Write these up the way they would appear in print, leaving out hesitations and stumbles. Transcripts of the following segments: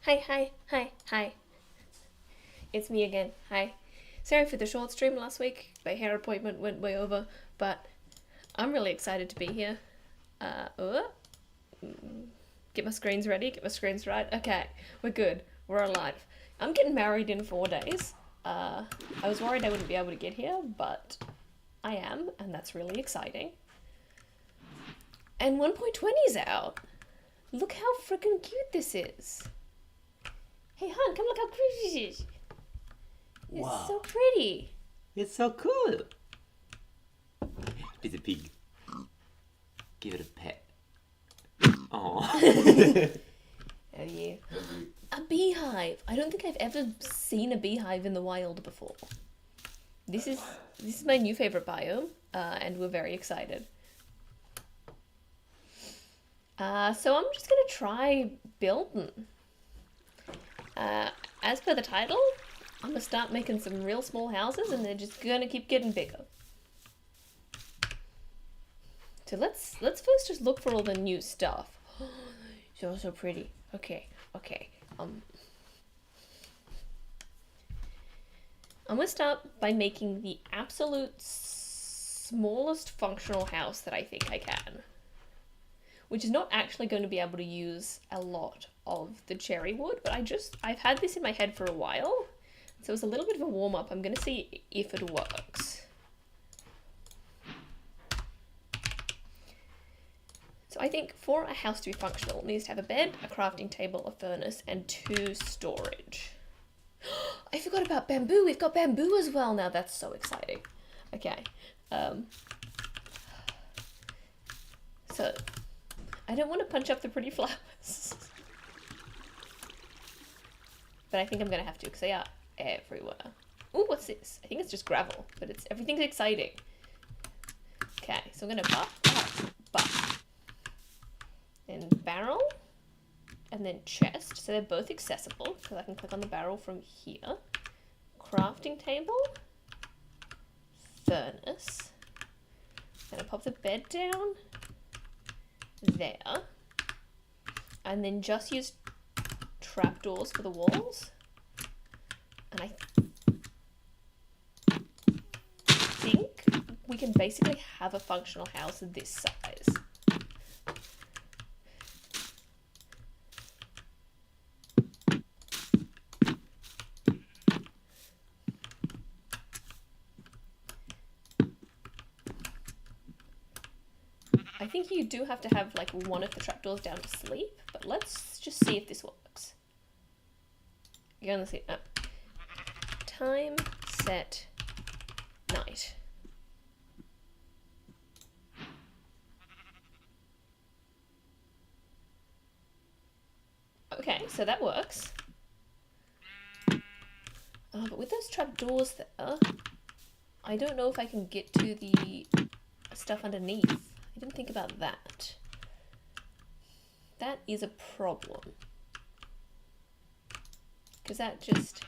Hi. It's me again. Hi. Sorry for the short stream last week. My hair appointment went way over, but I'm really excited to be here. Get my screens ready, get my screens right. Okay, we're good. We're alive. I'm getting married in 4 days. I was worried I wouldn't be able to get here, but I am, and that's really exciting. And 1.20's out. Look how freaking cute this is. Hey, hon, come look how pretty this is. It's Wow. so pretty. It's so cool. It's a pig. Give it a pet. Oh. Oh yeah. A beehive. I don't think I've ever seen a beehive in the wild before. This is my new favorite biome, and we're very excited. So I'm just gonna try building. As per the title, I'm gonna start making some real small houses, and they're just gonna keep getting bigger. So let's first just look for all the new stuff. So pretty. Okay. I'm gonna start by making the absolute smallest functional house that I think I can, which is not actually going to be able to use a lot of the cherry wood, but I've had this in my head for a while, so it's a little bit of a warm-up. I'm gonna see if it works. So I think for a house to be functional, it needs to have a bed, a crafting table, a furnace, and 2 storage. I forgot about bamboo. We've got bamboo as well now. That's so exciting. Okay. So I don't want to punch up the pretty flowers. But I think I'm going to have to because they are everywhere. Ooh, what's this? I think it's just gravel, but everything's exciting. Okay, so I'm going to buff. Then barrel, and then chest. So they're both accessible because I can click on the barrel from here. Crafting table, furnace. Then I pop the bed down there, and then just use trapdoors for the walls. And I think we can basically have a functional house this size. I think you do have to have like one of the trapdoors down to sleep, but let's just see if this works. You're gonna see time set night. Okay, so that works. But with those trapdoors there, I don't know if I can get to the stuff underneath. I didn't think about that. That is a problem. Because that just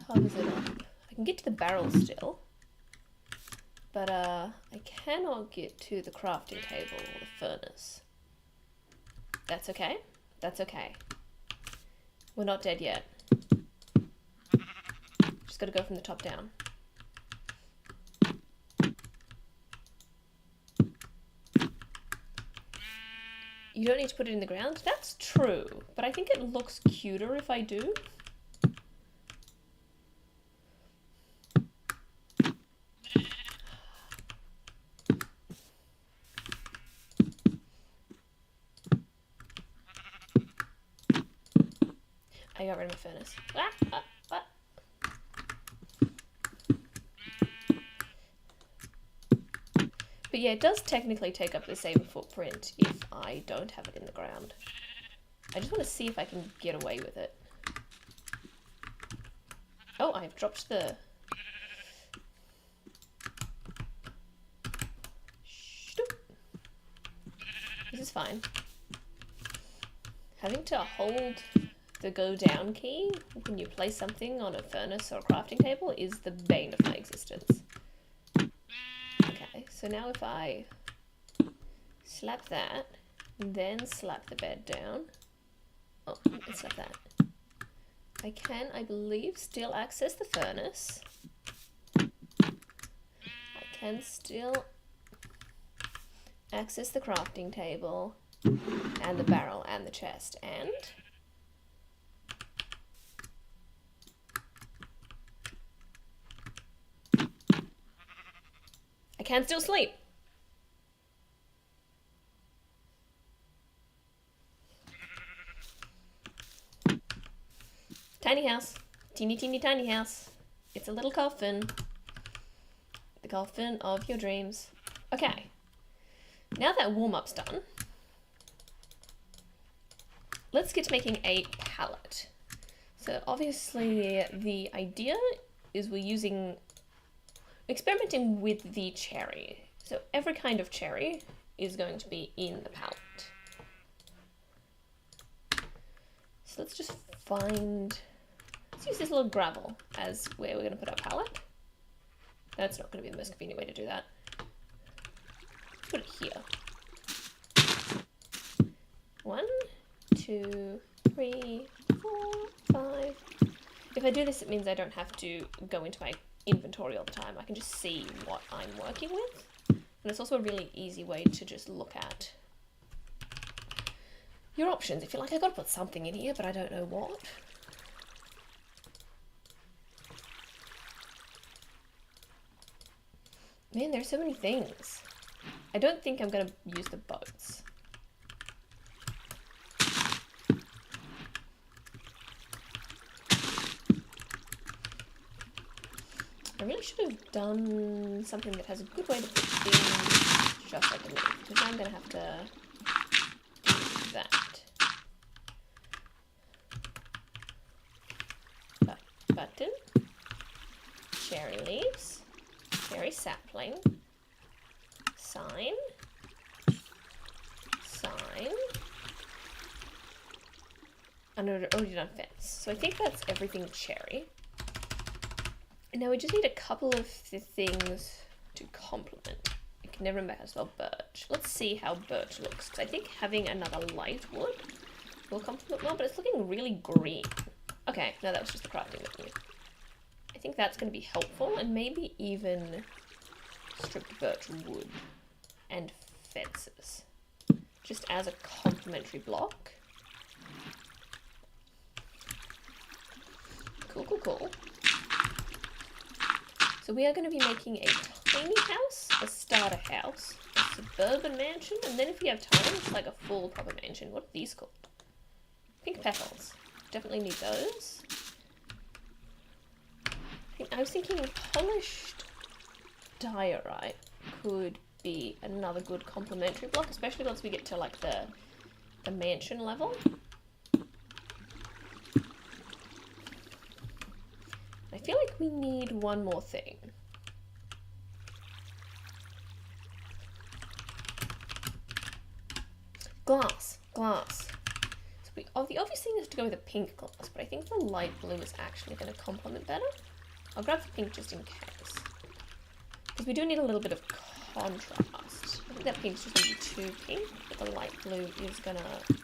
covers it up. I can get to the barrel still. But I cannot get to the crafting table or the furnace. That's okay. That's okay. We're not dead yet. Just gotta go from the top down. You don't need to put it in the ground? That's true, but I think it looks cuter if I do. I got rid of my furnace. But yeah, it does technically take up the same footprint if I don't have it in the ground. I just want to see if I can get away with it. Oh, I've dropped the... This is fine. Having to hold the go down key when you place something on a furnace or a crafting table is the bane of my existence. Okay, so now if I slap that, then slap the bed down, Oh, it's like that. I can, I believe, still access the furnace. I can still access the crafting table and the barrel and the chest, and I can still sleep. Tiny house. Teeny, teeny, tiny house. It's a little coffin. The coffin of your dreams. Okay. Now that warm-up's done, let's get to making a palette. So obviously the idea is we're experimenting with the cherry. So every kind of cherry is going to be in the palette. So let's just let's use this little gravel as where we're going to put our palette. That's not going to be the most convenient way to do that. Put it here. 1, 2, 3, 4, 5. If I do this, it means I don't have to go into my inventory all the time. I can just see what I'm working with. And it's also a really easy way to just look at your options. If you're like, I've got to put something in here, but I don't know what. Man, there's so many things. I don't think I'm going to use the boats. I really should have done something that has a good way to put things just like the leaf, because I'm going to have to do that. Button, cherry leaves, cherry sapling, sign, and I've already done fence. So I think that's everything cherry. And now we just need a couple of the things to complement. I can never remember how to spell birch. Let's see how birch looks, because I think having another light wood will complement well, but it's looking really green. Okay, no, that was just the crafting menu. I think that's going to be helpful, and maybe even stripped birch wood and fences, just as a complementary block. Cool, cool, cool. So we are going to be making a tiny house, a starter house, a suburban mansion, and then if we have time, it's like a full proper mansion. What are these called? Pink petals. Definitely need those. I was thinking polished diorite could be another good complementary block, especially once we get to like the mansion level. I feel like we need one more thing. Glass. So the obvious thing is to go with a pink glass, but I think the light blue is actually going to complement better. I'll grab the pink just in case, because we do need a little bit of contrast. I think that pink's just going to be too pink, but the light blue is going to,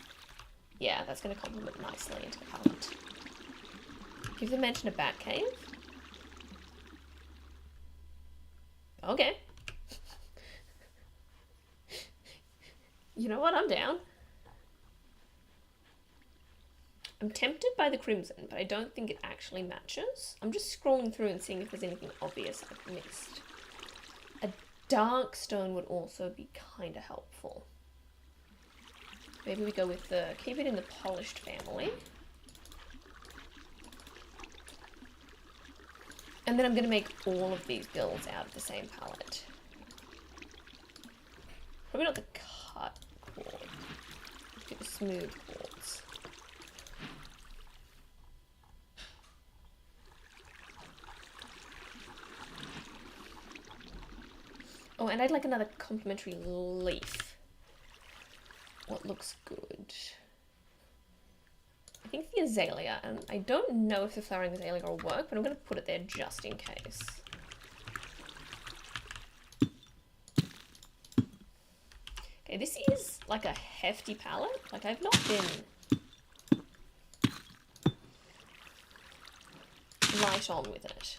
yeah, that's going to complement nicely into the palette. Give the mansion a bat cave. Okay. You know what? I'm down. I'm tempted by the crimson, but I don't think it actually matches. I'm just scrolling through and seeing if there's anything obvious I've missed. A dark stone would also be kind of helpful. Maybe we go with keep it in the polished family. And then I'm going to make all of these builds out of the same palette. Probably not the cut quartz. Get the smooth quartz. Oh, and I'd like another complementary leaf. What looks good? I think the azalea, and I don't know if the flowering azalea will work, but I'm going to put it there just in case. Okay, this is like a hefty palette. Like, I've not been right on with it.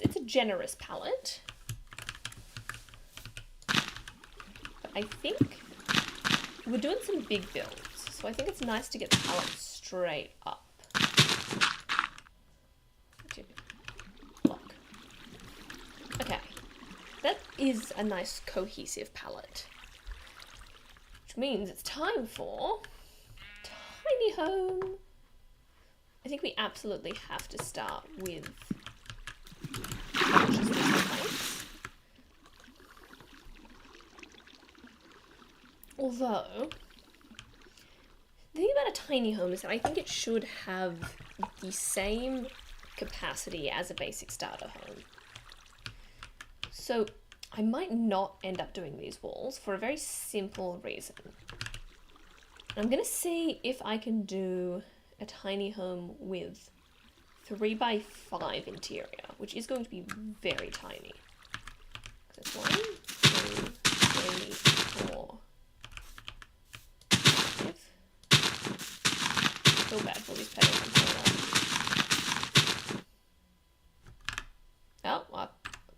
It's a generous palette. But I think we're doing some big builds, so I think it's nice to get the palette straight up. Look. Okay. That is a nice cohesive palette. Which means it's time for tiny home. I think we absolutely have to start with just these planks. Although, the thing about a tiny home is that I think it should have the same capacity as a basic starter home. So I might not end up doing these walls for a very simple reason. I'm going to see if I can do a tiny home with 3x5 interior, which is going to be very tiny. So it's 1, 2, 3, 4, 5. I feel bad for these petals I'm pulling out. Oh, I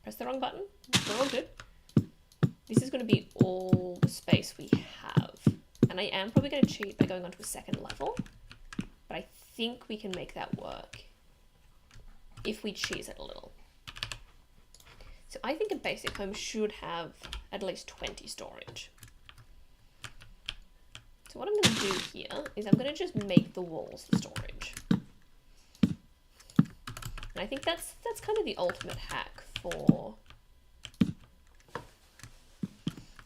pressed the wrong button. We're all good. This is going to be all the space we have. And I am probably going to cheat by going onto a second level. But I think we can make that work if we cheese it a little. So I think a basic home should have at least 20 storage. So what I'm going to do here is I'm going to just make the walls the storage. And I think that's kind of the ultimate hack for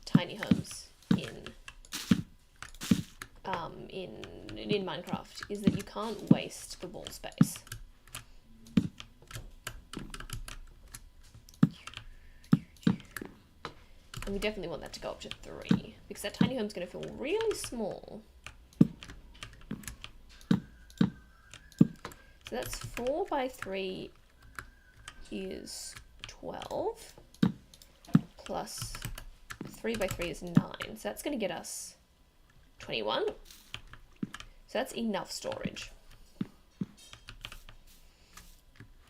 tiny homes in Minecraft, is that you can't waste the wall space. And we definitely want that to go up to 3, because that tiny home's going to feel really small. So that's 4x3 is 12, plus 3x3 is 9, so that's going to get us 21. So that's enough storage.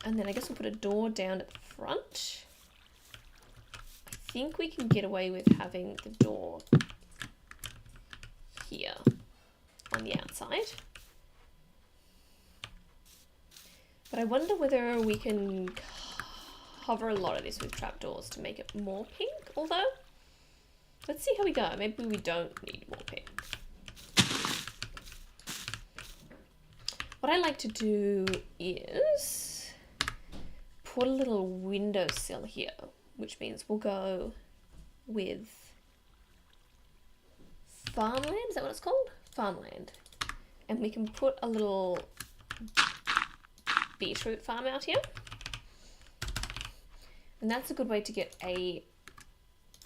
And then I guess we'll put a door down at the front. I think we can get away with having the door here on the outside. But I wonder whether we can cover a lot of this with trapdoors to make it more pink, although let's see how we go. Maybe we don't need more pink. What I like to do is put a little windowsill here, which means we'll go with farmland. Is that what it's called? Farmland. And we can put a little beetroot farm out here. And that's a good way to get a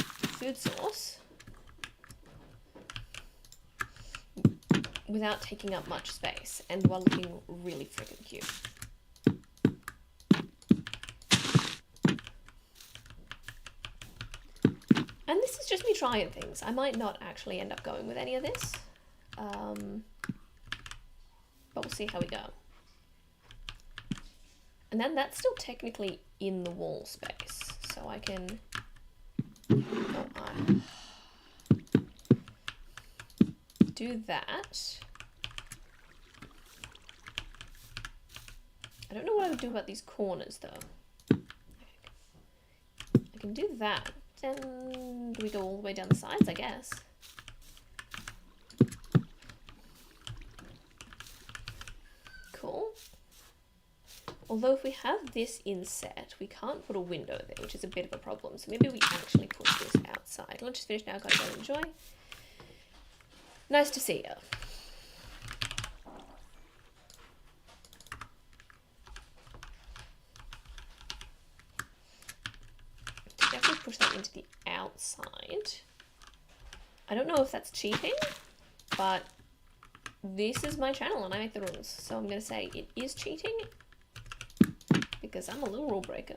food source without taking up much space and while looking really freaking cute. And this is just me trying things. I might not actually end up going with any of this, but we'll see how we go. And then that's still technically in the wall space, so I can do that. I don't know what I would do about these corners though. I can do that. Then do we go all the way down the sides, I guess? Cool. Although if we have this inset, we can't put a window there, which is a bit of a problem. So maybe we actually put this outside. Let's just finish now, gotta go enjoy. Nice to see you. Definitely push that into the outside. I don't know if that's cheating, but this is my channel and I make the rules. So I'm going to say it is cheating because I'm a little rule breaker.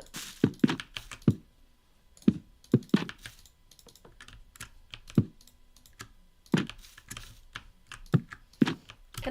And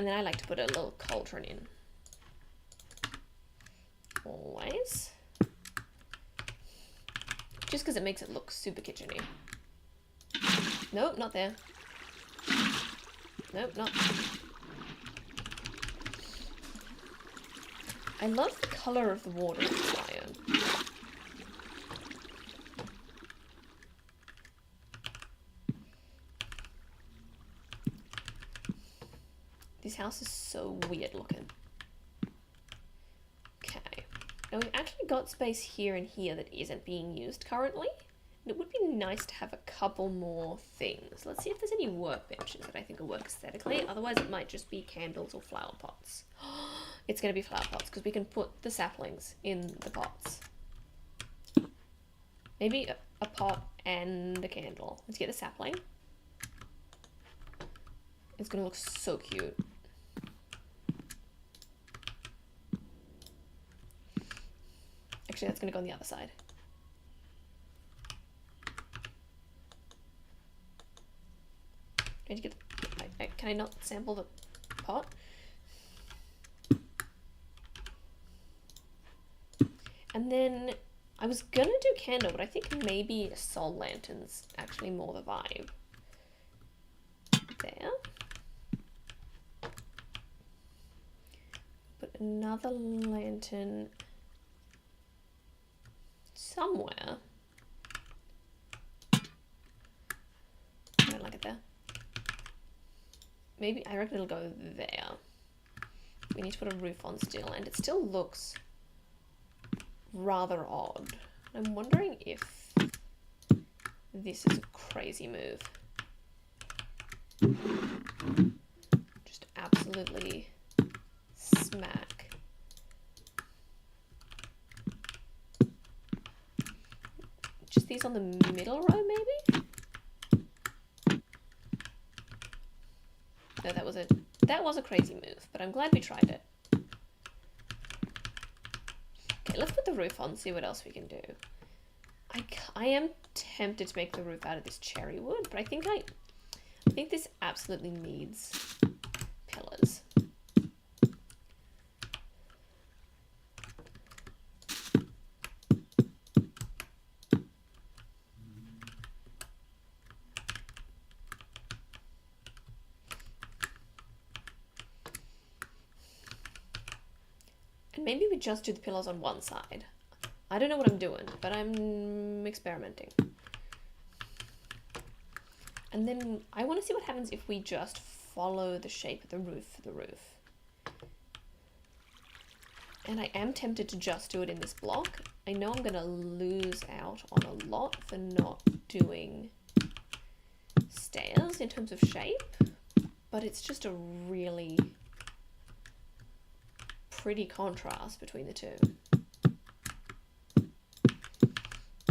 And then I like to put a little cauldron in. Always. Just because it makes it look super kitcheny. Nope, not there. Nope, not. I love the colour of the water in this biome. This house is so weird looking. Okay. Now we've actually got space here and here that isn't being used currently. And it would be nice to have a couple more things. Let's see if there's any workbenches that I think will work aesthetically. Otherwise it might just be candles or flower pots. It's going to be flower pots because we can put the saplings in the pots. Maybe a pot and a candle. Let's get the sapling. It's going to look so cute. Actually, that's going to go on the other side. Can you get the, can I not sample the pot? And then I was gonna do candle, but I think maybe soul lantern's actually more the vibe. There. Put another lantern somewhere. I don't like it there. Maybe, I reckon it'll go there. We need to put a roof on still, and it still looks rather odd. I'm wondering if this is a crazy move. Just absolutely smack. Just these on the middle row, maybe? No, that was a crazy move, but I'm glad we tried it. Okay, let's put the roof on, see what else we can do. I am tempted to make the roof out of this cherry wood, but I think this absolutely needs pillars. Maybe we just do the pillars on one side. I don't know what I'm doing, but I'm experimenting. And then I want to see what happens if we just follow the shape of the roof for the roof. And I am tempted to just do it in this block. I know I'm going to lose out on a lot for not doing stairs in terms of shape, but it's just a really pretty contrast between the two.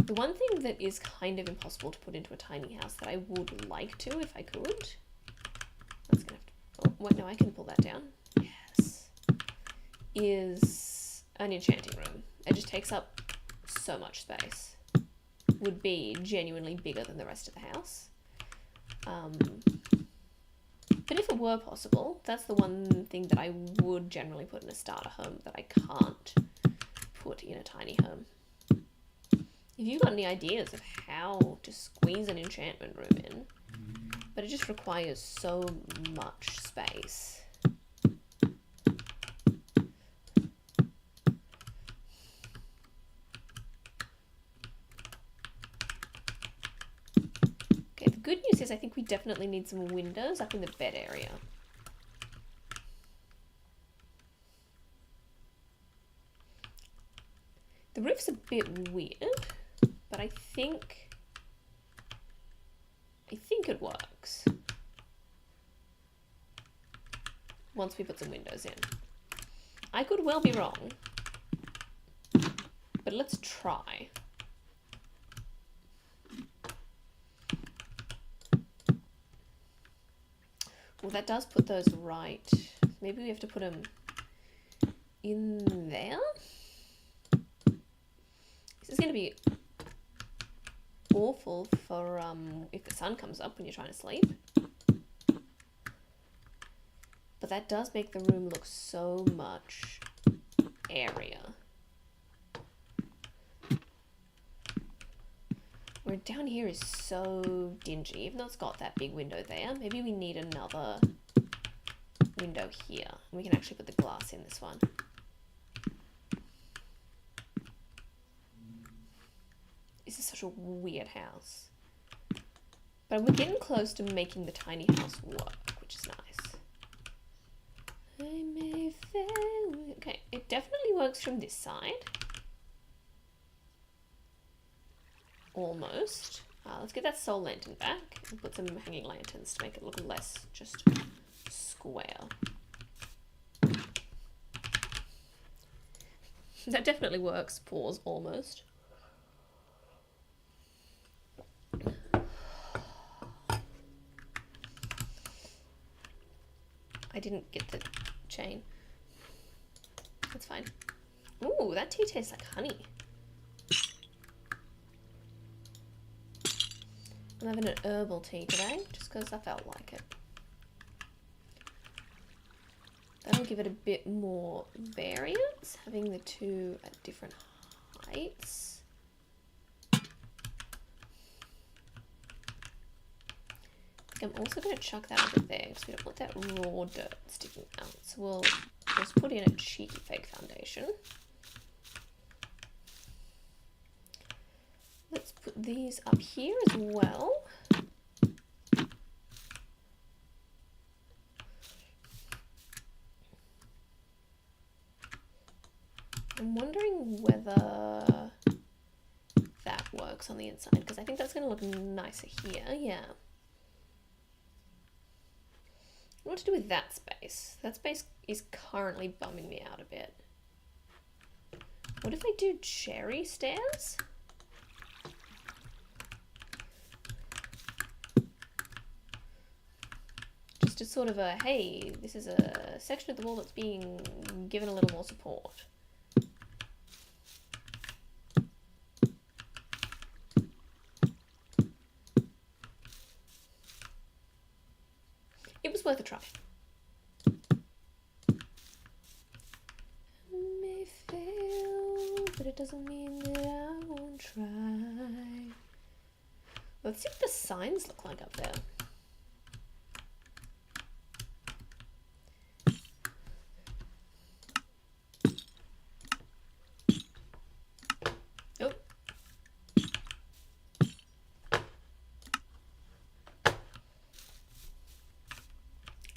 The one thing that is kind of impossible to put into a tiny house that I would like to if I could, that's gonna have to, oh wait, no, I can pull that down, yes, is an enchanting room. It just takes up so much space. Would be genuinely bigger than the rest of the house. But if it were possible, that's the one thing that I would generally put in a starter home that I can't put in a tiny home. If you've got any ideas of how to squeeze an enchantment room in, but it just requires so much space. Okay, the good news is I think we definitely need some windows up in the bed area. The roof's a bit weird, but I think it works once we put some windows in. I could well be wrong, but let's try. Well, that does put those right. Maybe we have to put them in there. This is going to be awful for if the sun comes up when you're trying to sleep. But but that does make the room look so much airier. Where down here is so dingy, even though it's got that big window there. Maybe we need another window here. We can actually put the glass in this one. This is such a weird house. But we're getting close to making the tiny house work, which is nice. I may fail. Okay, it definitely works from this side. Almost. Let's get that soul lantern back and put some hanging lanterns to make it look less just square. That definitely works. Pause. Almost. I didn't get the chain. That's fine. Ooh, that tea tastes like honey. I'm having an herbal tea today, just because I felt like it. That'll give it a bit more variance, having the two at different heights. I'm also going to chuck that over there, because we don't want that raw dirt sticking out. So we'll just put in a cheeky fake foundation. Let's put these up here as well. I'm wondering whether that works on the inside, because I think that's going to look nicer here. Yeah. What to do with that space? That space is currently bumming me out a bit. What if I do cherry stairs? Just a sort of a, hey, this is a section of the wall that's being given a little more support. It was worth a try. I may fail, but it doesn't mean that I won't try. Let's see what the signs look like up there. Oh.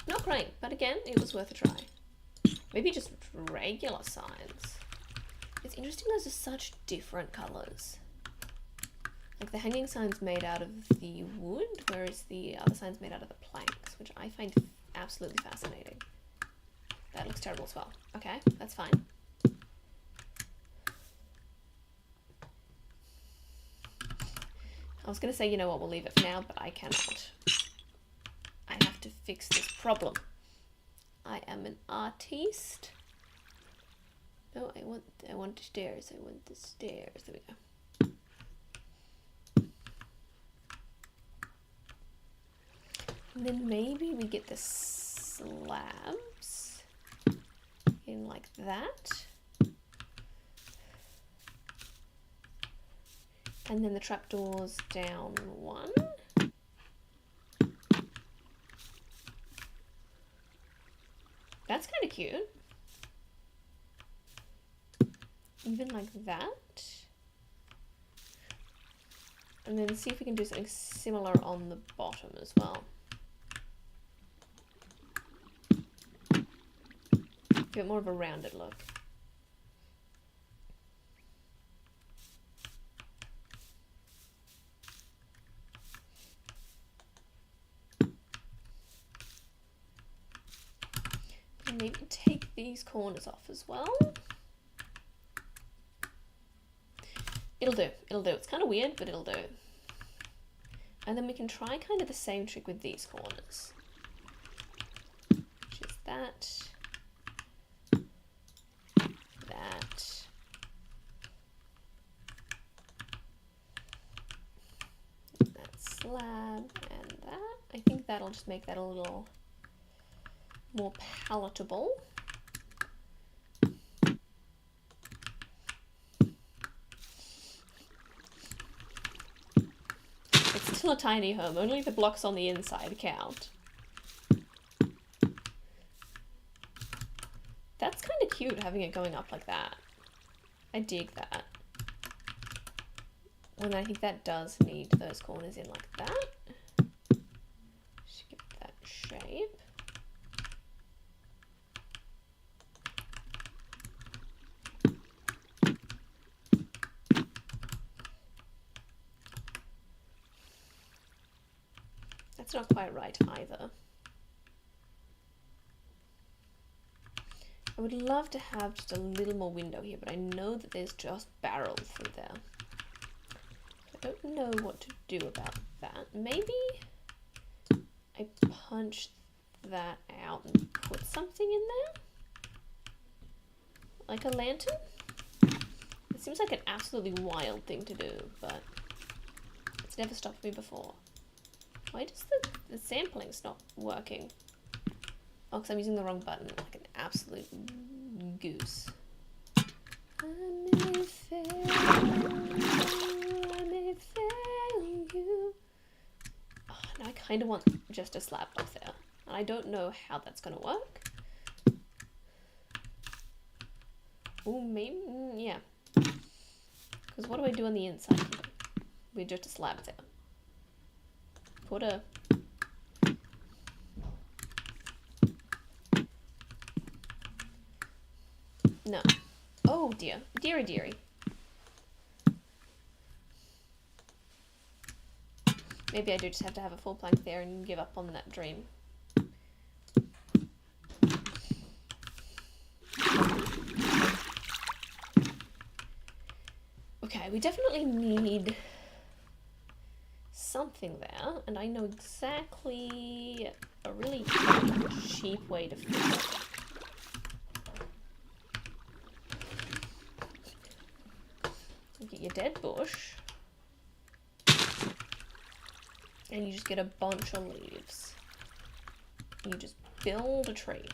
Not great, but again, it was worth a try. Maybe just regular signs. It's interesting those are such different colours. Like the hanging sign's made out of the wood, whereas the other sign's made out of the planks, which I find absolutely fascinating. That looks terrible as well. Okay, that's fine. I was going to say, you know what, we'll leave it for now, but I cannot. I have to fix this problem. I am an artiste. No, I want the stairs. I want the stairs. There we go. And then maybe we get the slabs in like that. And then the trapdoors down one. That's kind of cute. Even like that. And then see if we can do something similar on the bottom as well. Give it more of a rounded look. And maybe take these corners off as well. It'll do. It'll do. It's kind of weird, but it'll do. And then we can try kind of the same trick with these corners. Which is that. That. That slab and that. I think that'll just make that a little more palatable. It's still a tiny home, only the blocks on the inside count. That's kind of cute, having it going up like that. I dig that. And I think that does need those corners in like that. Just give it that shape. That's not quite right either. I would love to have just a little more window here, but I know that there's just barrel through there. I don't know what to do about that. Maybe I punch that out and put something in there? Like a lantern? It seems like an absolutely wild thing to do, but it's never stopped me before. Why does the sampling's not working? Oh, because I'm using the wrong button, like an absolute goose. I may fail you. Oh, now I kind of want just a slab up there. And I don't know how that's going to work. Oh, maybe, yeah. Because what do I do on the inside? We're just a slab there. Put a... No. Oh dear. Deary deary. Maybe I do just have to have a full plank there and give up on that dream. Okay, we definitely need something there, and I know exactly a really cheap way to fix it. Get your dead bush, and you just get a bunch of leaves. You just build a tree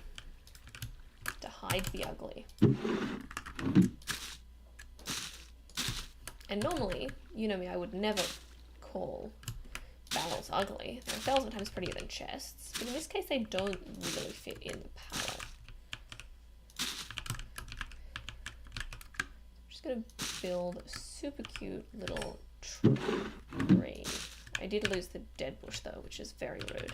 to hide the ugly. And normally, you know me, I would never call barrels ugly. They're 1,000 times prettier than chests, but in this case they don't really fit in the palette. I'm just gonna build a super cute little tree. I did lose the dead bush though, which is very rude.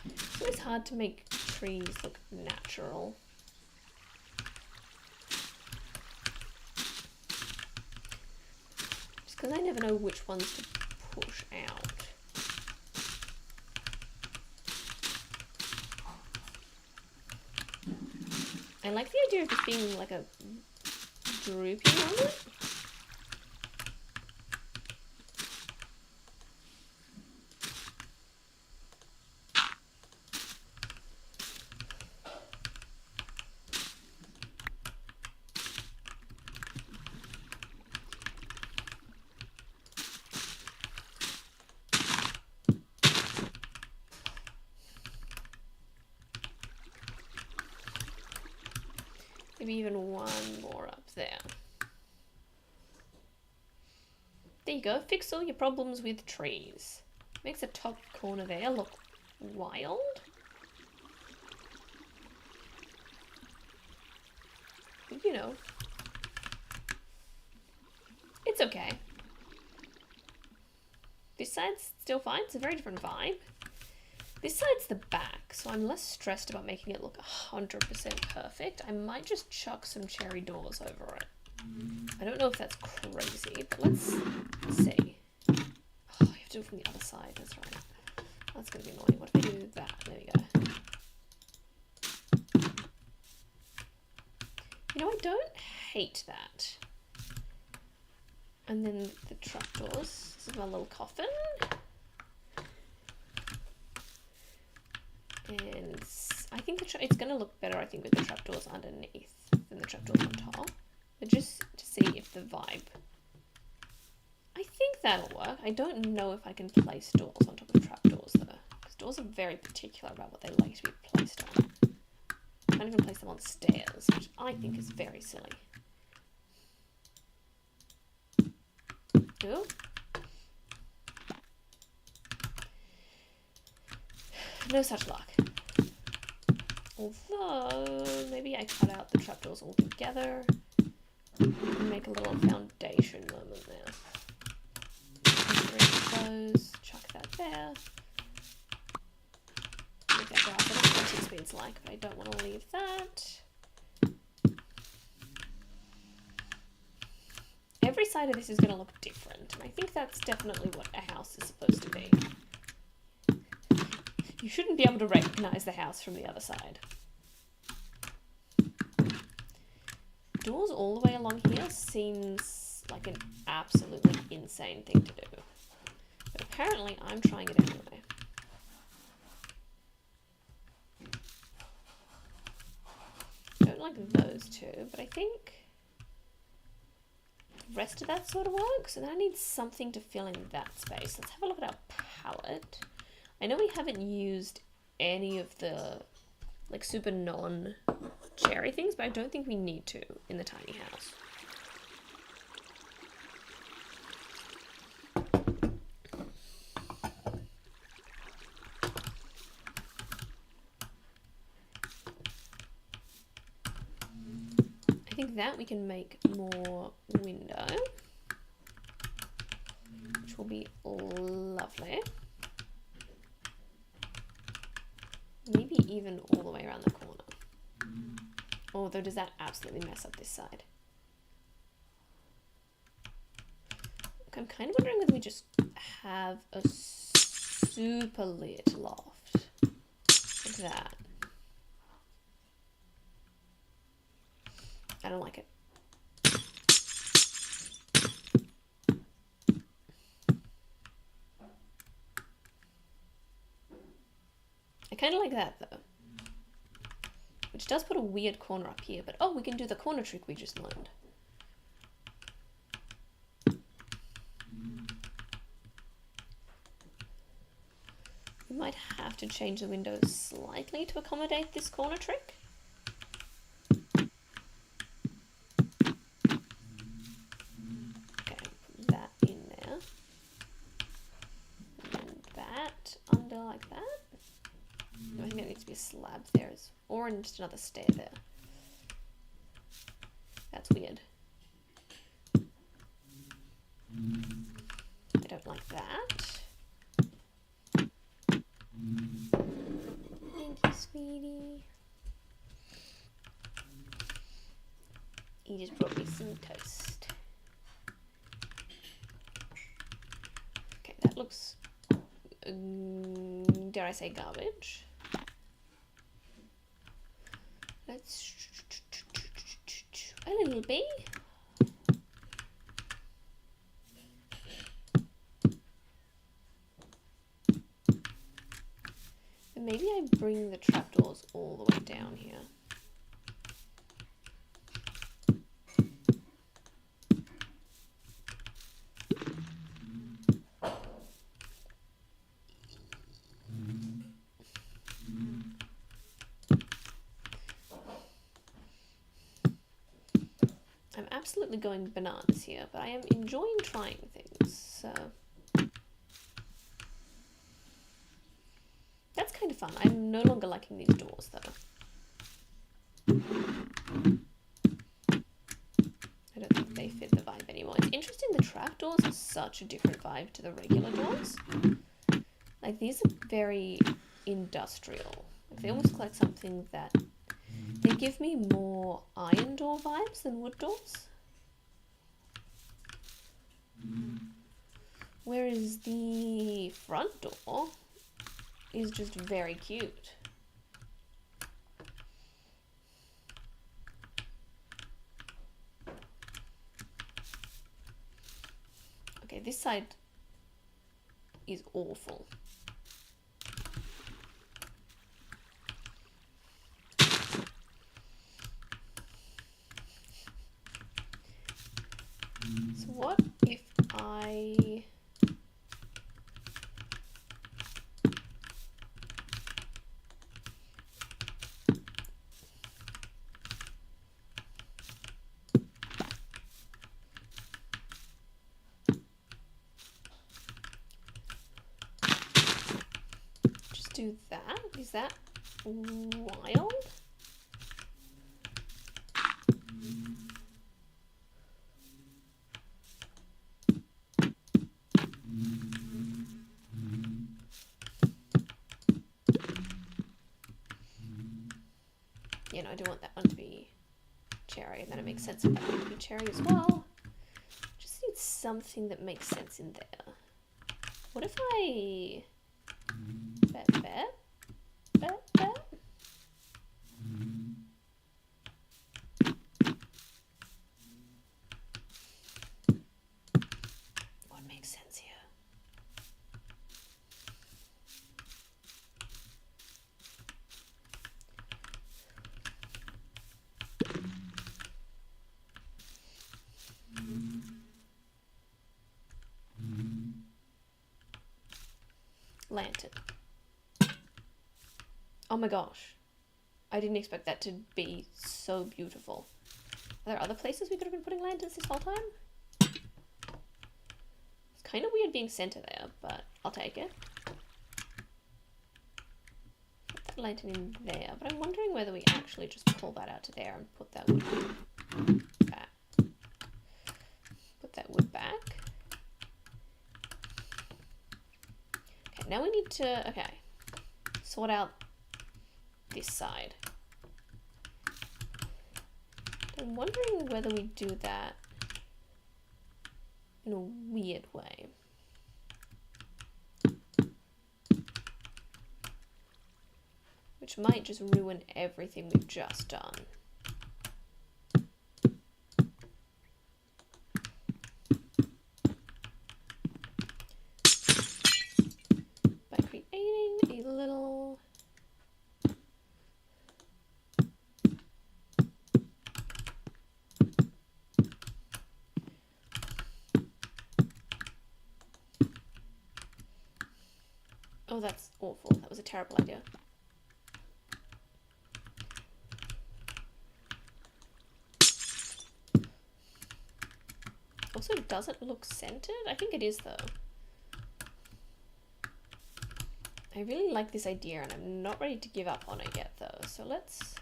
It's always hard to make trees look natural. Because I never know which ones to push out. I like the idea of just being like a droopy moment. Maybe even one more up there. There you go, fix all your problems with trees. Makes the top corner there look wild. But, you know, it's okay. This side's still fine, it's a very different vibe. This side's the back, so I'm less stressed about making it look 100% perfect. I might just chuck some cherry doors over it. I don't know if that's crazy, but let's see. Oh, you have to do it from the other side, that's right. That's going to be annoying. What if I do that? There we go. You know, I don't hate that. And then the trapdoors. This is my little coffin. And I think it's going to look better, I think, with the trapdoors underneath than the trapdoors on top. But just to see if the vibe... I think that'll work. I don't know if I can place doors on top of trapdoors, though. Because doors are very particular about what they like to be placed on. I can't even place them on stairs, which I think is very silly. Ooh. No such luck. Although, maybe I cut out the trapdoors altogether and make a little foundation moment there. Those, chuck that there. Make that grass. I don't know what experience like, but I don't want to leave that. Every side of this is going to look different, and I think that's definitely what a house is supposed to be. You shouldn't be able to recognize the house from the other side. Doors all the way along here seems like an absolutely insane thing to do. But apparently I'm trying it anyway. Don't like those two, but I think the rest of that sort of works. And I need something to fill in that space. Let's have a look at our palette. I know we haven't used any of the like super non-cherry things, but I don't think we need to in the tiny house. I think that we can make more window, which will be lovely. Maybe even all the way around the corner. Although, does that absolutely mess up this side? I'm kind of wondering whether we just have a super lit loft. Like that. I don't like it. I kind of like that though. Which does put a weird corner up here, but oh, we can do the corner trick we just learned. We might have to change the windows slightly to accommodate this corner trick. Okay, put that in there. And that under like that. I think there needs to be a slab there, or just another stair there. That's weird. I don't like that. Thank you, sweetie. He just brought me some toast. Okay, that looks, dare I say, garbage. Let's a little bit. And maybe I bring the trapdoors all the way down here. I'm absolutely going bananas here, but I am enjoying trying things, so that's kind of fun. I'm no longer liking these doors though. I don't think they fit the vibe anymore. It's interesting, the trapdoors are such a different vibe to the regular doors. Like, these are very industrial. Like, they almost look like something that... They give me more iron door vibes than wood doors. Whereas the front door is just very cute. Okay, this side is awful. So what if I... just do that? Is that wild? You know, I do want that one to be cherry, and then it makes sense for that one to be cherry as well. Just need something that makes sense in there. What if I... bet? What makes sense here? Lantern. Oh my gosh. I didn't expect that to be so beautiful. Are there other places we could have been putting lanterns this whole time? It's kind of weird being center there, but I'll take it. Put that lantern in there, but I'm wondering whether we actually just pull that out to there and put that wood back. Put that wood back. Okay, now we need to, okay, sort out this side. I'm wondering whether we do that in a weird way. Which might just ruin everything we've just done. By creating a little... Oh, that's awful. That was a terrible idea. Also, does it look centered? I think it is, though. I really like this idea, and I'm not ready to give up on it yet, though. So let's...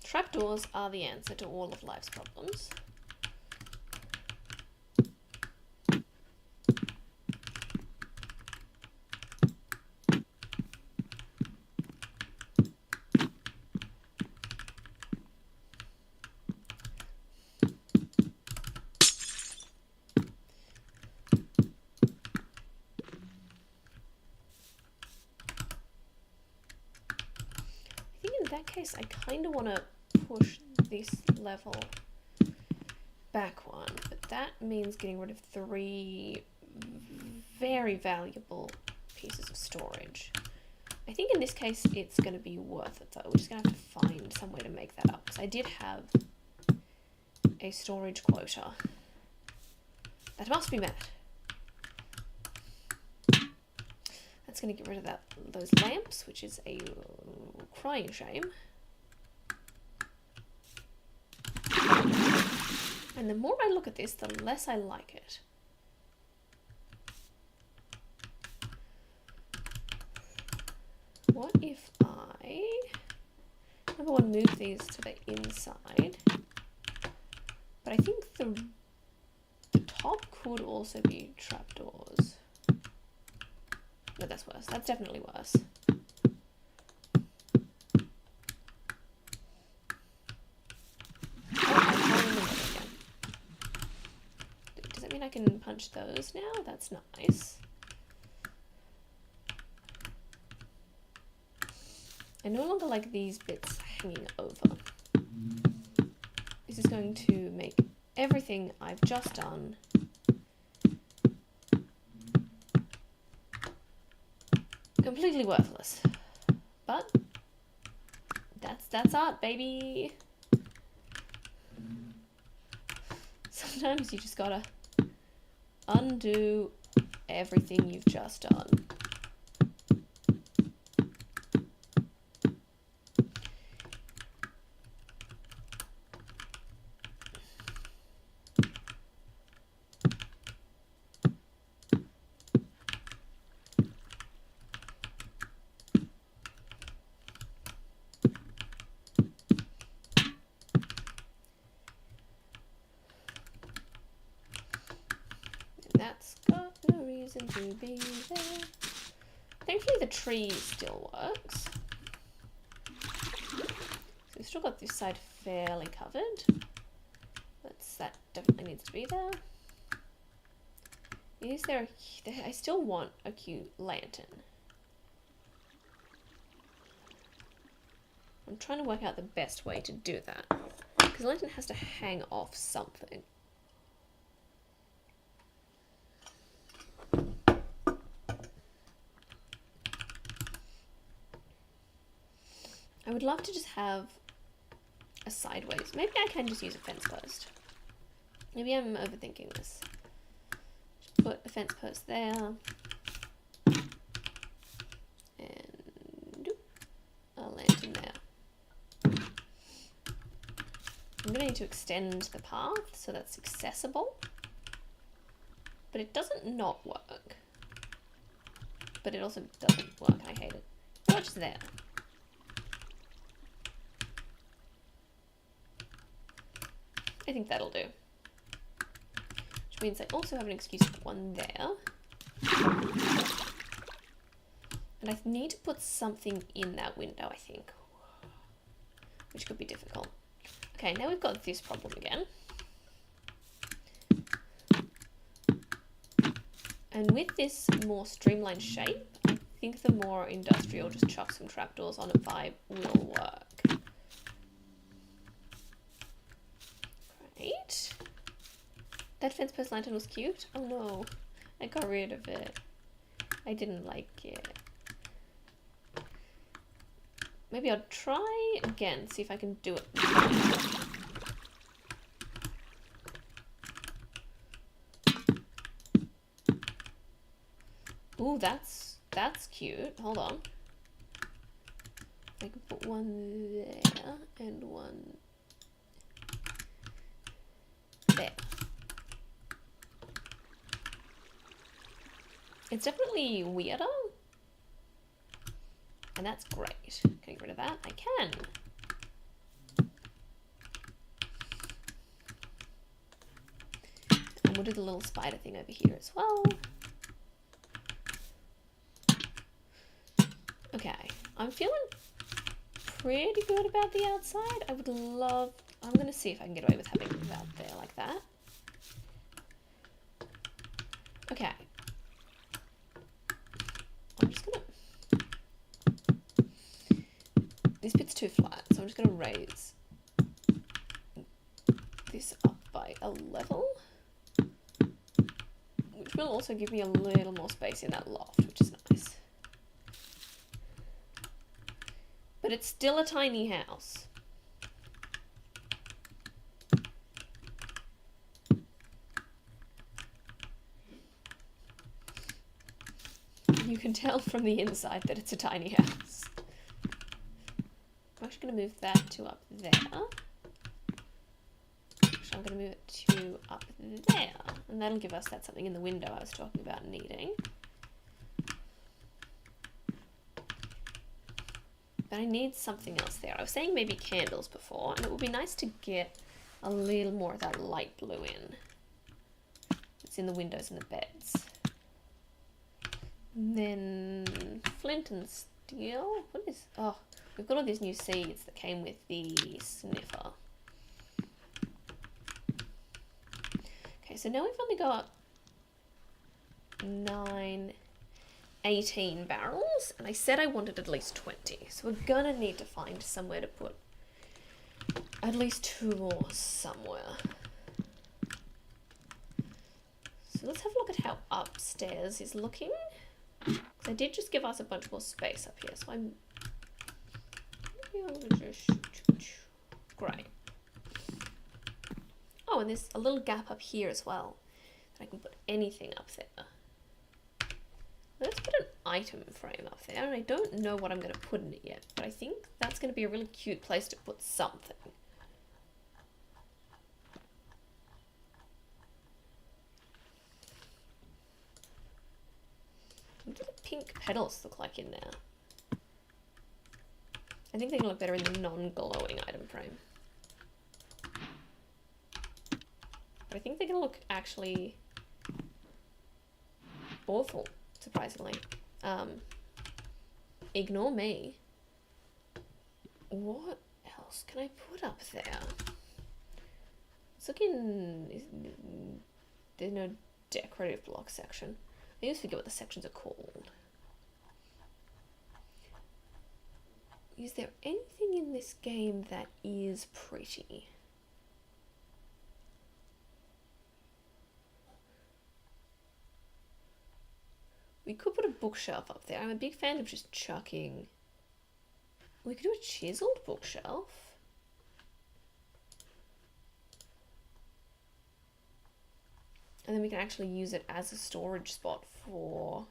Trapdoors are the answer to all of life's problems. I think in that case, I kind of want to push this level back one, but that means getting rid of 3 very valuable pieces of storage. I think in this case it's going to be worth it, though. We're just going to have to find some way to make that up, because I did have a storage quota that must be met. That's going to get rid of those lamps, which is a crying shame. And the more I look at this, the less I like it. What if I, number one, move these to the inside? But I think the top could also be trapdoors. No, that's worse. That's definitely worse. Does that mean I can punch those now? That's nice. I no longer like these bits hanging over. This is going to make everything I've just done completely worthless. But that's art, baby. Sometimes you just gotta undo everything you've just done. That's got no reason to be there. Thankfully the tree still works. So we've still got this side fairly covered. That definitely needs to be there. Is there I still want a cute lantern. I'm trying to work out the best way to do that. Because the lantern has to hang off something. I would love to just have a sideways. Maybe I can just use a fence post. Maybe I'm overthinking this. Just put a fence post there. And a lantern there. I'm going to need to extend the path so that's accessible. But it doesn't not work. But it also doesn't work. I hate it. Oh, it's just there. I think that'll do. Which means I also have an excuse for one there. And I need to put something in that window, I think. Which could be difficult. Okay, now we've got this problem again. And with this more streamlined shape, I think the more industrial, just chuck some trapdoors on it vibe will work. Great. That fence post lantern was cute. Oh no, I got rid of it. I didn't like it. Maybe I'll try again, see if I can do it. Ooh, that's cute. Hold on. I can put one there and one there. It's definitely weirder. And that's great. Can I get rid of that? I can. And we'll do the little spider thing over here as well. Okay, I'm feeling pretty good about the outside. I would love, I'm gonna see if I can get away with having it out there like that. Okay. I'm just gonna, this bit's too flat, so I'm just gonna raise this up by a level, which will also give me a little more space in that loft, which is nice. But it's still a tiny house. You can tell from the inside that it's a tiny house. I'm actually going to move that to up there. Actually, I'm going to move it to up there. And that'll give us that something in the window I was talking about needing. But I need something else there. I was saying maybe candles before, and it would be nice to get a little more of that light blue in. It's in the windows and the beds. And then flint and steel. What is... Oh, we've got all these new seeds that came with the sniffer. Okay, so now we've only got 18 barrels, and I said I wanted at least 20, so we're gonna need to find somewhere to put At least 2 more somewhere. So let's have a look at how upstairs is looking. They did just give us a bunch more space up here, so I'm great. Oh, and there's a little gap up here as well. I can put anything up there. Let's put an item frame up there, and I don't know what I'm going to put in it yet, but I think that's going to be a really cute place to put something. What do the pink petals look like in there? I think they're going to look better in the non-glowing item frame. But I think they're going to look actually awful, surprisingly. Ignore me. What else can I put up there? It's looking... There's no decorative block section. I always forget what the sections are called. Is there anything in this game that is pretty? We could put a bookshelf up there. I'm a big fan of just chucking... We could do a chiseled bookshelf. And then we can actually use it as a storage spot for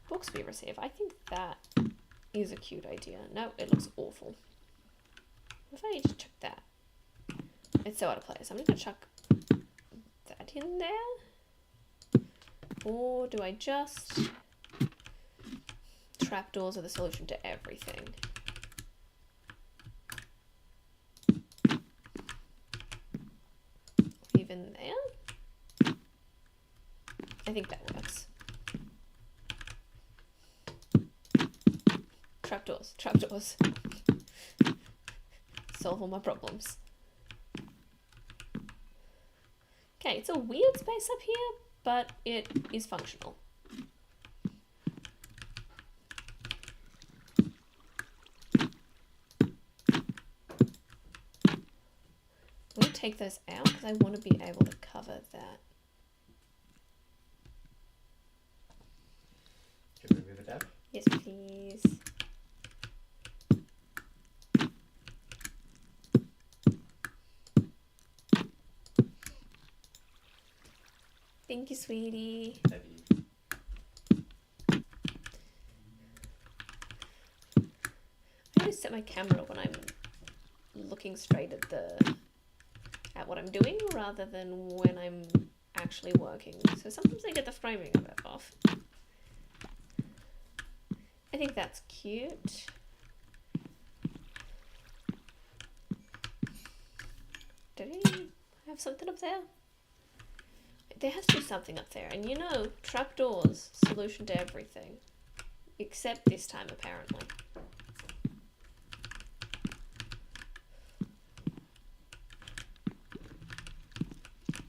books we receive. I think that is a cute idea. No, it looks awful. What if I just chuck that? It's so out of place. I'm just going to chuck that in there. Or do I just... Trapdoors are the solution to everything. Even there? I think that works. Trapdoors, trapdoors. Solve all my problems. Okay, it's a weird space up here, but it is functional. I'm going to take those out because I want to be able to cover that. Can we move it down? Yes, please. Thank you, sweetie. Love you. I always set my camera when I'm looking straight at what I'm doing rather than when I'm actually working. So sometimes I get the framing a bit off. I think that's cute. Did he have something up there? There has to be something up there. And you know, trapdoors, solution to everything. Except this time, apparently.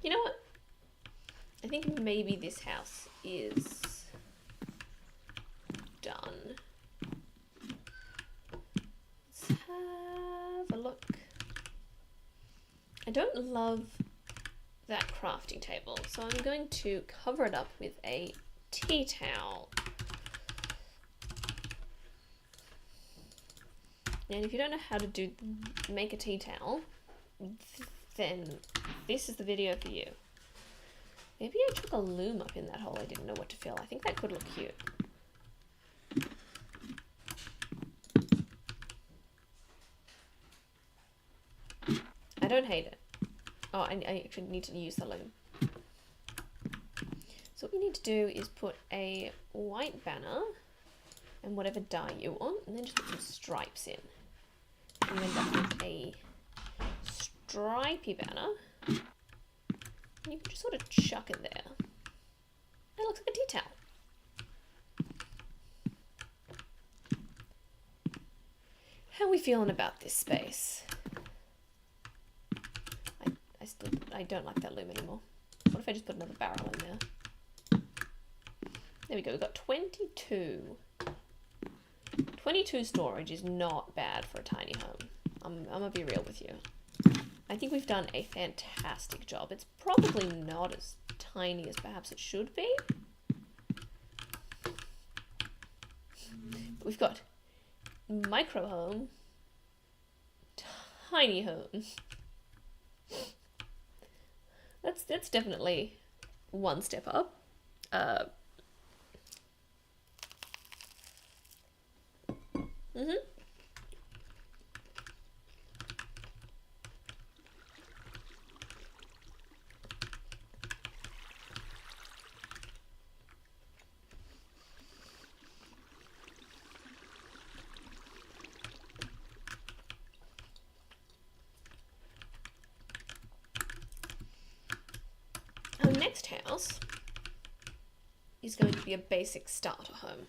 You know what? I think maybe this house is done. Let's have a look. I don't love that crafting table, so I'm going to cover it up with a tea towel. And if you don't know how to make a tea towel, then this is the video for you. Maybe I took a loom up in that hole I didn't know what to fill. I think that could look cute. I don't hate it. Oh, I actually need to use the loom. So what you need to do is put a white banner and whatever dye you want, and then just put some stripes in. And you end up with a stripy banner. And you can just sort of chuck it there. It looks like a tea towel. How are we feeling about this space? I don't like that loom anymore. What if I just put another barrel in there? There we go, we've got 22. 22 storage is not bad for a tiny home. I'm gonna be real with you. I think we've done a fantastic job. It's probably not as tiny as perhaps it should be. But we've got micro home, tiny home. That's definitely one step up. Our next house is going to be a basic starter home.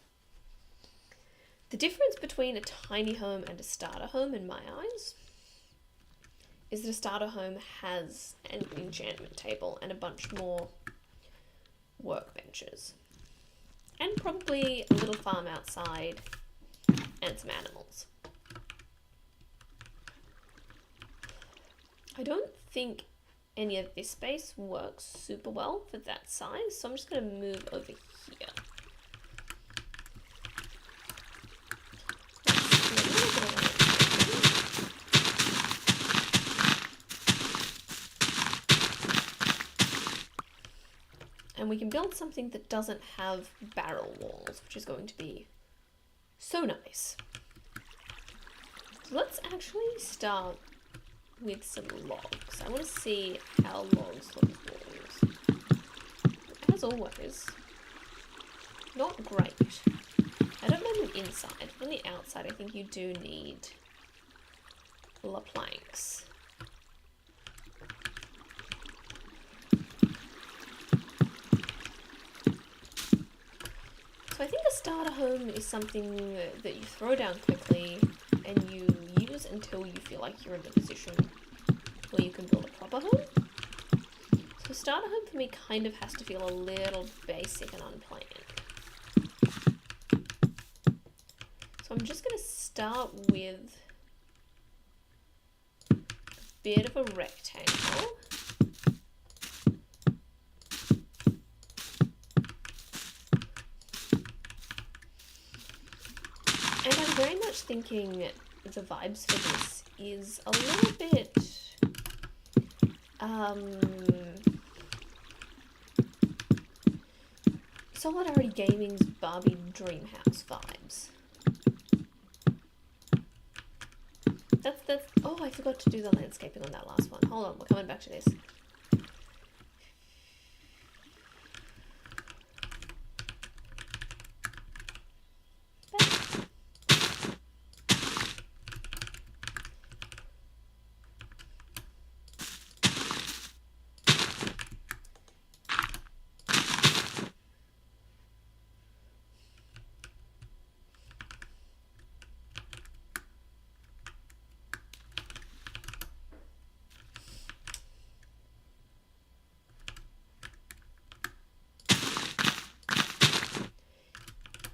The difference between a tiny home and a starter home, in my eyes, is that a starter home has an enchantment table and a bunch more workbenches. And probably a little farm outside and some animals. I don't think any of this space works super well for that size, so I'm just going to move over here. And we can build something that doesn't have barrel walls, which is going to be so nice. So let's actually start with some logs. I want to see how logs look as walls. As always, not great. I don't know the inside. On the outside, I think you do need planks. So I think a starter home is something that you throw down quickly and you use until you feel like you're in the position where you can build a proper home. So a starter home for me kind of has to feel a little basic and unplanned. So I'm just going to start with a bit of a rectangle. And I'm very much thinking the vibes for this is a little bit Solidarity Gaming's Barbie Dreamhouse vibes. That's oh, I forgot to do the landscaping on that last one. Hold on, we're coming back to this.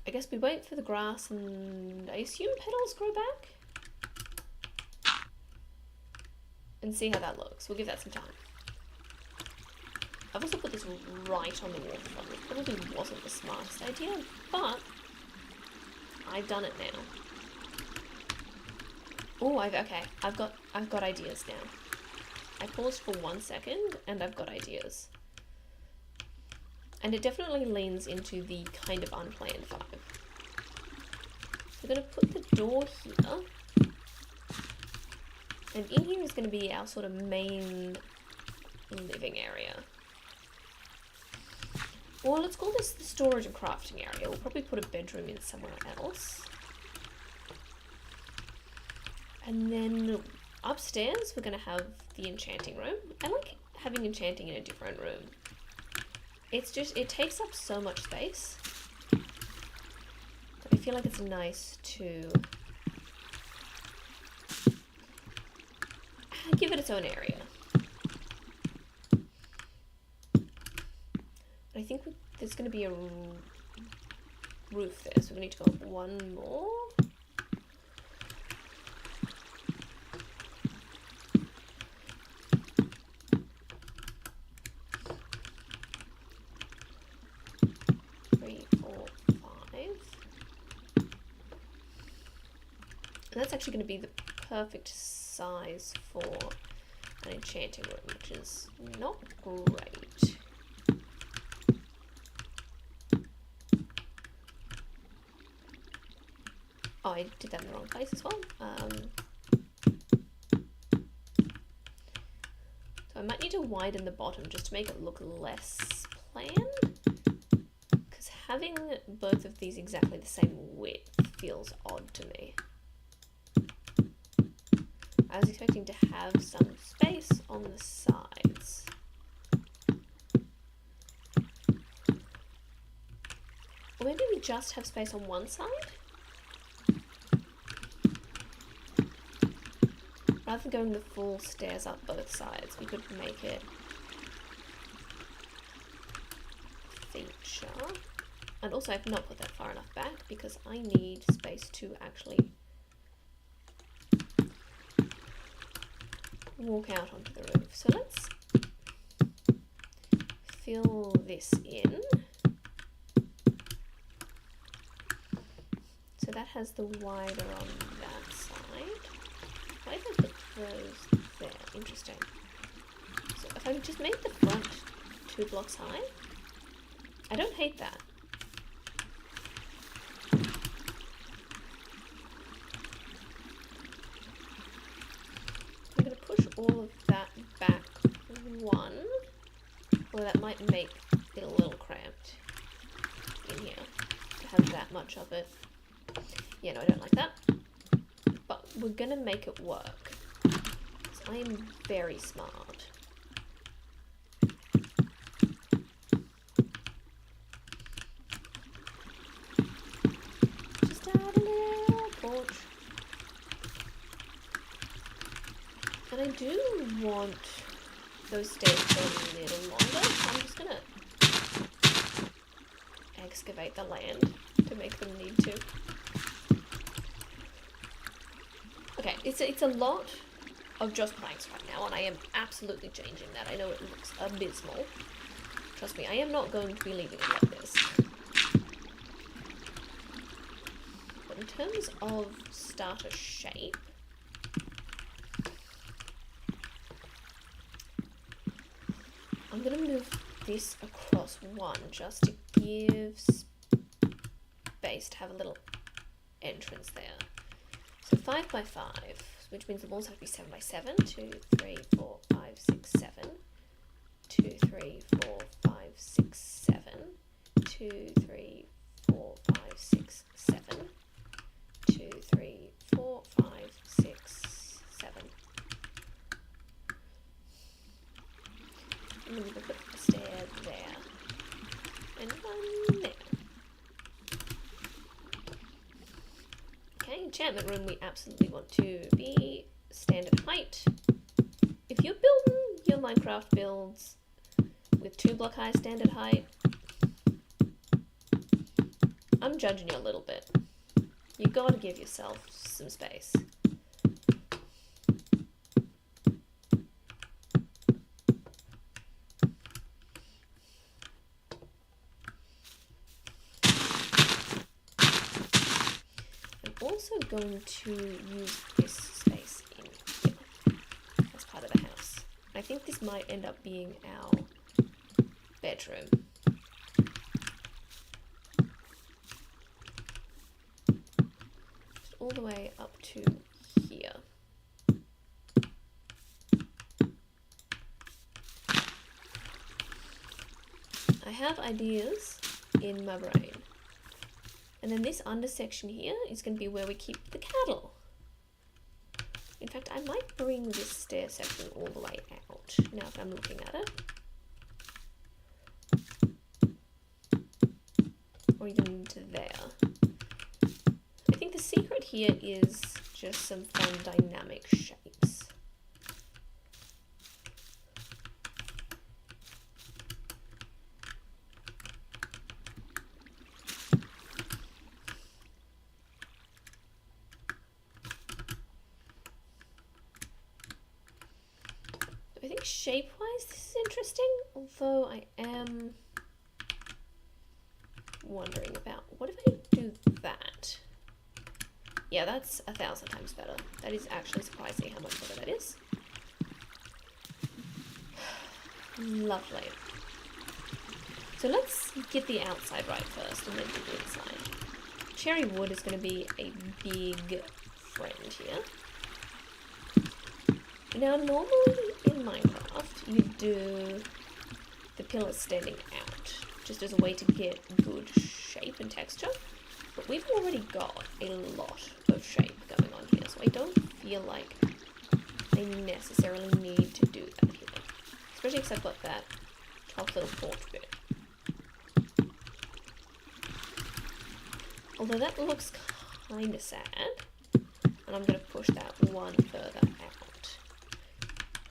I guess we wait for the grass and I assume petals grow back? And see how that looks. We'll give that some time. I've also put this right on the waterfront, which probably wasn't the smartest idea, but I've done it now. Oh, I've got ideas now. I paused for 1 second and I've got ideas. And it definitely leans into the kind of unplanned vibe. We're going to put the door here. And in here is going to be our sort of main living area. Or let's call this the storage and crafting area. We'll probably put a bedroom in somewhere else. And then upstairs we're going to have the enchanting room. I like having enchanting in a different room. It's just, it takes up so much space. I feel like it's nice to give it its own area. I think there's going to be a roof there, so we need to go up one more. that's actually going to be the perfect size for an enchanting room, which is not great. Oh, I did that in the wrong place as well. So I might need to widen the bottom just to make it look less planned, because having both of these exactly the same width feels odd to me. I was expecting to have some space on the sides. Or maybe we just have space on one side? Rather than going the full stairs up both sides, we could make it feature. And also I've not put that far enough back because I need space to actually walk out onto the roof. So let's fill this in. So that has the wider on that side. Why did I put those there? Interesting. So if I just make the front 2 blocks high, I don't hate that. I'm going to push all of that back 1, although that might make it a little cramped in here to have that much of it. Yeah, no, I don't like that. But we're going to make it work. So I am very smart. Just add a little porch. And I do want those stairs to go a little longer, so I'm just going to excavate the land to make them need to. Okay, it's a lot of just planks right now, and I am absolutely changing that. I know it looks abysmal. Trust me, I am not going to be leaving it like this. But in terms of starter shape, I'm going to move this across 1 just to give space to have a little entrance there. So 5 by 5, which means the walls have to be 7 by 7. 2, 3, 4, 5, 6, 7. 2, 3, 4, 5, 6, 7. 2, 3, 4, 5, 6, 7. 2, 3, 4, 5, 6, 7. And then we can put a stair there. And 1 there. Okay, enchantment room we absolutely want to be standard height. If you're building your Minecraft builds with 2 block high standard height, I'm judging you a little bit. You gotta give yourself some space. Also going to use this space in here as part of the house. I think this might end up being our bedroom. Just all the way up to here. I have ideas in my brain. And then this undersection here is going to be where we keep the cattle. In fact, I might bring this stair section all the way out now if I'm looking at it. Or even to there. I think the secret here is just some fun dynamic shapes. I think shape-wise this is interesting, although I am wondering about what if I do that? Yeah, that's 1,000 times better. That is actually surprising how much better that is. Lovely. So let's get the outside right first and then do the inside. Cherry wood is going to be a big friend here. Now, normally in Minecraft, you do the pillars standing out, just as a way to get good shape and texture. But we've already got a lot of shape going on here, so I don't feel like I necessarily need to do that here. Especially because I've got that top little porch bit. Although that looks kind of sad, and I'm going to push that one further out.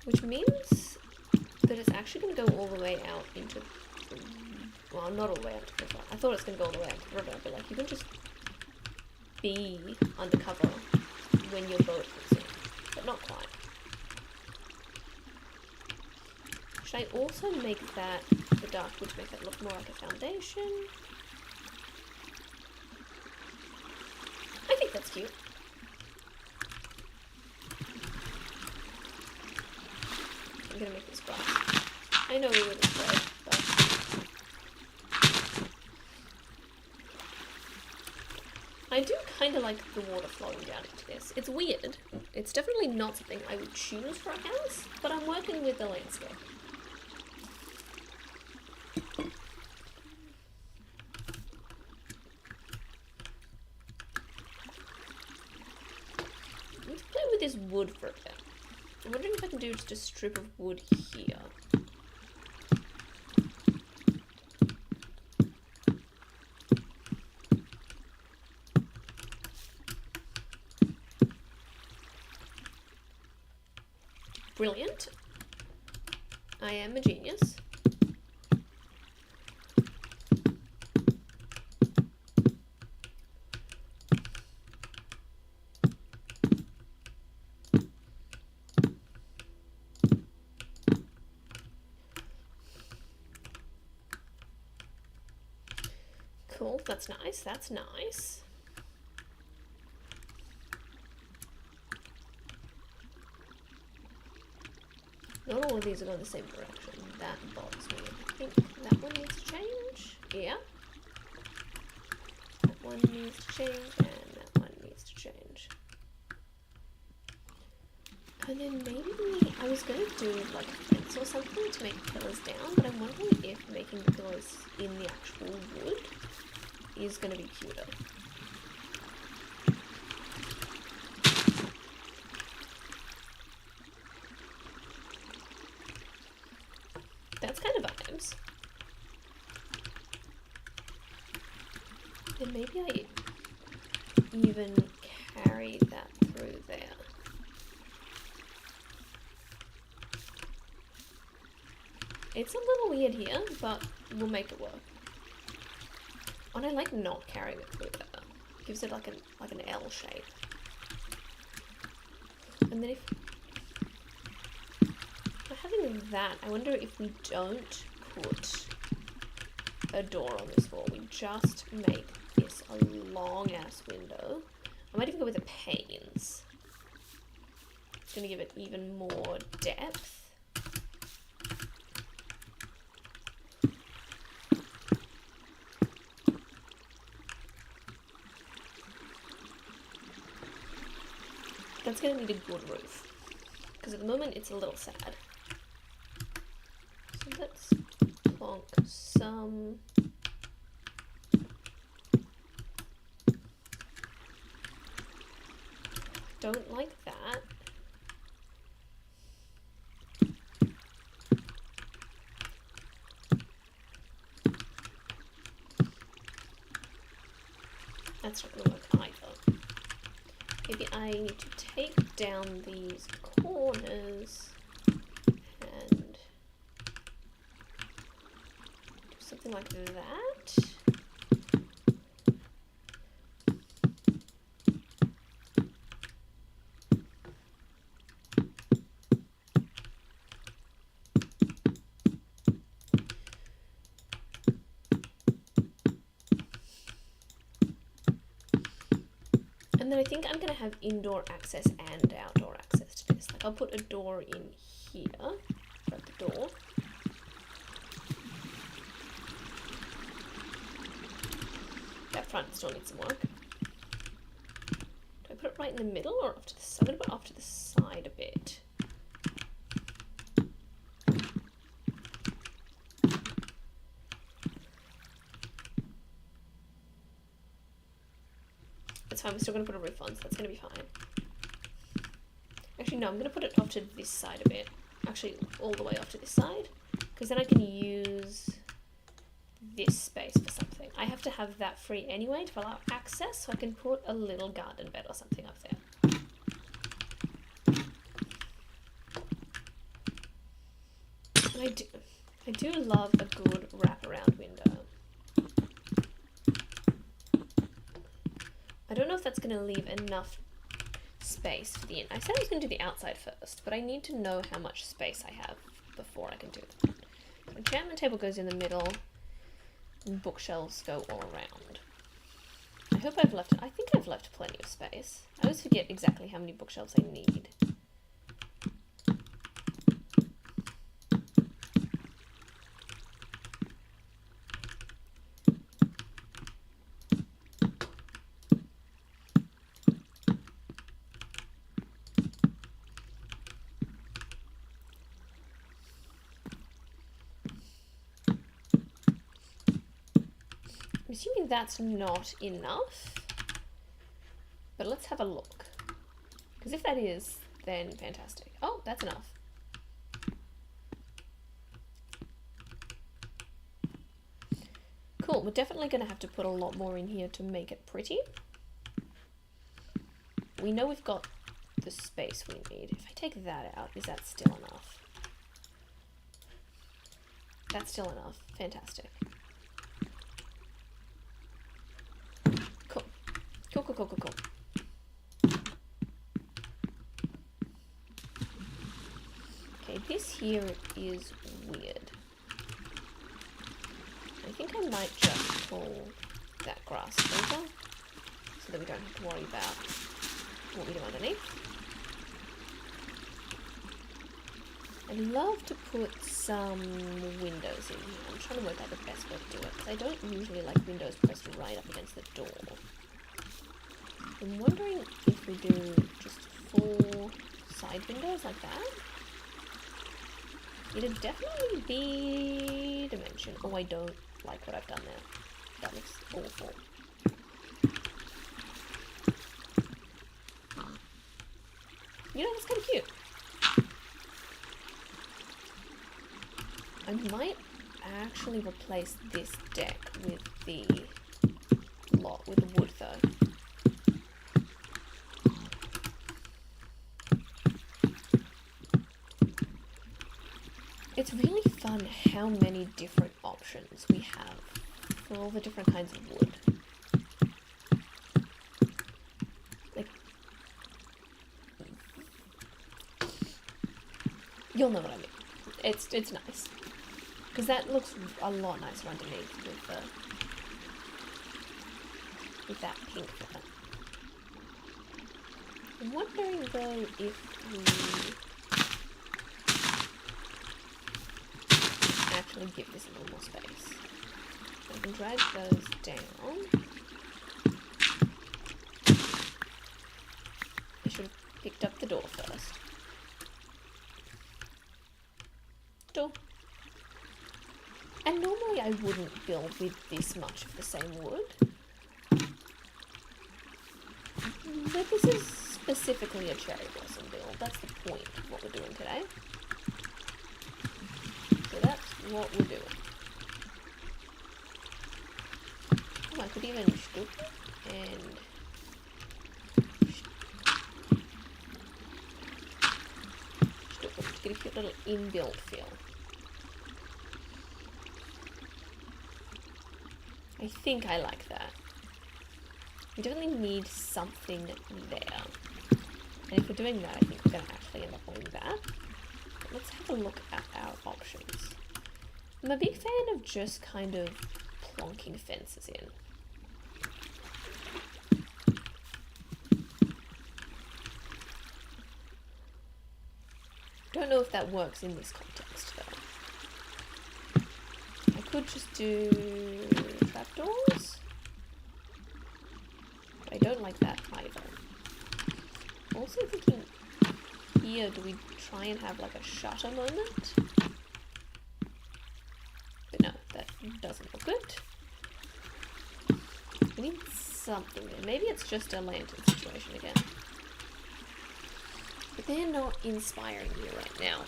Which means that it's actually going to go all the way out into the... Well, not all the way out to the river. I thought it was going to go all the way out to the river, but like you can just be undercover when your boat is in, but not quite. Should I also make that the dark wood to make that look more like a foundation? I think that's cute. I'm gonna make this glass. I know we were this way, but I do kind of like the water flowing down into this. It's weird. It's definitely not something I would choose for a house, but I'm working with the landscape. Let's play with this wood for a bit. I'm wondering if I can do just a strip of wood here. Brilliant. I am a genius. Cool, that's nice, that's nice. Not all of these are going the same direction. That bothers me. I think that one needs to change. Yeah. That one needs to change, and that one needs to change. And then maybe I was going to do like a fence or something to make the pillars down, but I'm wondering if making the pillars in the actual wood is going to be cuter. That's kind of vibes. And maybe I even carry that through there. It's a little weird here, but we'll make it work. And I like not carrying it through there. It gives it like an L shape. And then if having that, I wonder if we don't put a door on this wall. We just make this a long ass window. I might even go with the panes. It's gonna give it even more depth. That's gonna need a good roof, because at the moment it's a little sad. So let's plonk some don't like that. That's not gonna work either. Maybe I need to take down these corners and do something like that. And then I think I'm going to have indoor access and outdoor access to this. Like I'll put a door in here, at the door. That front still needs some work. Do I put it right in the middle or off to the side? I'm going to put it off to the side a bit. That's fine, we're still going to put a roof on, so that's going to be fine. Actually, no, I'm going to put it off to this side a bit. Actually, all the way off to this side. Because then I can use this space for something. I have to have that free anyway to allow access, so I can put a little garden bed or something up there. And I do love a good wraparound window. I don't know if that's going to leave enough space for the in. I said I was going to do the outside first, but I need to know how much space I have before I can do that. So enchantment table goes in the middle, and bookshelves go all around. I hope I've left, I think I've left plenty of space. I always forget exactly how many bookshelves I need. I'm assuming that's not enough, but let's have a look. Because if that is, then fantastic. Oh, that's enough. Cool, we're definitely going to have to put a lot more in here to make it pretty. We know we've got the space we need. If I take that out, is that still enough? That's still enough. Fantastic. Cool. Cool, cool, cool, cool, cool. Okay, this here is weird. I think I might just pull that grass over so that we don't have to worry about what we do underneath. I'd love to put some windows in here. I'm trying to work out the best way to do it because I don't usually like windows pressed right up against the door. I'm wondering if we do just full side windows like that. It'd definitely be dimension. Oh, I don't like what I've done there. That looks awful. You know, that's kind of cute. I might actually replace this deck with the wood though. It's really fun how many different options we have for all the different kinds of wood. Like, you'll know what I mean. It's nice. Because that looks a lot nicer underneath with that pink there. I'm wondering though if we actually give this a little more space. I can drag those down. I should have picked up the door first. Door. And normally I wouldn't build with this much of the same wood. But this is specifically a cherry blossom build. That's the point of what we're doing today. So that's what we're doing. Oh, I could even stoop and get a cute little inbuilt feel. I think I like that. We definitely need something there. And if we're doing that, I think we're going to actually end up doing that. But let's have a look at our options. I'm a big fan of just kind of plonking fences in. Don't know if that works in this context though. I could just do trapdoors. But I don't like that either. Also thinking here, do we try and have like a shutter moment? But no, that doesn't look good. We need something there. Maybe it's just a lantern situation again. But they're not inspiring me right now.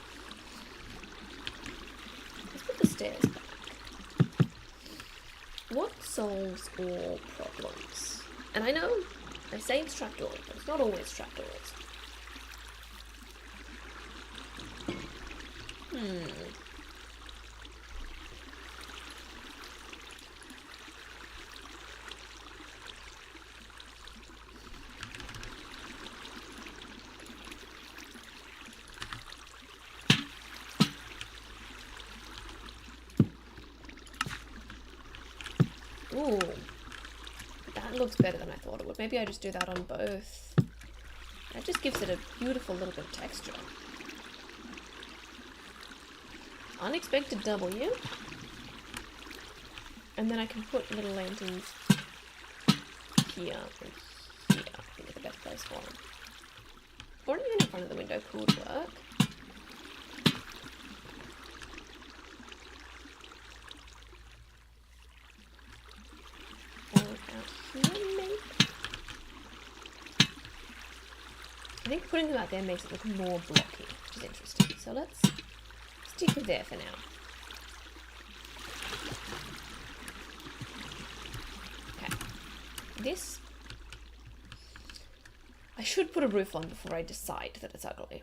Let's put the stairs back. What solves all problems? And I know I say it's trapdoors, but it's not always trapdoors. Ooh, that looks better than I thought it would. Maybe I just do that on both. That just gives it a beautiful little bit of texture. Unexpected W. And then I can put little lanterns here and here. I think it's a better place for them. Or even in front of the window could work. I think putting them out there makes it look more blocky, which is interesting. So let's stick with there for now. Okay. This, I should put a roof on before I decide that it's ugly.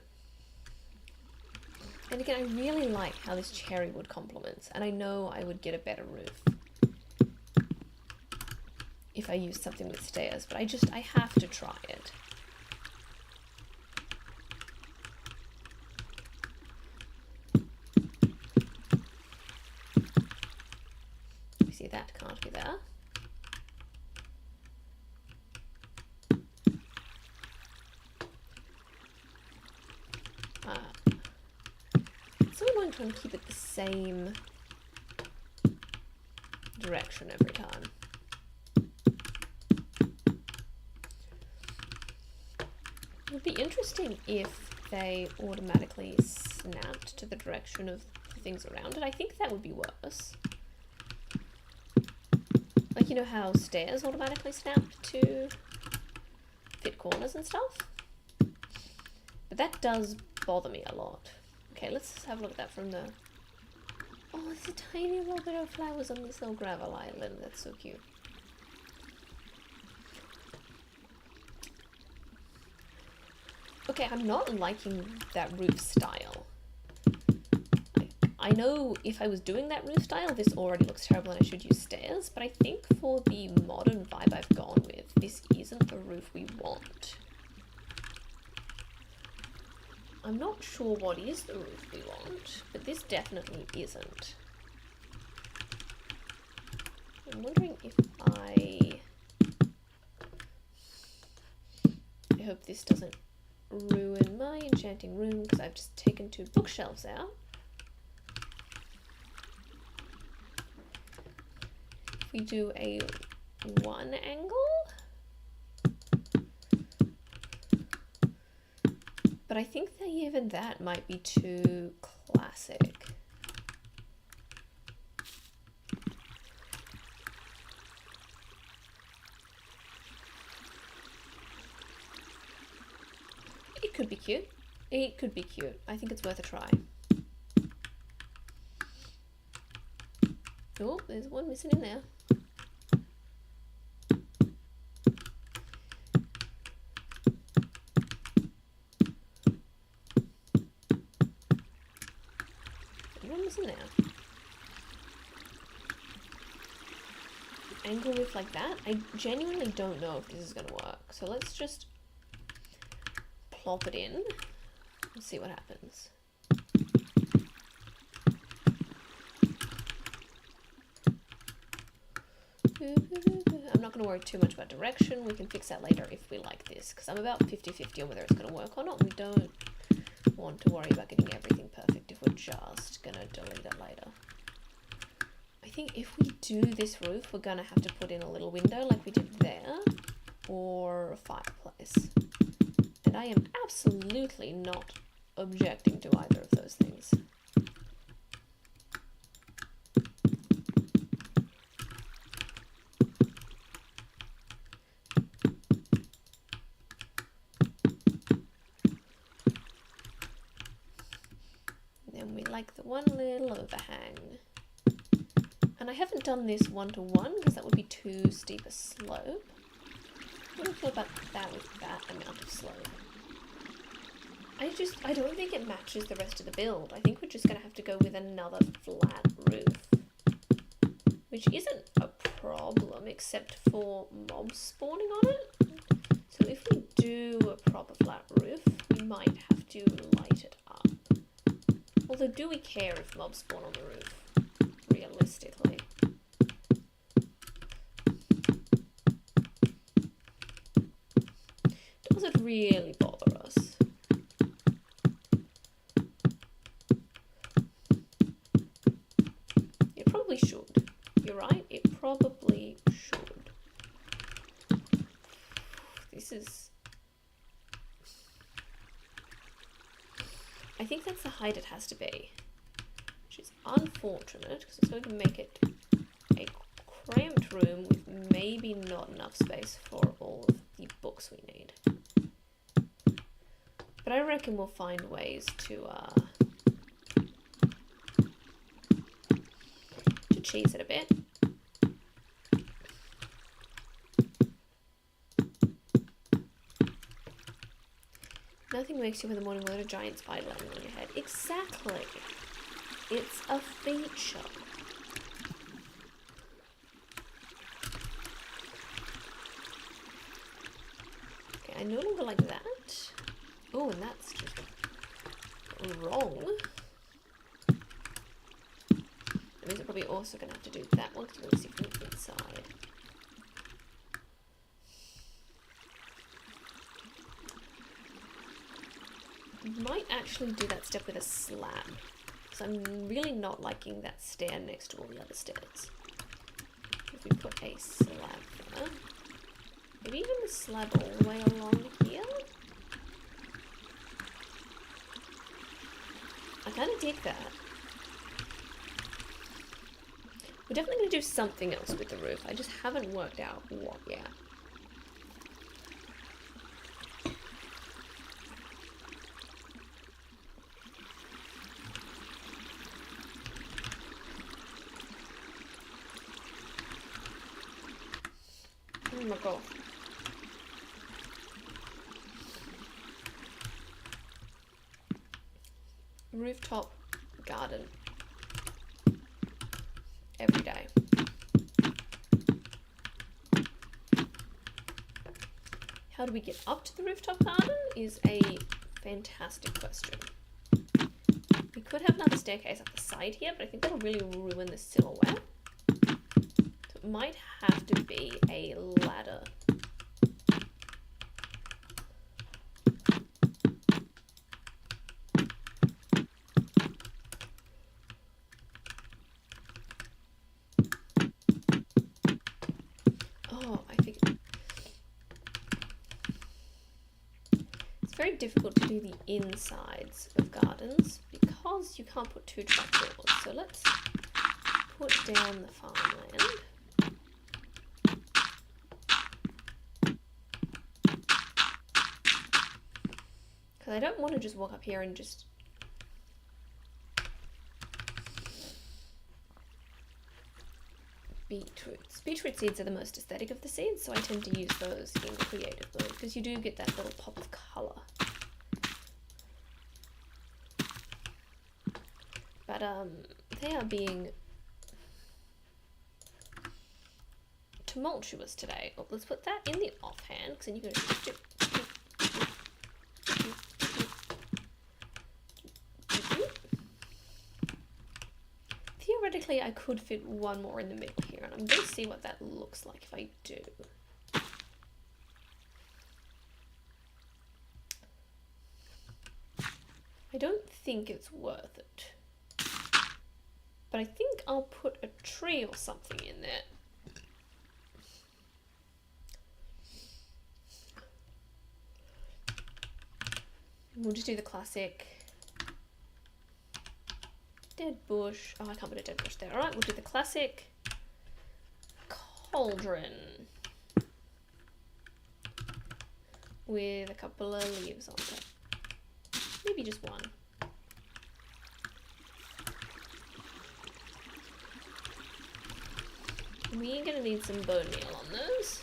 And again, I really like how this cherry wood complements, and I know I would get a better roof if I used something with stairs, but I have to try it. You see, that can't be there. So I'm trying to keep it the same direction every time. It would be interesting if they automatically snapped to the direction of the things around it. I think that would be worse. Like, you know how stairs automatically snap to fit corners and stuff? But that does bother me a lot. Okay, let's have a look at that from the... Oh, there's a tiny little bit of flowers on this little gravel island. That's so cute. Okay, I'm not liking that roof style. I know if I was doing that roof style, this already looks terrible and I should use stairs, but I think for the modern vibe I've gone with, this isn't the roof we want. I'm not sure what is the roof we want, but this definitely isn't. I'm wondering if I hope this doesn't ruin my enchanting room, because I've just taken 2 bookshelves out. If we do a 1 angle, but I think that even that might be too classic. It could be cute. It could be cute. I think it's worth a try. Oh, there's one missing in there. In there. Angle roof like that? I genuinely don't know if this is going to work. So let's just plop it in and see what happens. I'm not going to worry too much about direction. We can fix that later if we like this, because I'm about 50-50 on whether it's going to work or not. We don't want to worry about getting everything perfect if we're just gonna delete it later. I think if we do this roof, we're gonna have to put in a little window like we did there, or a fireplace. And I am absolutely not objecting to either of those things. Then we like the one little overhang. And I haven't done this one-to-one because that would be too steep a slope. What do you feel about that with that amount of slope? I don't think it matches the rest of the build. I think we're just going to have to go with another flat roof. Which isn't a problem except for mobs spawning on it. So if we do a proper flat roof, we might have to light it up. Although, do we care if mobs spawn on the roof? Realistically. Does it really bother us? It probably should. You're right, it probably should. This is... I think that's the height it has to be. Which is unfortunate, because it's going to make it a cramped room with maybe not enough space for all of the books we need. But I reckon we'll find ways to cheese it a bit. Nothing wakes you in the morning without a giant spider landing on your head. Exactly. It's a feature. Okay, I no longer like that. Oh, and that's just wrong. That means I'm probably also going to have to do that one because we're going to see from the inside. Might actually do that step with a slab. So I'm really not liking that stair next to all the other stairs. If we put a slab there. Maybe even the slab all the way along here. I kind of dig that. We're definitely going to do something else with the roof. I just haven't worked out what yet. Oh my god. Rooftop garden. Every day. How do we get up to the rooftop garden is a fantastic question. We could have another staircase up the side here, but I think that'll really ruin the silhouette. So it might have to be a ladder. Very difficult to do the insides of gardens because you can't put two trapdoors. So let's put down the farmland. Because I don't want to just walk up here and just... Beetroots. Beetroot seeds are the most aesthetic of the seeds, so I tend to use those in creative mode because you do get that little pop of colour. But they are being tumultuous today. Oh, let's put that in the offhand because then you can just theoretically, I could fit one more in the middle here, and I'm going to see what that looks like if I do. I don't think it's worth it. But I think I'll put a tree or something in there. We'll just do the classic dead bush. Oh, I can't put a dead bush there. Alright, we'll do the classic cauldron with a couple of leaves on top. Maybe just one. We're going to need some bone meal on those.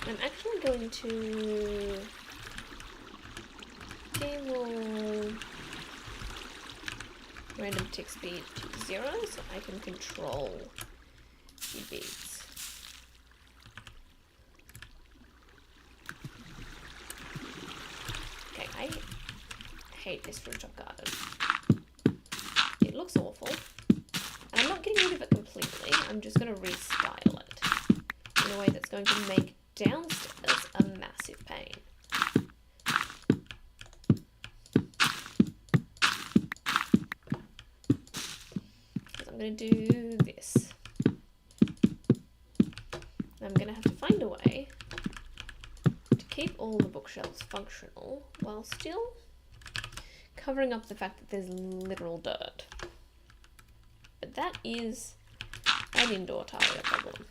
I'm actually going to enable random tick speed to 0 so I can control the beats. Okay, I hate this rooftop garden. It looks awful. And I'm not getting rid of it completely, I'm just going to restyle it in a way that's going to make downstairs a massive pain. I'm going to do this. I'm going to have to find a way to keep all the bookshelves functional while still covering up the fact that there's literal dirt. But that is an indoor tile problem.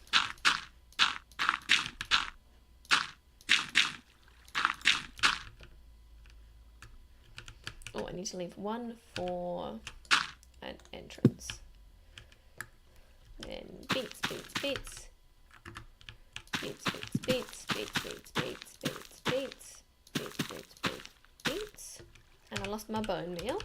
Oh, I need to leave one for an entrance. Then beats, beats, beats. Beats, beats, beats, beats, beats, beats, beats, beats, beats, beats, beats, beats. And I lost my bone meal.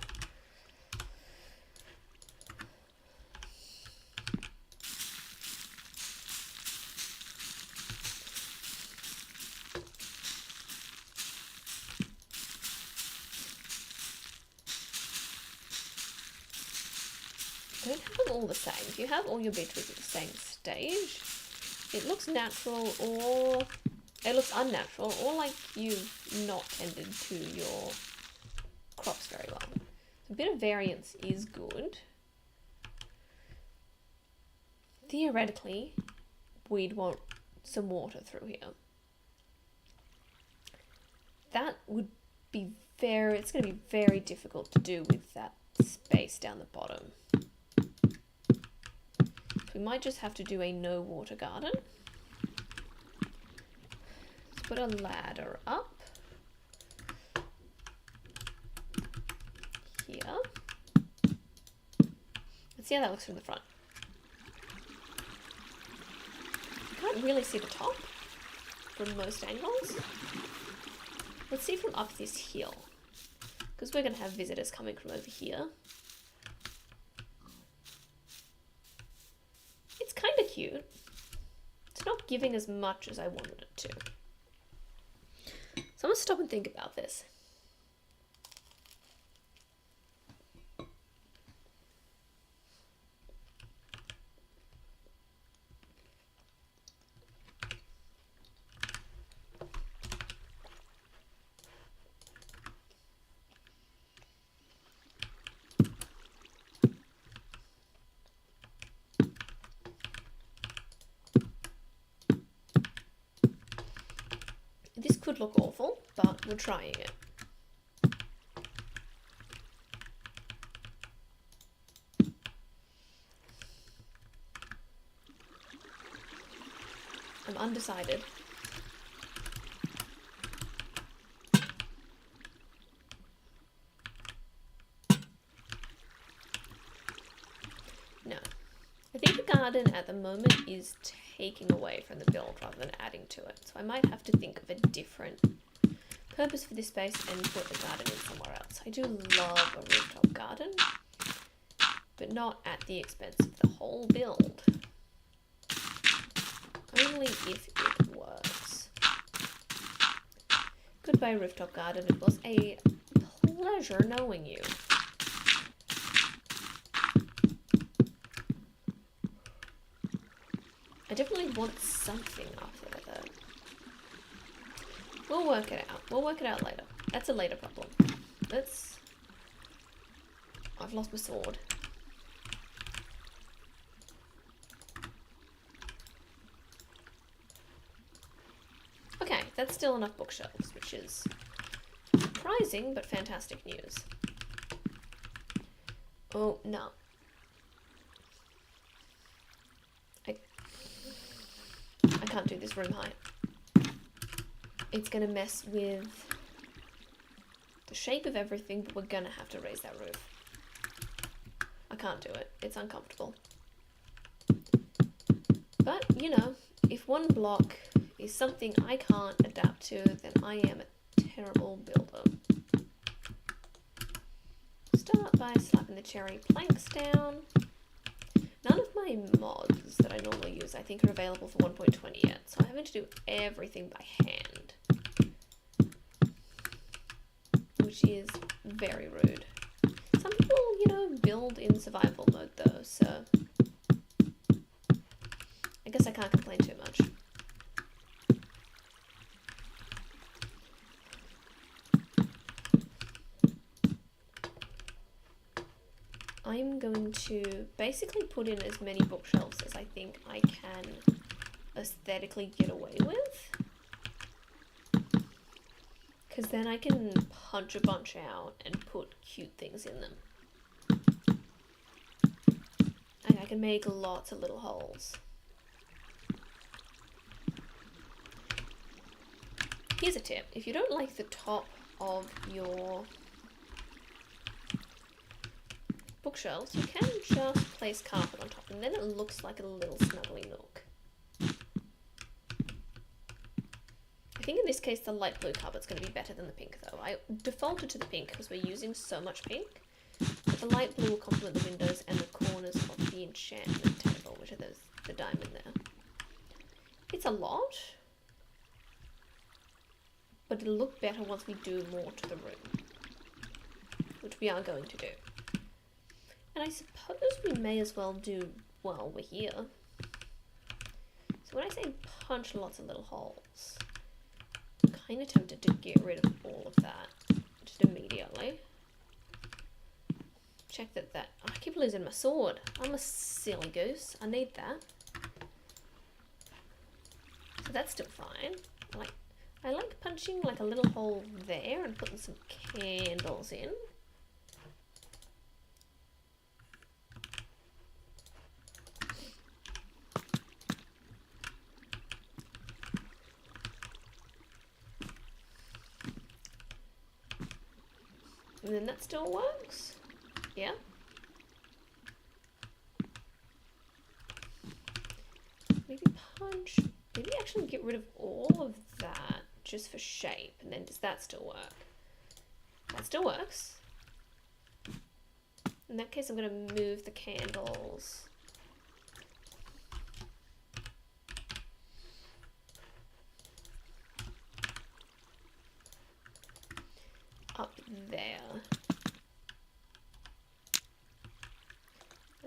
Don't have them all the same. If you have all your beetroots at the same stage, it looks natural or it looks unnatural or like you've not tended to your crops very well. So a bit of variance is good. Theoretically, we'd want some water through here. That would be it's going to be very difficult to do with that space down the bottom. We might just have to do a no water garden. Let's put a ladder up here. Let's see how that looks from the front. I can't really see the top from most angles. Let's see from up this hill, because we're going to have visitors coming from over here. It's kind of cute. It's not giving as much as I wanted it to. So I'm going to stop and think about this. This could look awful, but we're trying it. I'm undecided. No. I think the garden at the moment is taking away from the build rather than adding to it. So I might have to think of a different purpose for this space and put the garden in somewhere else. I do love a rooftop garden, but not at the expense of the whole build. Only if it works. Goodbye, rooftop garden. It was a pleasure knowing you. I definitely want something up there though. We'll work it out. We'll work it out later. That's a later problem. Let's I've lost my sword. Okay, that's still enough bookshelves, which is surprising but fantastic news. Oh, no. I can't do this room height. It's gonna mess with the shape of everything, but we're gonna have to raise that roof. I can't do it. It's uncomfortable. But, you know, if one block is something I can't adapt to, then I am a terrible builder. Start by slapping the cherry planks down. None of my mods that I normally use I think are available for 1.20 yet, so I'm having to do everything by hand. Which is very rude. Some people, you know, build in survival mode though, so I guess I can't complain too much. I'm going to basically put in as many bookshelves as I think I can aesthetically get away with. Because then I can punch a bunch out and put cute things in them. And I can make lots of little holes. Here's a tip. If you don't like the top of your bookshelves, you can just place carpet on top and then it looks like a little snuggly nook. I think in this case the light blue carpet's going to be better than the pink though. I defaulted to the pink because we're using so much pink, but the light blue will complement the windows and the corners of the enchantment table, which are the diamond there. It's a lot, but it'll look better once we do more to the room, which we are going to do. And I suppose we may as well do while we're here. So when I say punch lots of little holes, I'm kind of tempted to get rid of all of that just immediately. Check that oh, I keep losing my sword. I'm a silly goose. I need that. So that's still fine. I like punching like a little hole there and putting some candles in. And then that still works. Yeah. Maybe punch. Maybe actually get rid of all of that just for shape. And then does that still work? That still works. In that case, I'm going to move the candles up there.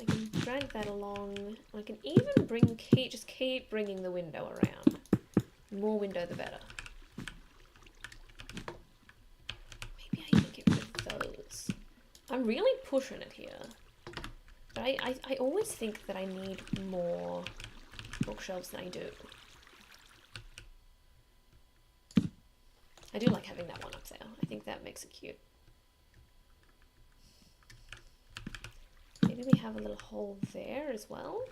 I can drag that along. I can even just keep bringing the window around. The more window, the better. Maybe I even get rid of those. I'm really pushing it here. But I always think that I need more bookshelves than I do. I do like having that one up there. I think that makes it cute. Maybe we have a little hole there as well.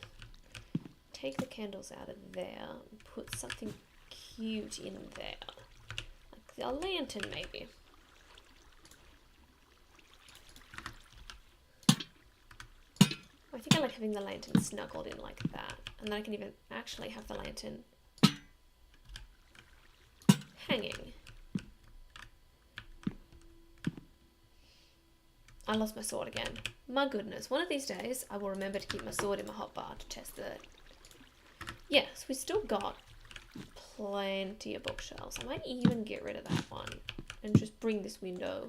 Take the candles out of there and put something cute in there. Like a lantern maybe. I think I like having the lantern snuggled in like that. And then I can even actually have the lantern hanging. I lost my sword again. My goodness, one of these days I will remember to keep my sword in my hotbar to test that. Yes, we still got plenty of bookshelves. I might even get rid of that one and just bring this window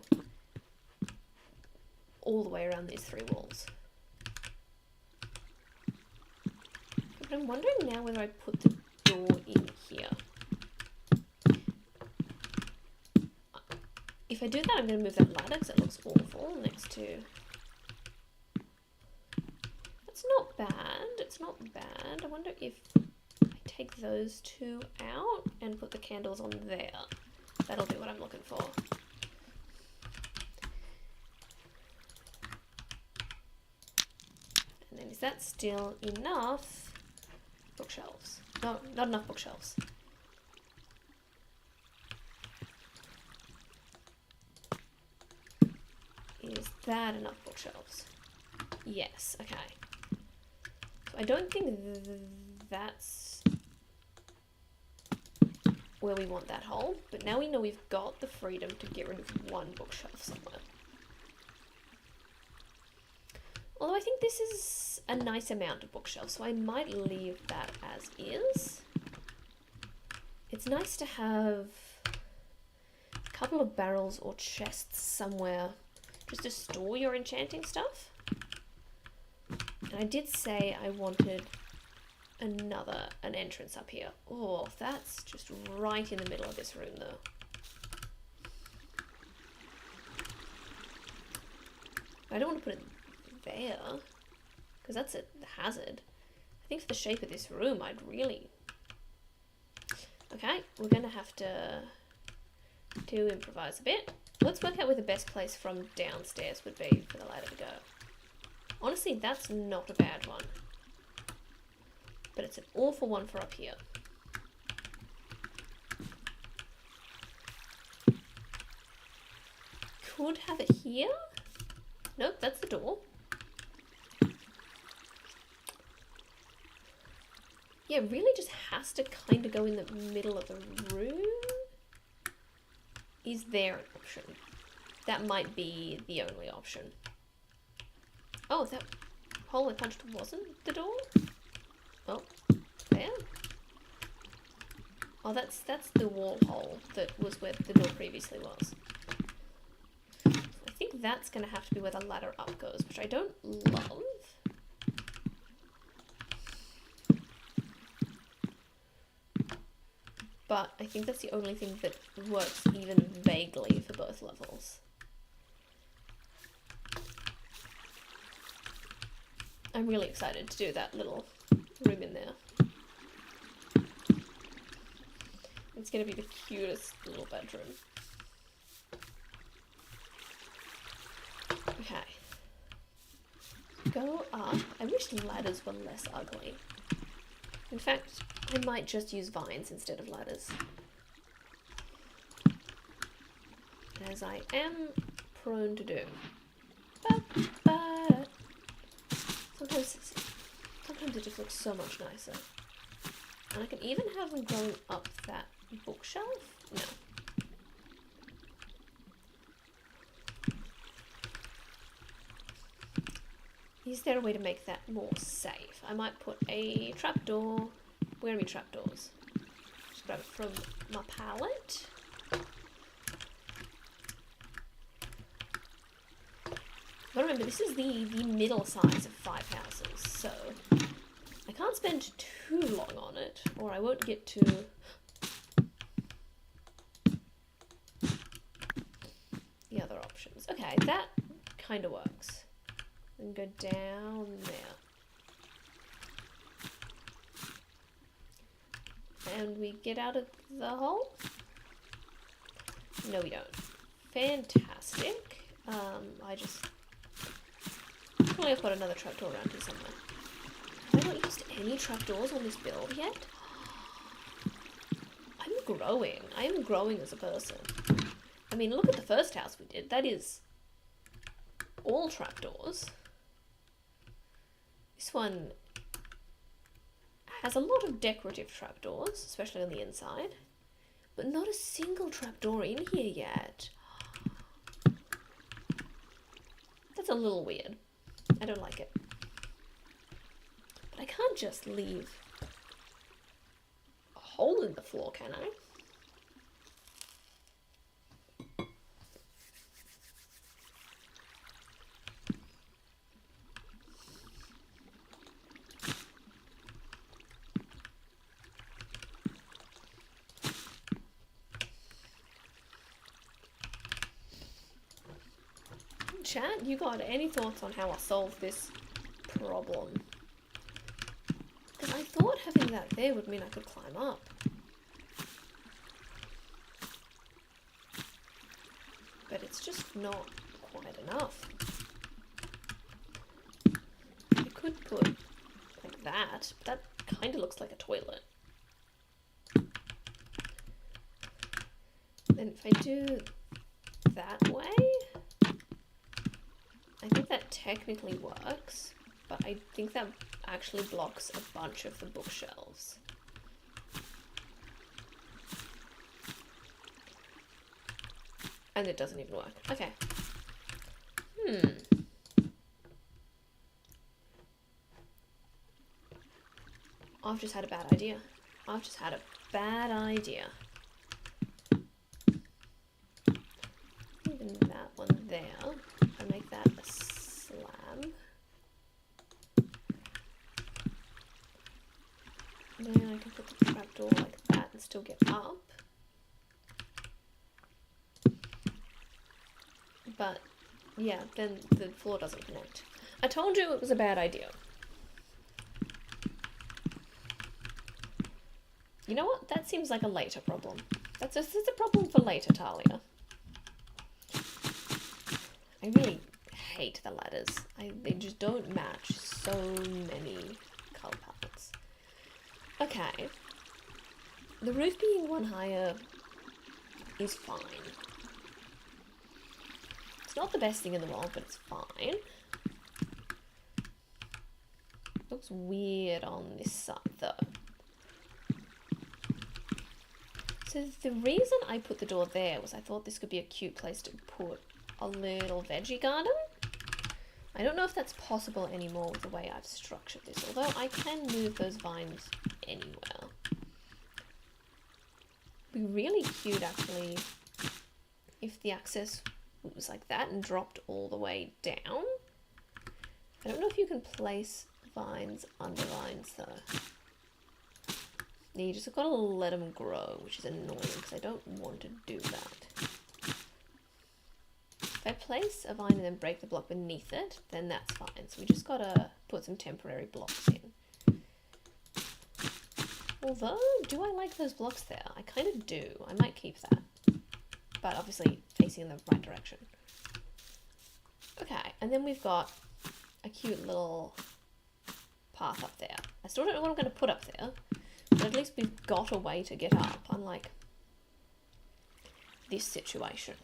all the way around these three walls. But I'm wondering now whether I put the door in here. If I do that, I'm going to move that ladder because it looks awful next to bad. It's not bad. I wonder if I take those two out and put the candles on there. That'll be what I'm looking for. And then is that still enough bookshelves? No, not enough bookshelves. Is that enough bookshelves? Yes, okay. So I don't think that's where we want that hole, but now we know we've got the freedom to get rid of one bookshelf somewhere. Although I think this is a nice amount of bookshelves, so I might leave that as is. It's nice to have a couple of barrels or chests somewhere just to store your enchanting stuff. And I did say I wanted an entrance up here. Oh, that's just right in the middle of this room though. I don't want to put it there, because that's a hazard. I think for the shape of this room, I'd really... Okay, we're going to have to improvise a bit. Let's work out where the best place from downstairs would be for the ladder to go. Honestly, that's not a bad one. But it's an awful one for up here. Could have it here? Nope, that's the door. Yeah, it really just has to kind of go in the middle of the room. Is there an option? That might be the only option. Oh, that hole I punched wasn't the door? Oh, there. Oh, that's the wall hole that was where the door previously was. I think that's going to have to be where the ladder up goes, which I don't love. But I think that's the only thing that works even vaguely for both levels. I'm really excited to do that little room in there. It's going to be the cutest little bedroom. Okay. Go up. I wish ladders were less ugly. In fact, I might just use vines instead of ladders. As I am prone to do. Sometimes it just looks so much nicer. And I can even have them going up that bookshelf? No. Is there a way to make that more safe? I might put a trapdoor. Where are my trapdoors? Just grab it from my palette. But remember, this is the middle size of 5 houses, so I can't spend too long on it, or I won't get to the other options. Okay, that kind of works. And go down there. And we get out of the hole? No, we don't. Fantastic. Probably I've got another trapdoor around here somewhere. Have I not used any trapdoors on this build yet? I'm growing. I am growing as a person. I mean, look at the first house we did. That is all trapdoors. This one has a lot of decorative trapdoors, especially on the inside, but not a single trapdoor in here yet. That's a little weird. I don't like it. But I can't just leave a hole in the floor, can I? Chat, you got any thoughts on how I solve this problem? thought having that there would mean I could climb up. But it's just not quite enough. I could put like that, but that kind of looks like a toilet. Then if I do that way, I think that technically works, but I think that actually blocks a bunch of the bookshelves. And it doesn't even work. Okay. I've just had a bad idea. I've just had a bad idea. Even that one there. I make that a slab. Then I can put the trapdoor like that and still get up. But yeah, then the floor doesn't connect. I told you it was a bad idea. You know what? That seems like a later problem. That's a problem for later, Talia. I really hate the ladders. They just don't match so many colour palettes. Okay. The roof being one higher is fine. It's not the best thing in the world, but it's fine. Looks weird on this side though. So the reason I put the door there was I thought this could be a cute place to put a little veggie garden. I don't know if that's possible anymore with the way I've structured this, although I can move those vines anywhere. It'd be really cute actually if the access was like that and dropped all the way down. I don't know if you can place vines under vines though. You just gotta let them grow, which is annoying because I don't want to do that. If I place a vine and then break the block beneath it, then that's fine. So we just gotta put some temporary blocks in. Although, do I like those blocks there? I kind of do. I might keep that. But obviously facing in the right direction. Okay, and then we've got a cute little path up there. I still don't know what I'm going to put up there. But at least we've got a way to get up, unlike this situation.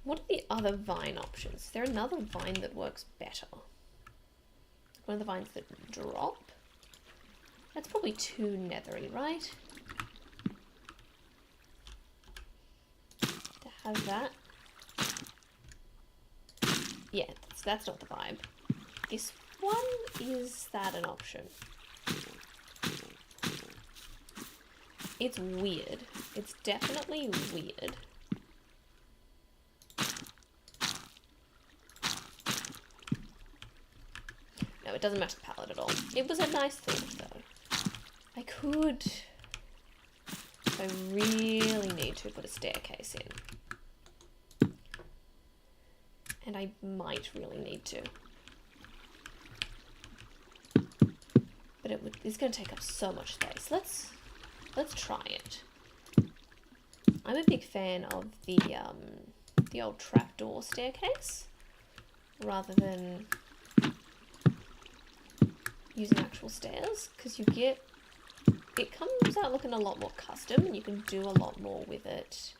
What are the other vine options? Is there another vine that works better? One of the vines that drop? That's probably too nethery, right? To have that. Yeah, that's not the vibe. This one, is that an option? It's weird. It's definitely weird. No, it doesn't match the palette at all. It was a nice thought, though. I could, if I really need to, put a staircase in. And I might really need to. But it's going to take up so much space. Let's try it. I'm a big fan of the old trapdoor staircase, rather than using actual stairs, because it comes out looking a lot more custom, and you can do a lot more with it.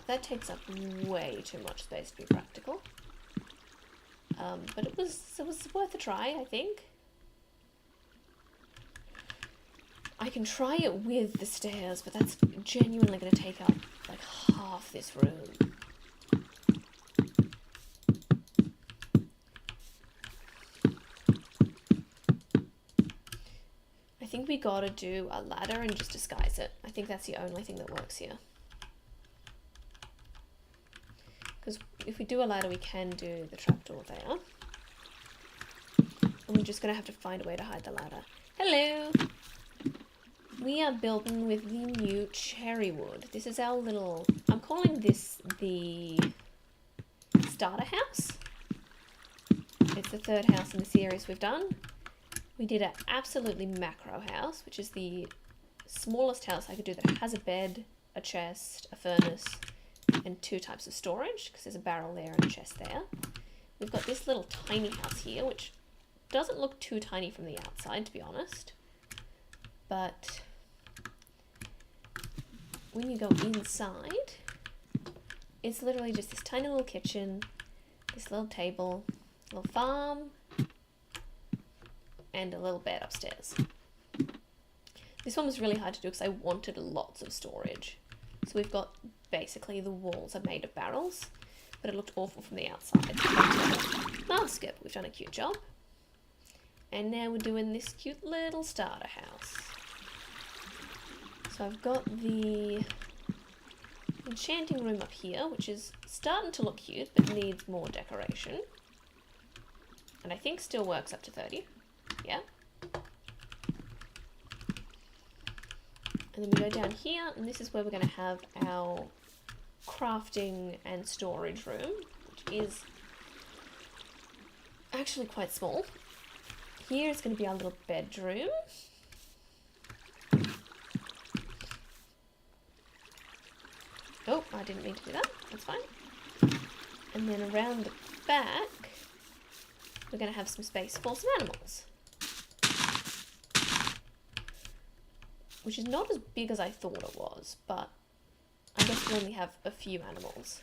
That takes up way too much space to be practical. But it was worth a try, I think. I can try it with the stairs, but that's genuinely going to take up like half this room. we gotta do a ladder and just disguise it. I think that's the only thing that works here. Because if we do a ladder, we can do the trapdoor there. And we're just gonna have to find a way to hide the ladder. Hello! We are building with the new cherry wood. This is our little... I'm calling this the starter house. It's the third house in the series we've done. We did an absolutely macro house, which is the smallest house I could do that has a bed, a chest, a furnace, and 2 types of storage, because there's a barrel there and a chest there. We've got this little tiny house here, which doesn't look too tiny from the outside, to be honest. But when you go inside, it's literally just this tiny little kitchen, this little table, little farm, and a little bed upstairs. This one was really hard to do because I wanted lots of storage. So we've got basically the walls are made of barrels, but it looked awful from the outside. Mask it, but we've done a cute job. And now we're doing this cute little starter house. So I've got the enchanting room up here, which is starting to look cute, but needs more decoration. And I think still works up to 30. Yeah. And then we go down here, and this is where we're going to have our crafting and storage room, which is actually quite small. Here is going to be our little bedroom. Oh, I didn't mean to do that. That's fine. And then around the back, we're going to have some space for some animals. Which is not as big as I thought it was, but I guess we only have a few animals.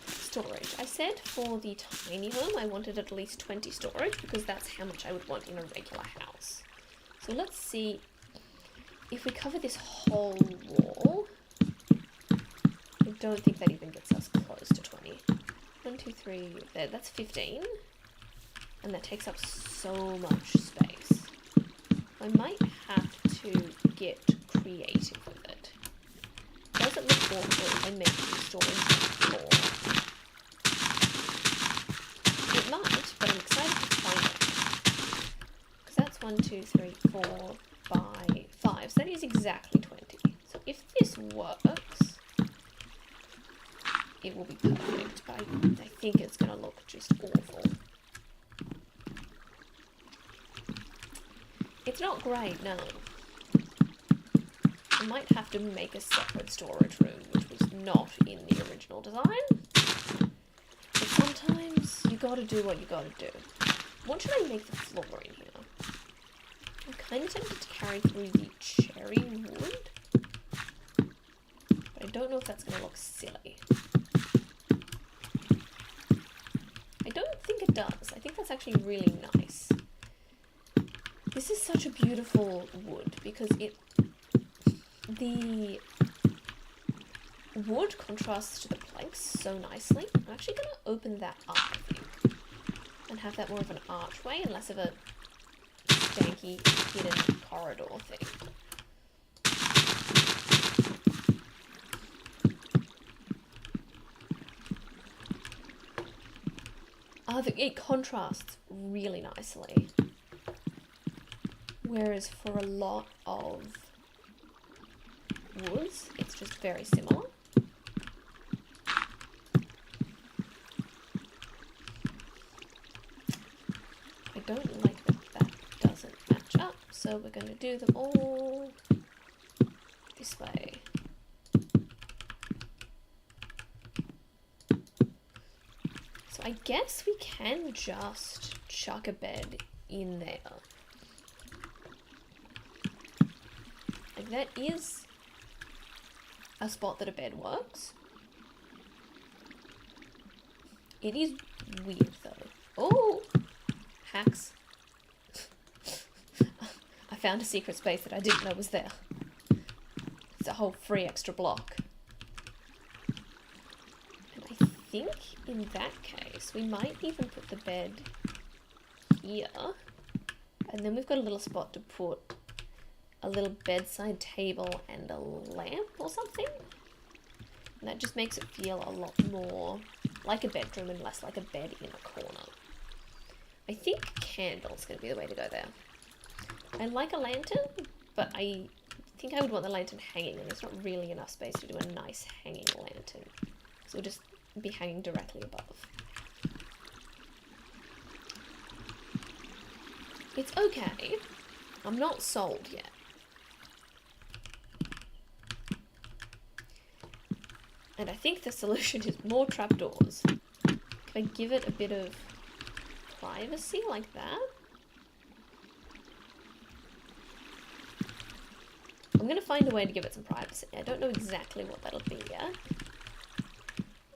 Storage. I said for the tiny home I wanted at least 20 storage because that's how much I would want in a regular house. So let's see if we cover this whole wall. I don't think that even gets us close to 20. 1, 2, 3, there, that's 15. And that takes up so much space. I might have to get creative with it. Does it look awful if I make the storage more? It might, but I'm excited to find it. Because that's 1, 2, 3, 4 by 5. So that is exactly 20. So if this works, it will be perfect, but I think it's going to look just awful. It's not great, no. I might have to make a separate storage room, which was not in the original design. But sometimes you gotta do what you gotta do. What should I make the floor in here? I'm kind of tempted to carry through the cherry wood, but I don't know if that's going to look silly. I don't think it does. I think that's actually really nice. This is such a beautiful wood because the wood contrasts to the planks so nicely. I'm actually going to open that up, I think, and have that more of an archway and less of a stanky hidden corridor thing. It contrasts really nicely. Whereas for a lot of woods, it's just very similar. I don't like that that doesn't match up, so we're going to do them all this way. So I guess we can just chuck a bed in there. Like that is a spot that a bed works. It is weird though. Oh! Hacks. I found a secret space that I didn't know was there. It's a whole free extra block. And I think in that case, we might even put the bed here. And then we've got a little spot to put a little bedside table and a lamp or something. And that just makes it feel a lot more like a bedroom and less like a bed in a corner. I think candle's going to be the way to go there. I like a lantern, but I think I would want the lantern hanging, and there's not really enough space to do a nice hanging lantern. So we'll just be hanging directly above. It's okay. I'm not sold yet. And I think the solution is more trapdoors. Can I give it a bit of privacy like that? I'm going to find a way to give it some privacy. I don't know exactly what that'll be yet.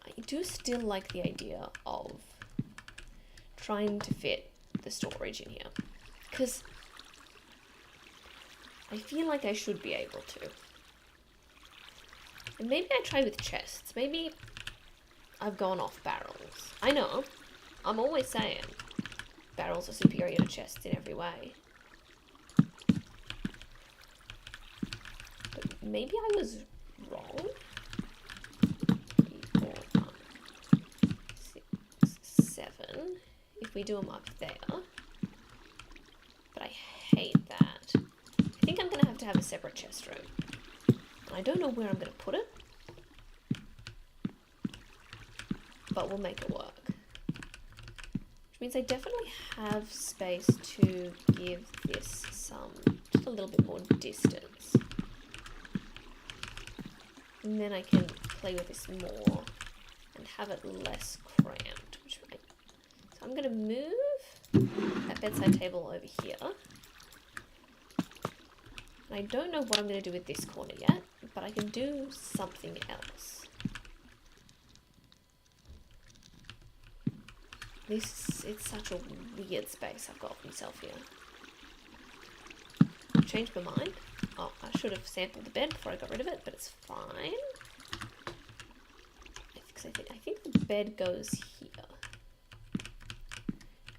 I do still like the idea of trying to fit the storage in here, because I feel like I should be able to. And maybe I try with chests. Maybe I've gone off barrels. I know, I'm always saying barrels are superior to chests in every way. But maybe I was wrong. 3, 4, 5, 6, 7. If we do them up there. But I hate that. I think I'm going to have a separate chest room. I don't know where I'm going to put it, but we'll make it work. Which means I definitely have space to give this just a little bit more distance. And then I can play with this more and have it less cramped. So I'm going to move that bedside table over here. I don't know what I'm going to do with this corner yet, but I can do something else. It's such a weird space I've got for myself here. I've changed my mind. Oh, I should have sampled the bed before I got rid of it, but it's fine. I think the bed goes here.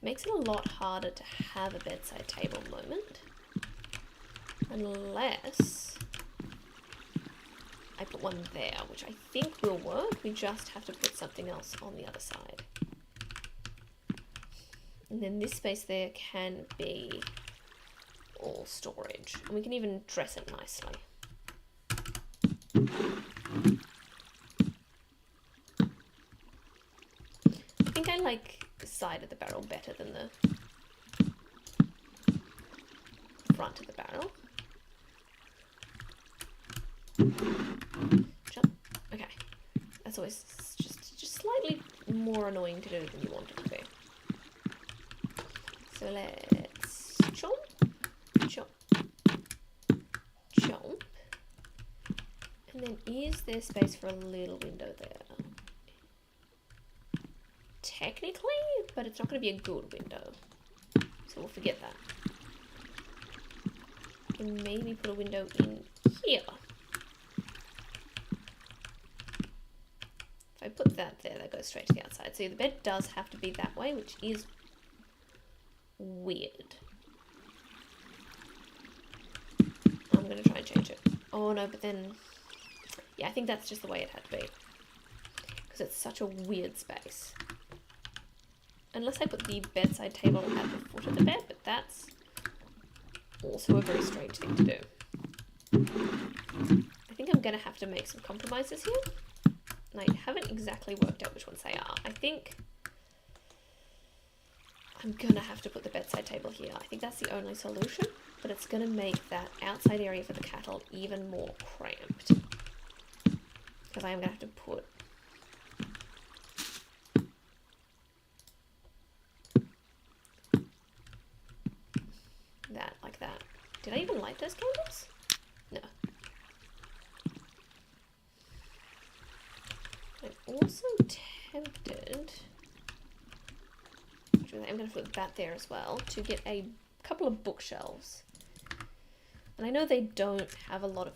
Makes it a lot harder to have a bedside table moment. Unless I put one there, which I think will work. We just have to put something else on the other side. And then this space there can be all storage. And we can even dress it nicely. I think I like the side of the barrel better than the front of the barrel. Jump. Okay. That's always just slightly more annoying to do than you want it to be. So let's chomp, chomp, chomp. And then is there space for a little window there? Technically, but it's not going to be a good window. So we'll forget that. And maybe put a window in here. If I put that there, that goes straight to the outside. So the bed does have to be that way, which is weird. I'm going to try and change it. Oh no, but then... Yeah, I think that's just the way it had to be. Because it's such a weird space. Unless I put the bedside table at the foot of the bed, but that's also a very strange thing to do. I think I'm going to have to make some compromises here. And I haven't exactly worked out which ones they are. I think I'm going to have to put the bedside table here. I think that's the only solution, but it's going to make that outside area for the cattle even more cramped. Because I am going to have to put that like that. Did I even light those candles? No. I'm also tempted, I'm going to put that there as well, to get a couple of bookshelves. And I know they don't have a lot of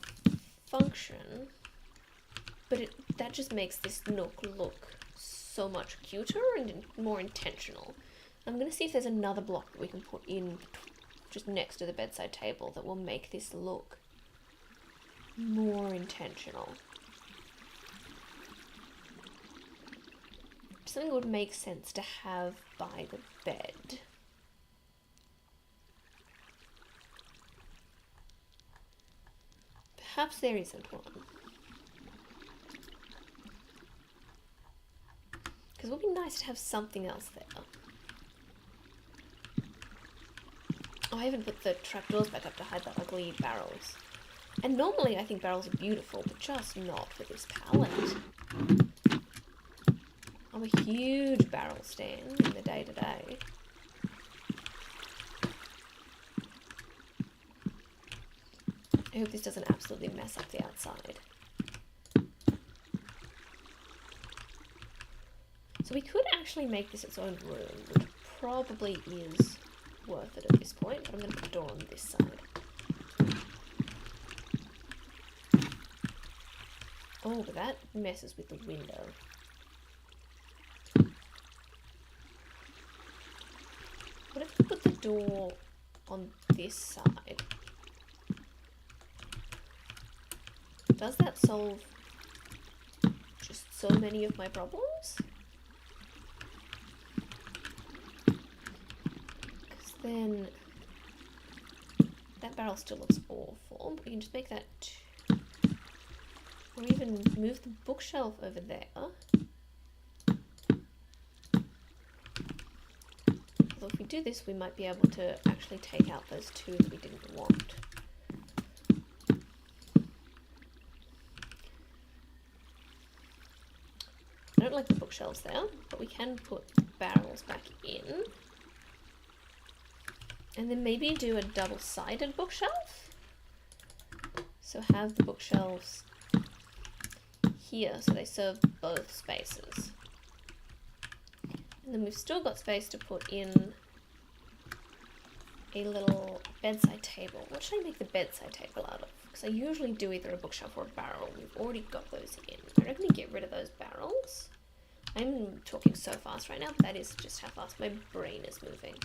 function, but that just makes this nook look so much cuter and more intentional. I'm going to see if there's another block that we can put in just next to the bedside table that will make this look more intentional. Something that would make sense to have by the bed. Perhaps there isn't one. Because it would be nice to have something else there. Oh, I haven't put the trapdoors back up to hide the ugly barrels. And normally I think barrels are beautiful, but just not for this palette. I'm a huge barrel stand in the day-to-day. I hope this doesn't absolutely mess up the outside. So we could actually make this its own room, which probably is worth it at this point, but I'm going to put a door on this side. Oh, but that messes with the window. What if we put the door on this side? Does that solve just so many of my problems? Because then that barrel still looks awful, but we can just make that or even move the bookshelf over there. Although if we do this, we might be able to actually take out those two that we didn't want. I don't like the bookshelves there, but we can put barrels back in. And then maybe do a double-sided bookshelf. So have the bookshelves here, so they serve both spaces. And then we've still got space to put in a little bedside table. What should I make the bedside table out of? Because I usually do either a bookshelf or a barrel. We've already got those in. I reckon we get rid of those barrels. I'm talking so fast right now, but that is just how fast my brain is moving.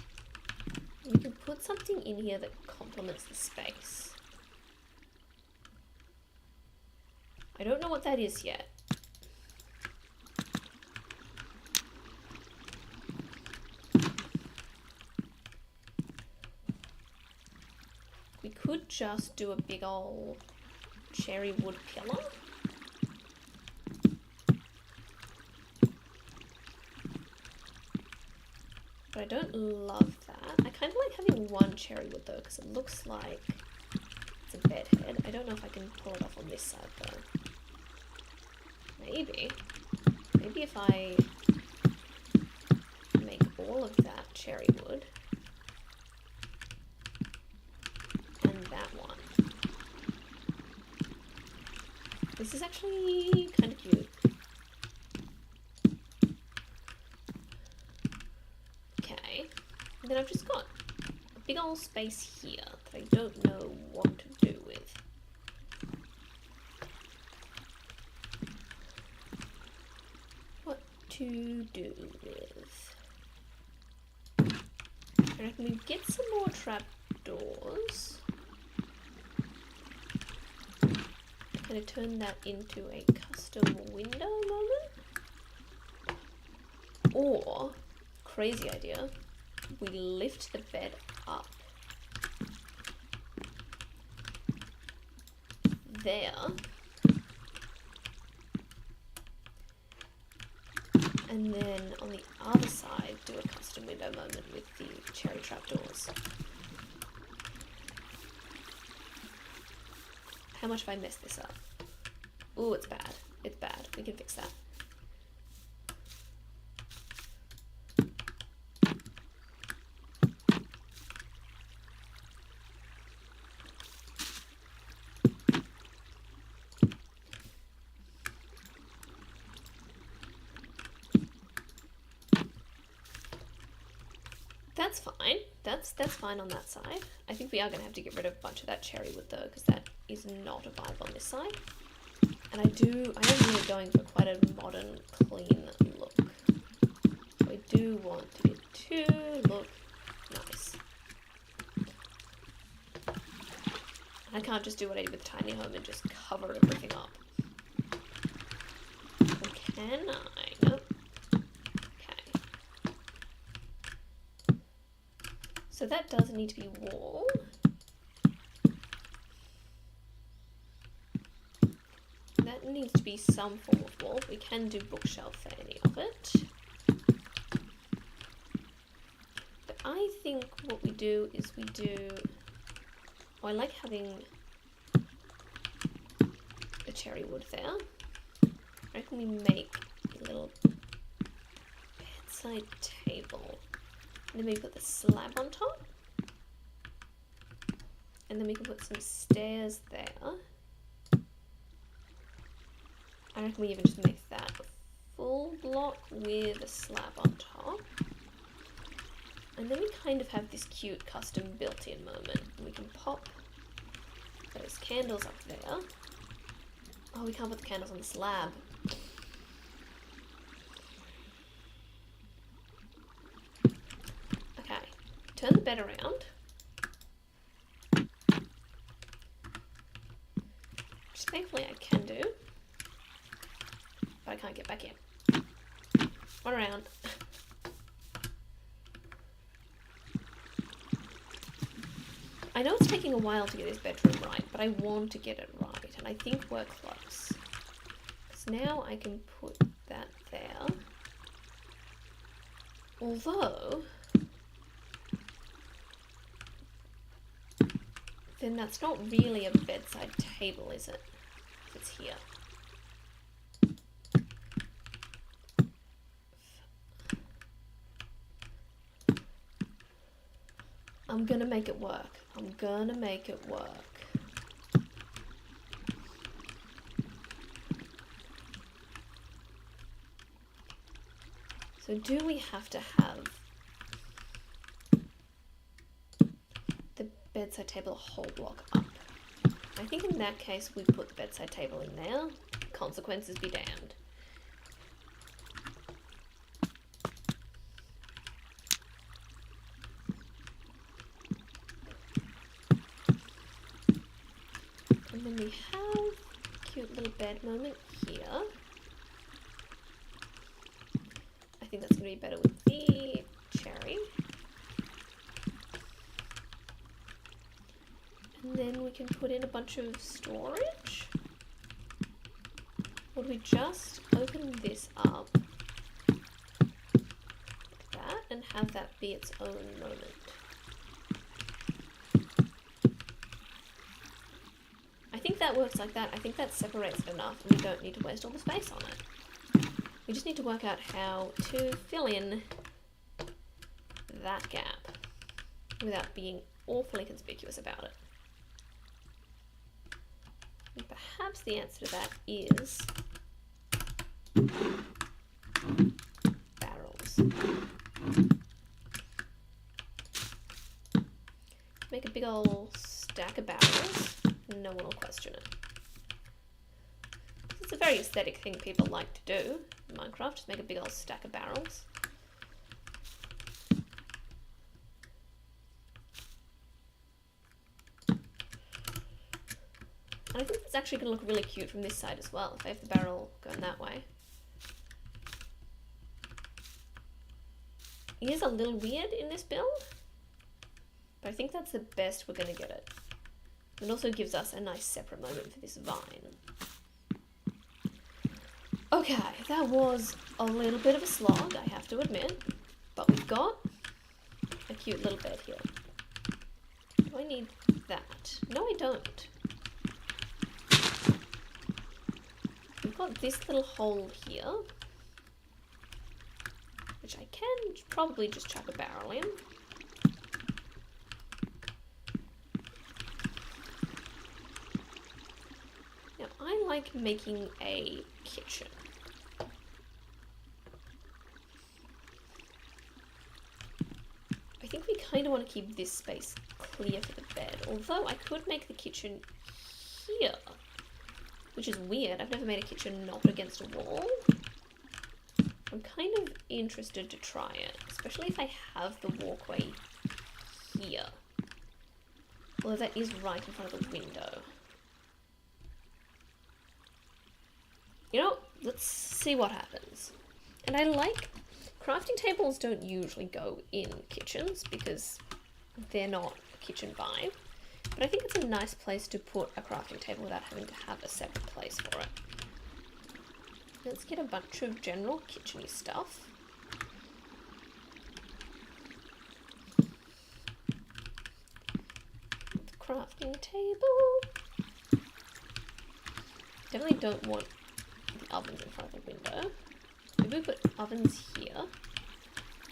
We can put something in here that complements the space. I don't know what that is yet. We could just do a big old cherry wood pillar. But I don't love that. I kind of like having one cherry wood though, because it looks like it's a bed head. I don't know if I can pull it off on this side though. Maybe. Maybe if I make all of that cherry wood. And that one. This is actually kind of cute. Okay. And then I've just got a big old space here that I don't know what to do with. What to do with? I reckon we get some more trapdoors. Kind of turn that into a custom window moment. Or, crazy idea, we lift the bed up there. And then on the other side, do a custom window moment with the cherry trapdoors. How much have I messed this up? Ooh, it's bad. It's bad. We can fix that. That's fine. That's fine on that side. I think we are going to have to get rid of a bunch of that cherry wood though, because that is not a vibe on this side. And I am really going for quite a modern, clean look. do want to get to look nice. I can't just do what I did with tiny home and just cover everything up. Or can I? Nope. Okay. So that does need to be wall. That needs to be some form of wall. We can do bookshelf for any of it. But I think what we do is we do... Oh, I like having the cherry wood there. I reckon we make a little bedside table. And then we put the slab on top. And then we can put some stairs there. I reckon we even just make that a full block with a slab on top. And then we kind of have this cute custom built-in moment. We can pop those candles up there. Oh, we can't put the candles on the slab. Okay, turn the bed around. Which thankfully I can do. But I can't get back in. One around. I know it's taking a while to get this bedroom right, but I want to get it right, and I think we're close. Because now I can put that there. Although, then that's not really a bedside table, is it? If it's here. I'm gonna make it work. I'm gonna make it work. So do we have to have the bedside table a whole block up? I think in that case we put the bedside table in there. Consequences be damned. And then we have a cute little bed moment here. I think that's going to be better with the cherry. And then we can put in a bunch of storage. Or do we just open this up like that and have that be its own moment? I think that works like that. I think that separates it enough and we don't need to waste all the space on it. We just need to work out how to fill in that gap without being awfully conspicuous about it. And perhaps the answer to that is barrels. Make a big old stack of barrels. No one will question it. It's a very aesthetic thing people like to do in Minecraft, just make a big old stack of barrels. And I think it's actually going to look really cute from this side as well, if I have the barrel going that way. It is a little weird in this build, but I think that's the best we're going to get it. It also gives us a nice separate moment for this vine. Okay, that was a little bit of a slog, I have to admit, but we've got a cute little bed here. Do I need that? No, I don't. We've got this little hole here, which I can probably just chuck a barrel in. Now, I like making a kitchen. I think we kind of want to keep this space clear for the bed, although I could make the kitchen here, which is weird. I've never made a kitchen not against a wall. I'm kind of interested to try it, especially if I have the walkway here. Although that is right in front of the window. You know, let's see what happens. And I like, crafting tables don't usually go in kitchens because they're not a kitchen vibe. But I think it's a nice place to put a crafting table without having to have a separate place for it. Let's get a bunch of general kitchen-y stuff. The crafting table. Definitely don't want the ovens in front of the window. Maybe we put ovens here.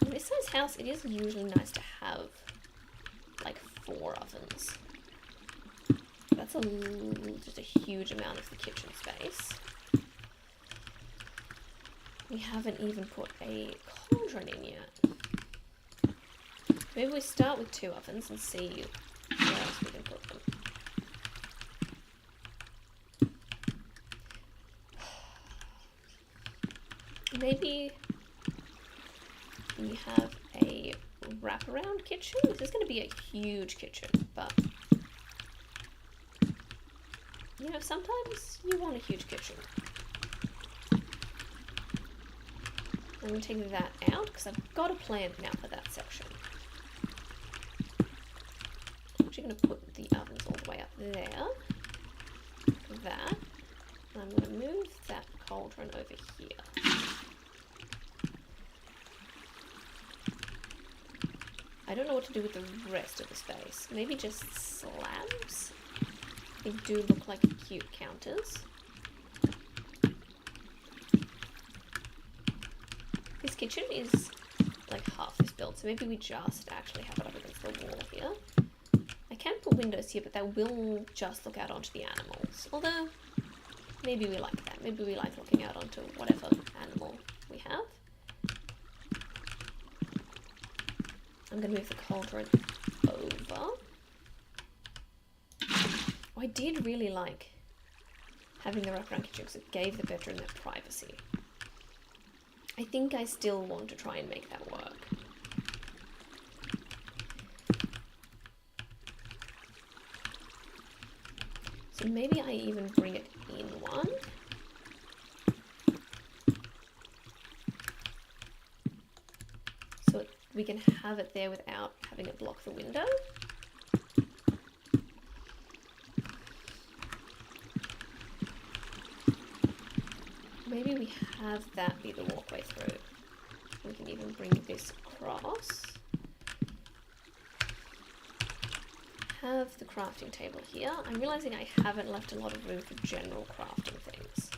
In this size house, it is usually nice to have like 4 ovens. That's just a huge amount of the kitchen space. We haven't even put a cauldron in yet. Maybe we start with 2 ovens and see where else we can put them. Maybe we have a wraparound kitchen. This is going to be a huge kitchen, but you know, sometimes you want a huge kitchen. I'm going to take that out because I've got a plan now for that section. I'm actually going to put the ovens all the way up there. That. And I'm going to move that cauldron over here. I don't know what to do with the rest of the space. Maybe just slabs? They do look like cute counters. This kitchen is like half this build, so maybe we just actually have it up against the wall here. I can put windows here, but that will just look out onto the animals. Although, maybe we like that. Maybe we like looking out onto whatever animal we have. I'm going to move the cauldron over. I did really like having the wraparound kitchen because it gave the bedroom that privacy. I think I still want to try and make that work. So maybe I even bring it in one. So we can have it there without having it block the window. Maybe we have that be the walkway through. We can even bring this across. Have the crafting table here. I'm realizing I haven't left a lot of room for general crafting things.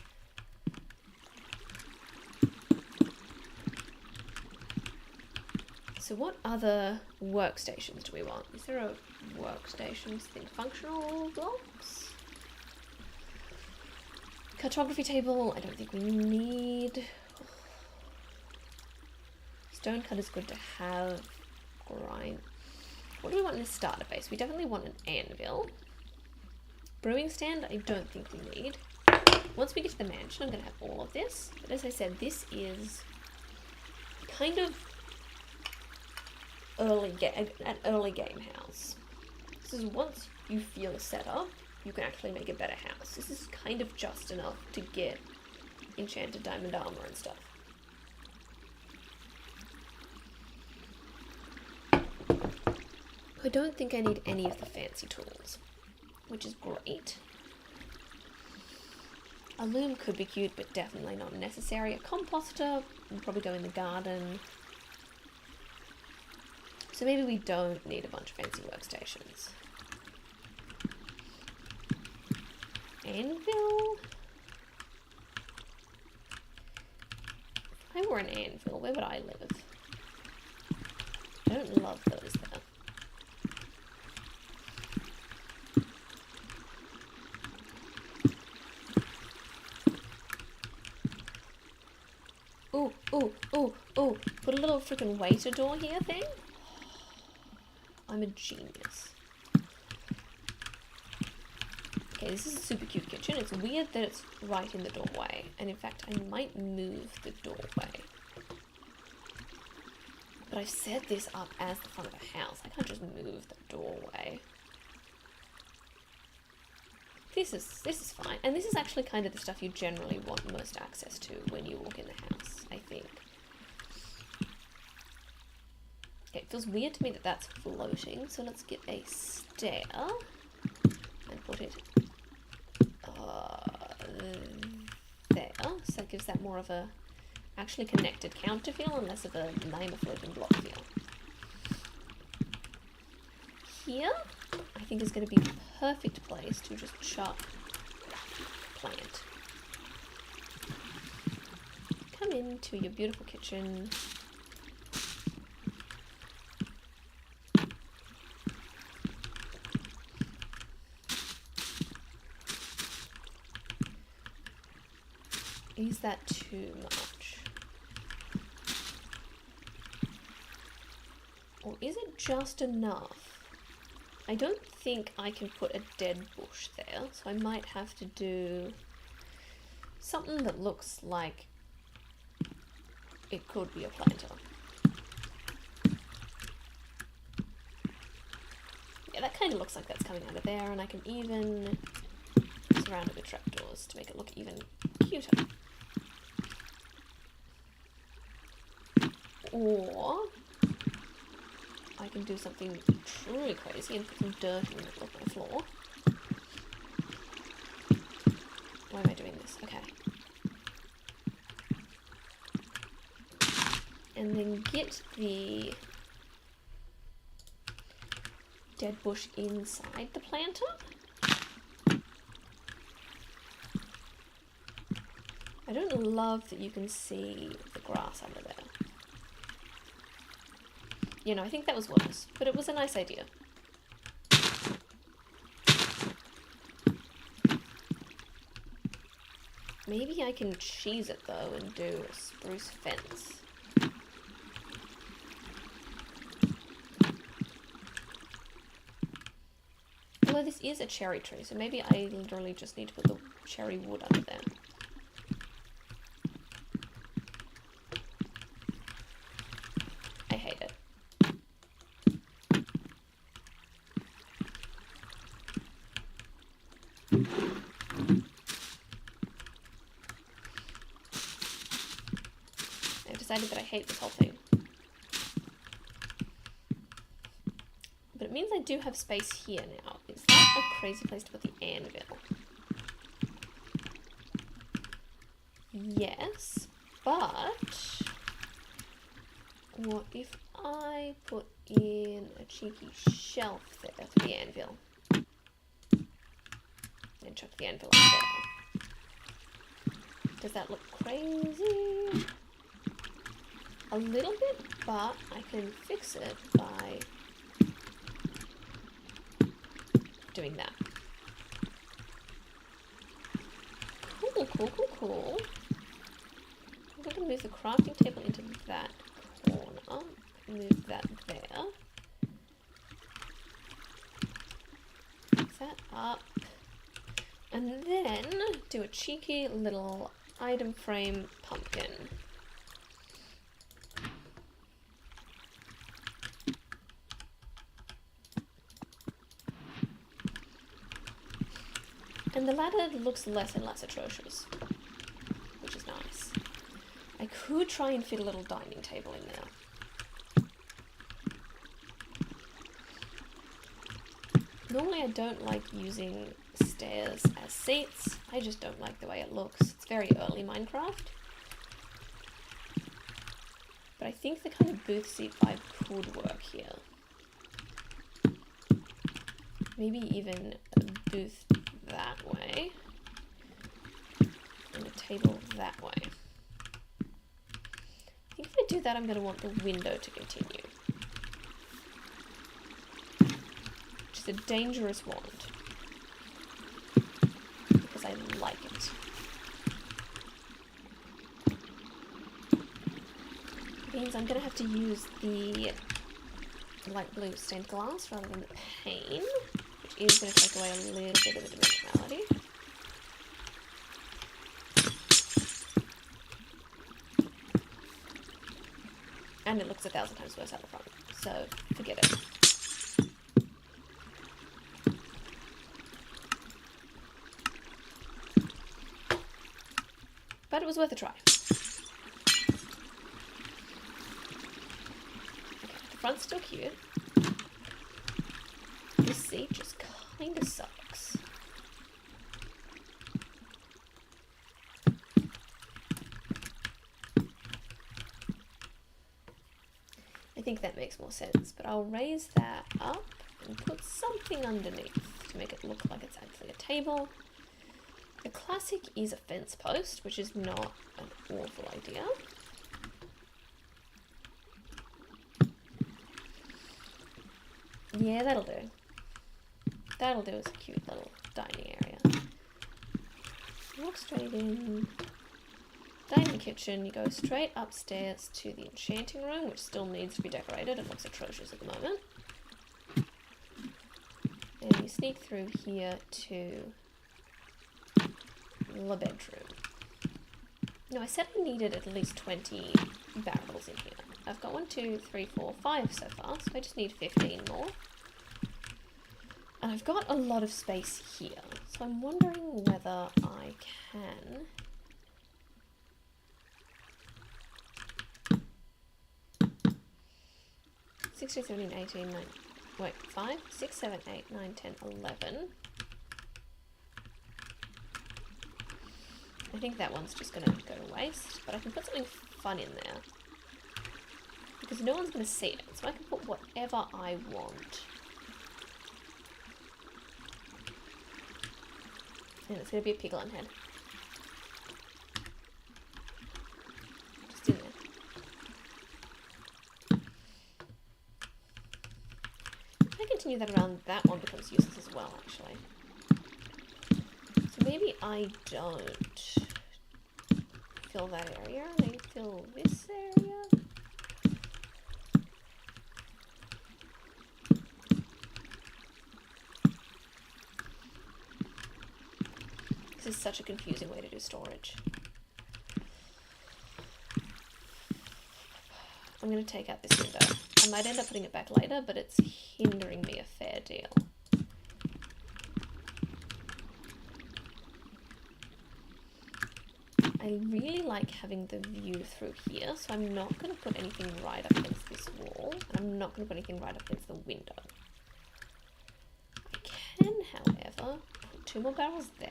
So what other workstations do we want? Is there a workstations thing? Functional blocks? Cartography table, I don't think we need. Stone cut is good to have. Grind. What do we want in a starter base? We definitely want an anvil. Brewing stand, I don't think we need. Once we get to the mansion, I'm going to have all of this. But as I said, this is kind of an early game house. This is once you feel set up, you can actually make a better house. This is kind of just enough to get enchanted diamond armor and stuff. I don't think I need any of the fancy tools, which is great. A loom could be cute, but definitely not necessary. A composter would probably go in the garden. So maybe we don't need a bunch of fancy workstations. Anvil? If I were an anvil, where would I live? I don't love those there. Ooh, ooh, ooh, ooh. Put a little freaking waiter door here thing. I'm a genius. Okay, this is a super cute kitchen. It's weird that it's right in the doorway. And in fact, I might move the doorway. But I've set this up as the front of the house. I can't just move the doorway. This is fine. And this is actually kind of the stuff you generally want most access to when you walk in the house, I think. Okay, it feels weird to me that that's floating, so let's get a stair and put it there. So that gives that more of a actually connected counter feel and less of a name a floating block feel. Here, I think is going to be the perfect place to just chuck plant. Come into your beautiful kitchen. Is that too much? Or is it just enough? I don't think I can put a dead bush there, so I might have to do something that looks like it could be a planter. Yeah, that kind of looks like that's coming out of there, and I can even surround it with trapdoors to make it look even cuter. Or I can do something truly crazy and put some dirt in the middle of my floor. Why am I doing this? Okay. And then get the dead bush inside the planter. I don't love that you can see the grass under there. You know, I think that was worse, but it was a nice idea. Maybe I can cheese it though and do a spruce fence. Although this is a cherry tree, so maybe I literally just need to put the cherry wood under there. I hate it. I've decided that I hate this whole thing. But it means I do have space here now. Is that a crazy place to put the anvil? Yes, but what if I put in a cheeky shelf there for the anvil? And chuck the anvil up there. Does that look crazy? A little bit, but I can fix it by doing that. Cool, cool, cool, cool. I'm going to move the crafting table into that corner. Move that there. Fix that up. And then do a cheeky little item frame pumpkin. And the ladder looks less and less atrocious, which is nice. I could try and fit a little dining table in there. Normally I don't like using stairs as seats. I just don't like the way it looks. It's very early Minecraft. But I think the kind of booth seat vibe could work here. Maybe even a booth that way. And a table that way. I think if I do that, I'm going to want the window to continue. Which is a dangerous wand. Because I like it. It means I'm going to have to use the light blue stained glass rather than the pane, which is going to take away a little bit of the dimensionality. And it looks 1,000 times worse out the front. So, forget it. But it was worth a try. Okay, the front's still cute. This seat just kinda sucks. I think that makes more sense, but I'll raise that up and put something underneath to make it look like it's actually a table. The classic is a fence post, which is not an awful idea. Yeah, that'll do. That'll do as a cute little dining area. Walk straight in. Dining kitchen, you go straight upstairs to the enchanting room, which still needs to be decorated. It looks atrocious at the moment. And you sneak through here to the bedroom. No, I said I needed at least 20 barrels in here. I've got 1, 2, 3, 4, 5 so far, so I just need 15 more. And I've got a lot of space here, so I'm wondering whether I can... 16, 17, 18, 9, wait, 5, 6, 7, 8, 9, 10, 11. I think that one's just going to go to waste, but I can put something fun in there. Because no one's going to see it, so I can put whatever I want. And it's going to be a piglin head. Just in there. If I continue that around, that one becomes useless as well, actually. So maybe I don't fill that area, maybe fill this area. This is such a confusing way to do storage. I'm going to take out this window. I might end up putting it back later, but it's hindering me a fair deal. I really like having the view through here, so I'm not going to put anything right up against this wall, and I'm not going to put anything right up against the window. I can, however, put 2 more barrels there.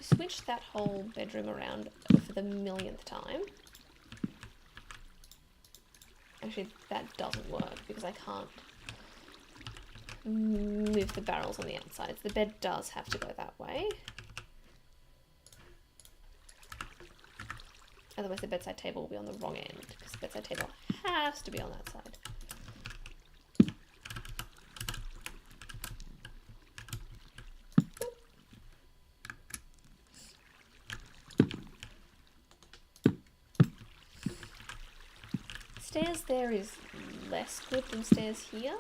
Switch that whole bedroom around for the millionth time. Actually, that doesn't work because I can't move the barrels on the outsides. The bed does have to go that way. Otherwise the bedside table will be on the wrong end because the bedside table has to be on that side. Stairs there is less good than stairs here.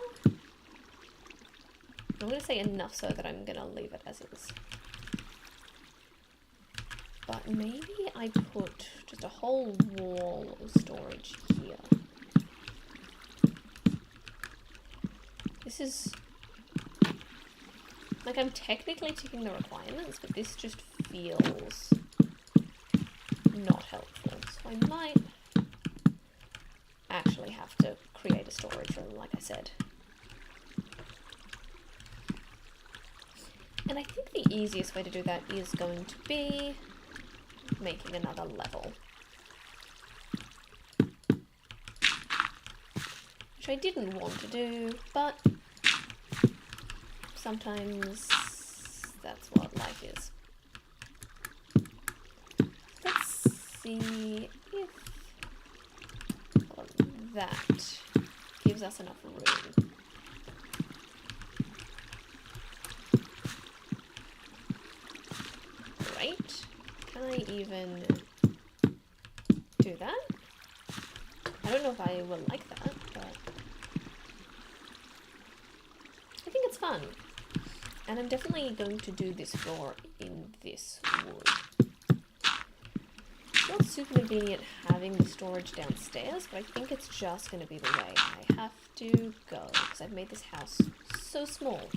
I'm going to say enough so that I'm going to leave it as is. But maybe I put just a whole wall of storage here. This is... like, I'm technically ticking the requirements, but this just feels not helpful. So I might actually have to create a storage room, like I said. And I think the easiest way to do that is going to be making another level. Which I didn't want to do, but sometimes that's what life is. Let's see if that gives us enough room. Great. Can I even do that? I don't know if I will like that, but I think it's fun. And I'm definitely going to do this floor in this wood. It's not super convenient having the storage downstairs, but I think it's just going to be the way I have to go, because I've made this house so small.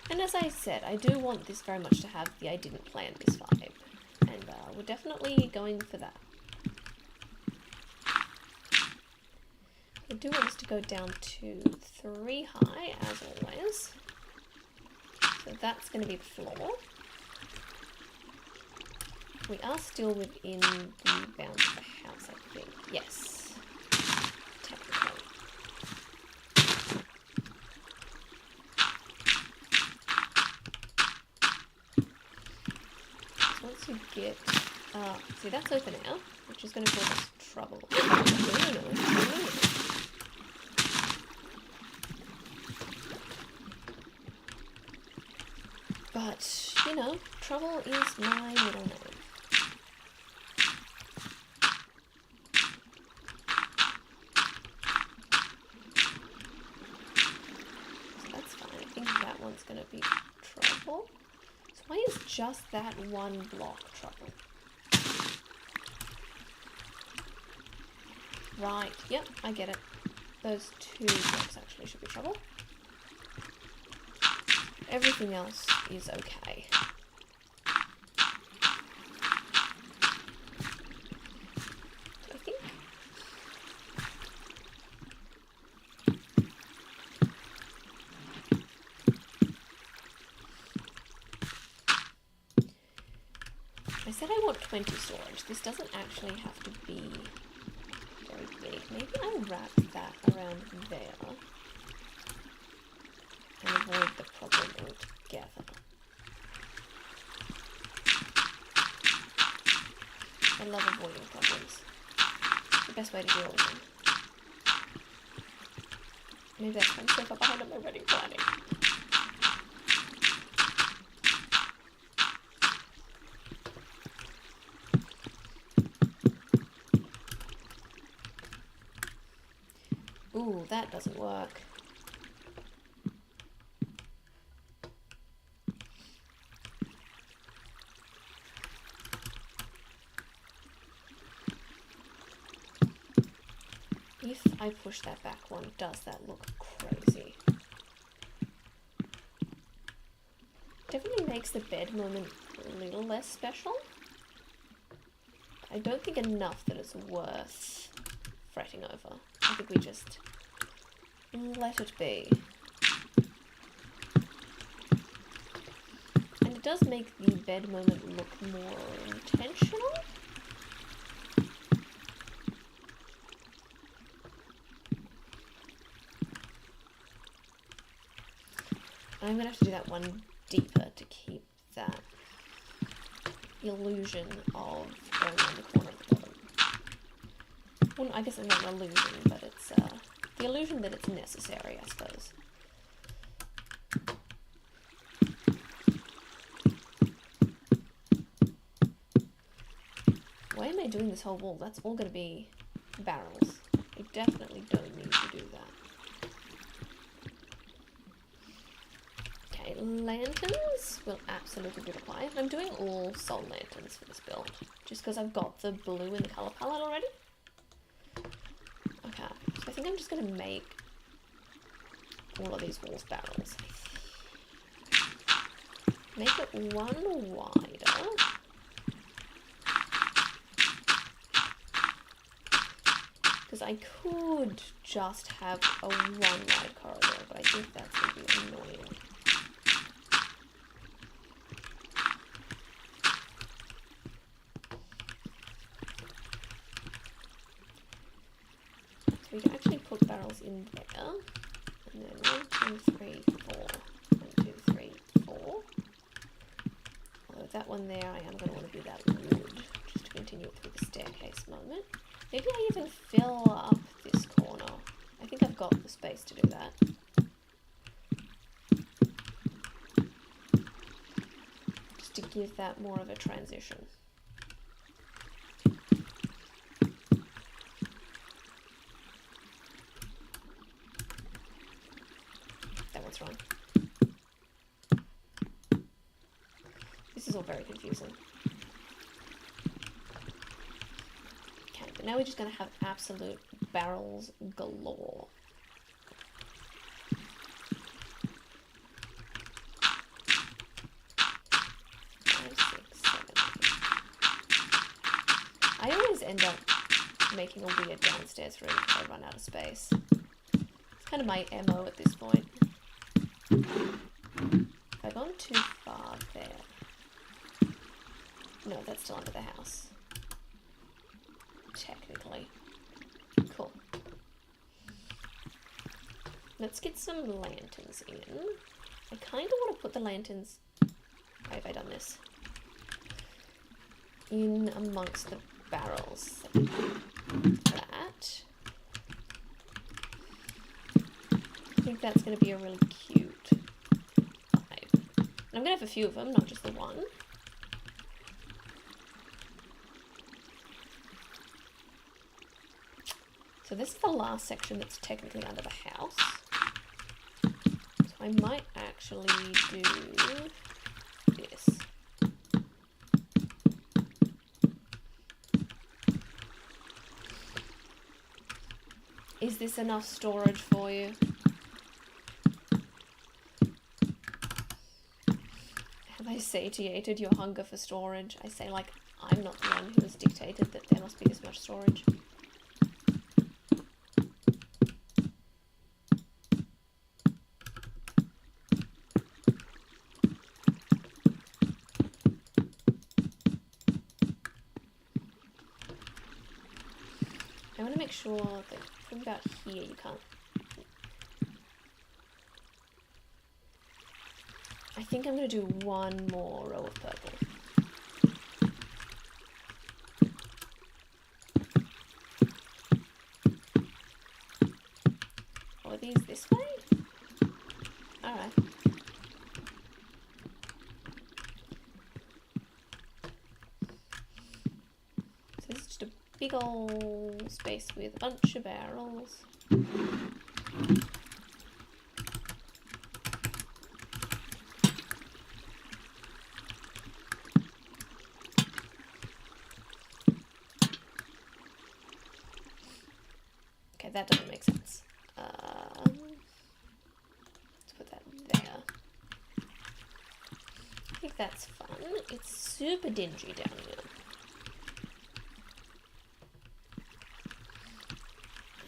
And as I said, I do want this very much to have the I didn't plan this vibe, and we're definitely going for that. I do want this to go down to 3 high, as always. So that's going to be the floor. We are still within the bounds of the house, I think. Yes. Technically. So once you get... see, that's open now, which is going to cause us trouble. No. But, you know, trouble is my middle name. So that's fine. I think that one's going to be trouble. So why is just that one block trouble? Right, yep, I get it. Those 2 blocks actually should be trouble. Everything else is okay. So I think... I said I want 20 storage. This doesn't actually have to be very big. Maybe I'll wrap that around there. And avoid the problem altogether. I love avoiding problems. It's the best way to deal with them. Maybe that's why I'm so far behind on my wedding planning. Ooh, that doesn't work. If I push that back one, does that look crazy? Definitely makes the bed moment a little less special. I don't think enough that it's worth fretting over. I think we just let it be. And it does make the bed moment look more intentional. I'm gonna have to do that one deeper to keep that illusion of going around the corner at the bottom. Well, I guess it's not an illusion, but it's the illusion that it's necessary, I suppose. Why am I doing this whole wall? That's all gonna be barrels. I definitely don't need to do that. Okay, lanterns will absolutely be required. I'm doing all soul lanterns for this build, just because I've got the blue in the colour palette already. Okay, so I think I'm just going to make all of these walls barrels. Make it one wider. Because I could just have a one wide corridor, but I think that's going to be annoying. We can actually put barrels in there, and then 1, 2, 3, 4, 1, 2, 3, 4. Although that one there, I am going to want to do that wood, just to continue it through the staircase moment. Maybe I even fill up this corner. I think I've got the space to do that. Just to give that more of a transition. Wrong. is all very confusing. Okay, but now we're just going to have absolute barrels galore. I always end up making a weird downstairs room if I run out of space. It's kind of my MO at this point. Have I gone too far there? No, that's still under the house. Technically. Cool. Let's get some lanterns in. I kind of want to put the lanterns... Why have I done this? In amongst the barrels. That. I think that's going to be a really cute vibe. And I'm going to have a few of them, not just the one. So this is the last section that's technically under the house. So I might actually do this. Is this enough storage for you? Have I satiated your hunger for storage? I say like I'm not the one who has dictated that there must be this much storage. I want to make sure that from about here you can't... I think I'm going to do one more row of purple. Oh, are these this way? Alright. So this is just a big old space with a bunch of barrels. Okay, that doesn't make sense. Let's put that there. I think that's fun. It's super dingy down here.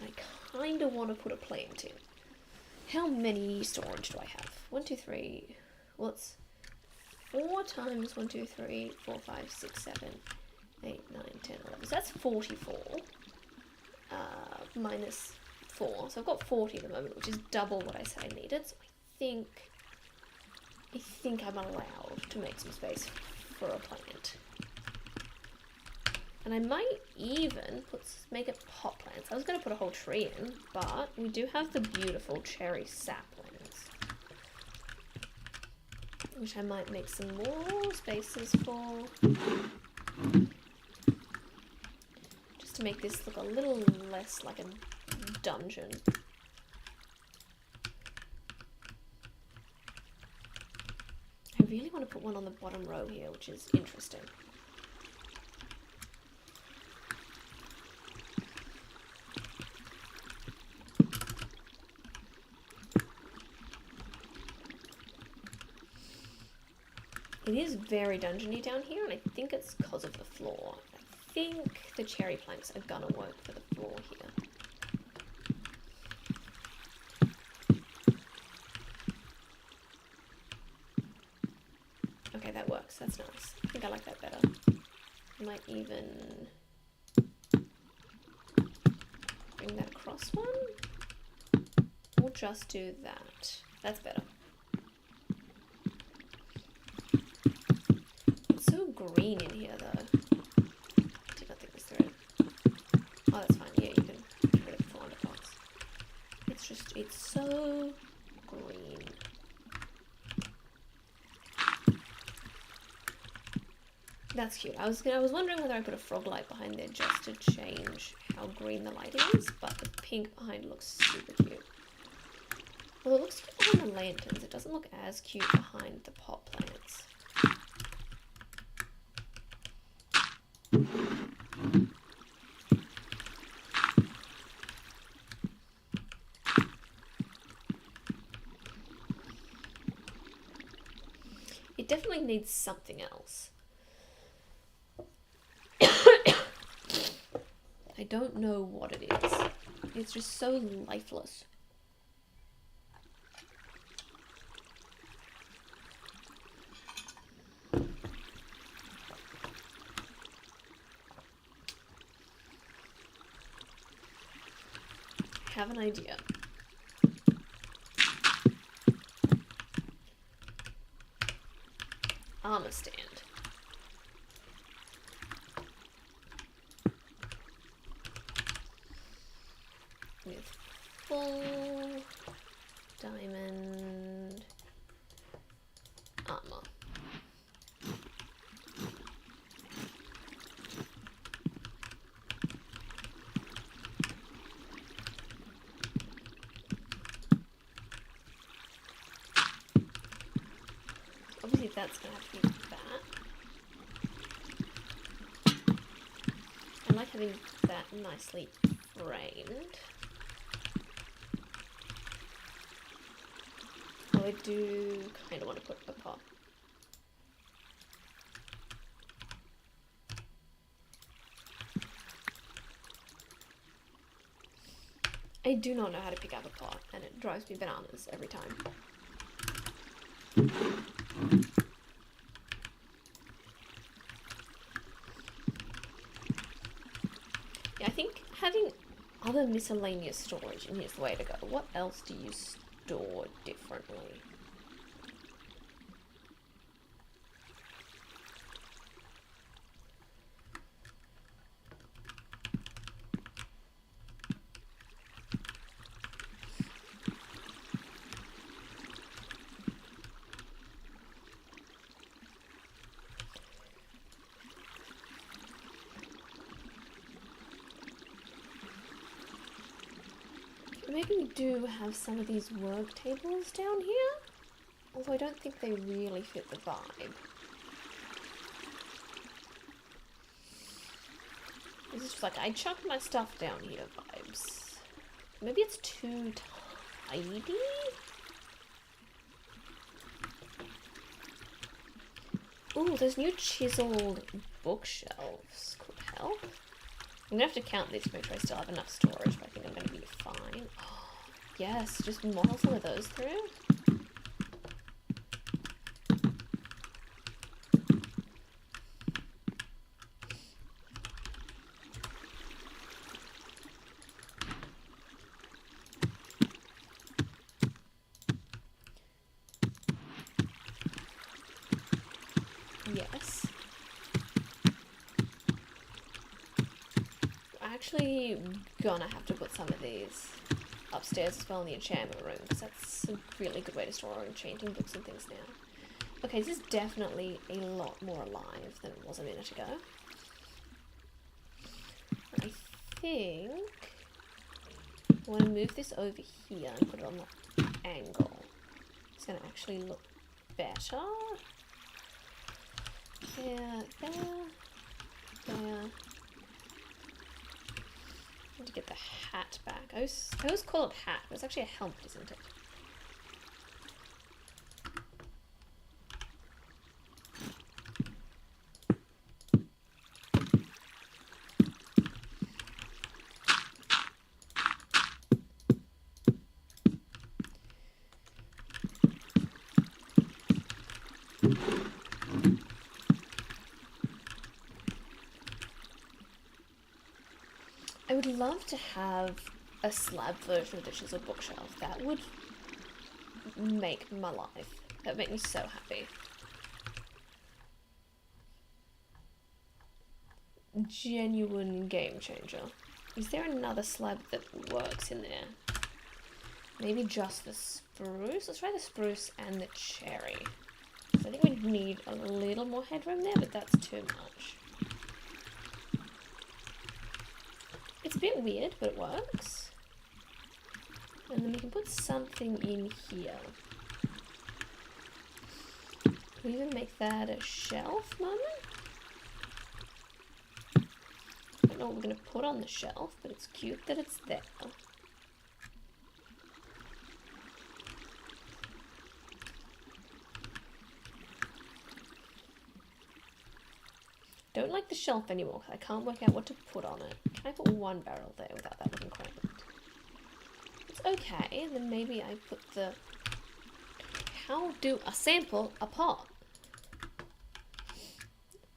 I kind of want to put a plant in. How many storage do I have? 1, 2, 3. Well, it's 4 times 1, 2, 3, 4, 5, 6, 7, 8, 9, 10, 11. So that's 44. Minus 4. So I've got 40 at the moment, which is double what I said I needed. So I think I'm allowed to make some space for a plant. And I might even make it pot plants. I was going to put a whole tree in, but we do have the beautiful cherry saplings, which I might make some more spaces for. Just to make this look a little less like a dungeon. I really want to put one on the bottom row here, which is interesting. It is very dungeony down here, and I think it's because of the floor. I think the cherry planks are gonna work for the floor here. Okay, that works. That's nice. I think I like that better. I might even bring that across one. Or just do that. That's better. It's so green in here though. Did not think this through. Oh, that's fine. Yeah, you can get rid of the underparts. It's just, it's so green. That's cute. I was wondering whether I put a frog light behind there just to change how green the lighting is, but the pink behind looks super cute. Well, it looks cute behind the lanterns. It doesn't look as cute behind the pot plants. definitely need something else. I don't know what it is. It's just so lifeless. Have an idea. Armor stand. With full diamond armor. Obviously that's gonna have to be that. I like having that nicely framed. Oh, I do kind of want to put a pot. I do not know how to pick up a pot, and it drives me bananas every time. Yeah, I think having other miscellaneous storage in here is the way to go. What else do you store differently? Maybe we do have some of these work tables down here, although I don't think they really fit the vibe. This is just like, I chucked my stuff down here vibes. Maybe it's too tidy? Ooh, those new chiseled bookshelves could help. I'm gonna have to count these to make sure I still have enough storage, but I think I'm gonna be fine. Oh, yes, just model some of those through. Yes. Actually gonna have to put some of these upstairs as well in the enchantment room, because that's a really good way to store enchanting books and things now. Okay, this is definitely a lot more alive than it was a minute ago. I think I want to move this over here and put it on the angle. It's going to actually look better. There, there, there. I need to get the hat back. I always call it hat, but it's actually a helmet, isn't it? I would love to have a slab version of the chiseled bookshelf. That would make my life. That would make me so happy. Genuine game changer. Is there another slab that works in there? Maybe just the spruce? Let's try the spruce and the cherry. So I think we need a little more headroom there, but that's too much. It's a bit weird, but it works. And then we can put something in here. Can we even make that a shelf moment? I don't know what we're going to put on the shelf, but it's cute that it's there. Don't like the shelf anymore because I can't work out what to put on it. Can I put one barrel there without that looking cramped? It's okay, and then maybe I put the... How do I sample a pot?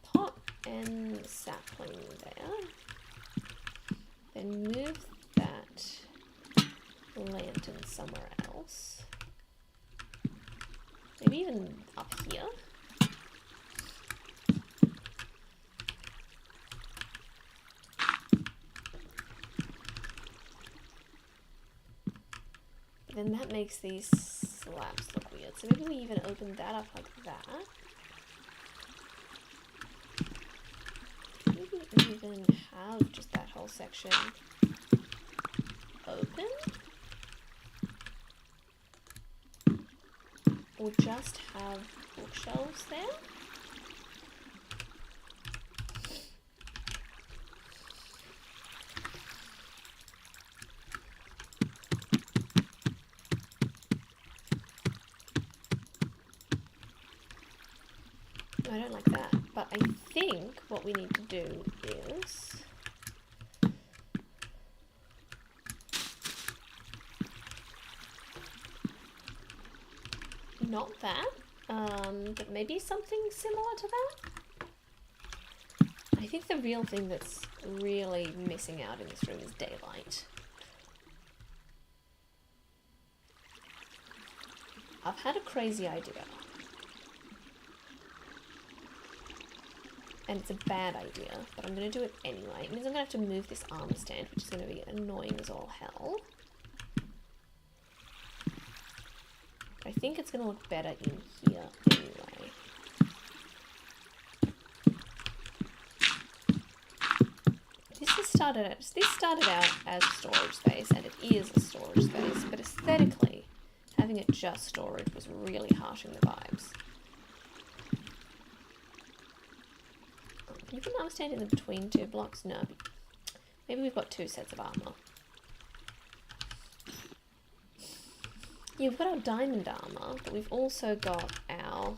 Pot and sapling there. Then move that lantern somewhere else. Maybe even up here. Then that makes these slabs look weird. So maybe we even open that up like that. Maybe even have just that whole section open. Or just have bookshelves there. I don't like that, but I think what we need to do is not that, but maybe something similar to that. I think the real thing that's really missing out in this room is daylight. I've had a crazy idea. And it's a bad idea, but I'm going to do it anyway. It means I'm going to have to move this armor stand, which is going to be annoying as all hell. I think it's going to look better in here anyway. This started out as a storage space, and it is a storage space, but aesthetically, having it just storage was really harshing the vibes. Can you put an armor stand in between two blocks? No. Maybe we've got two sets of armor. Yeah, we've got our diamond armor, but we've also got our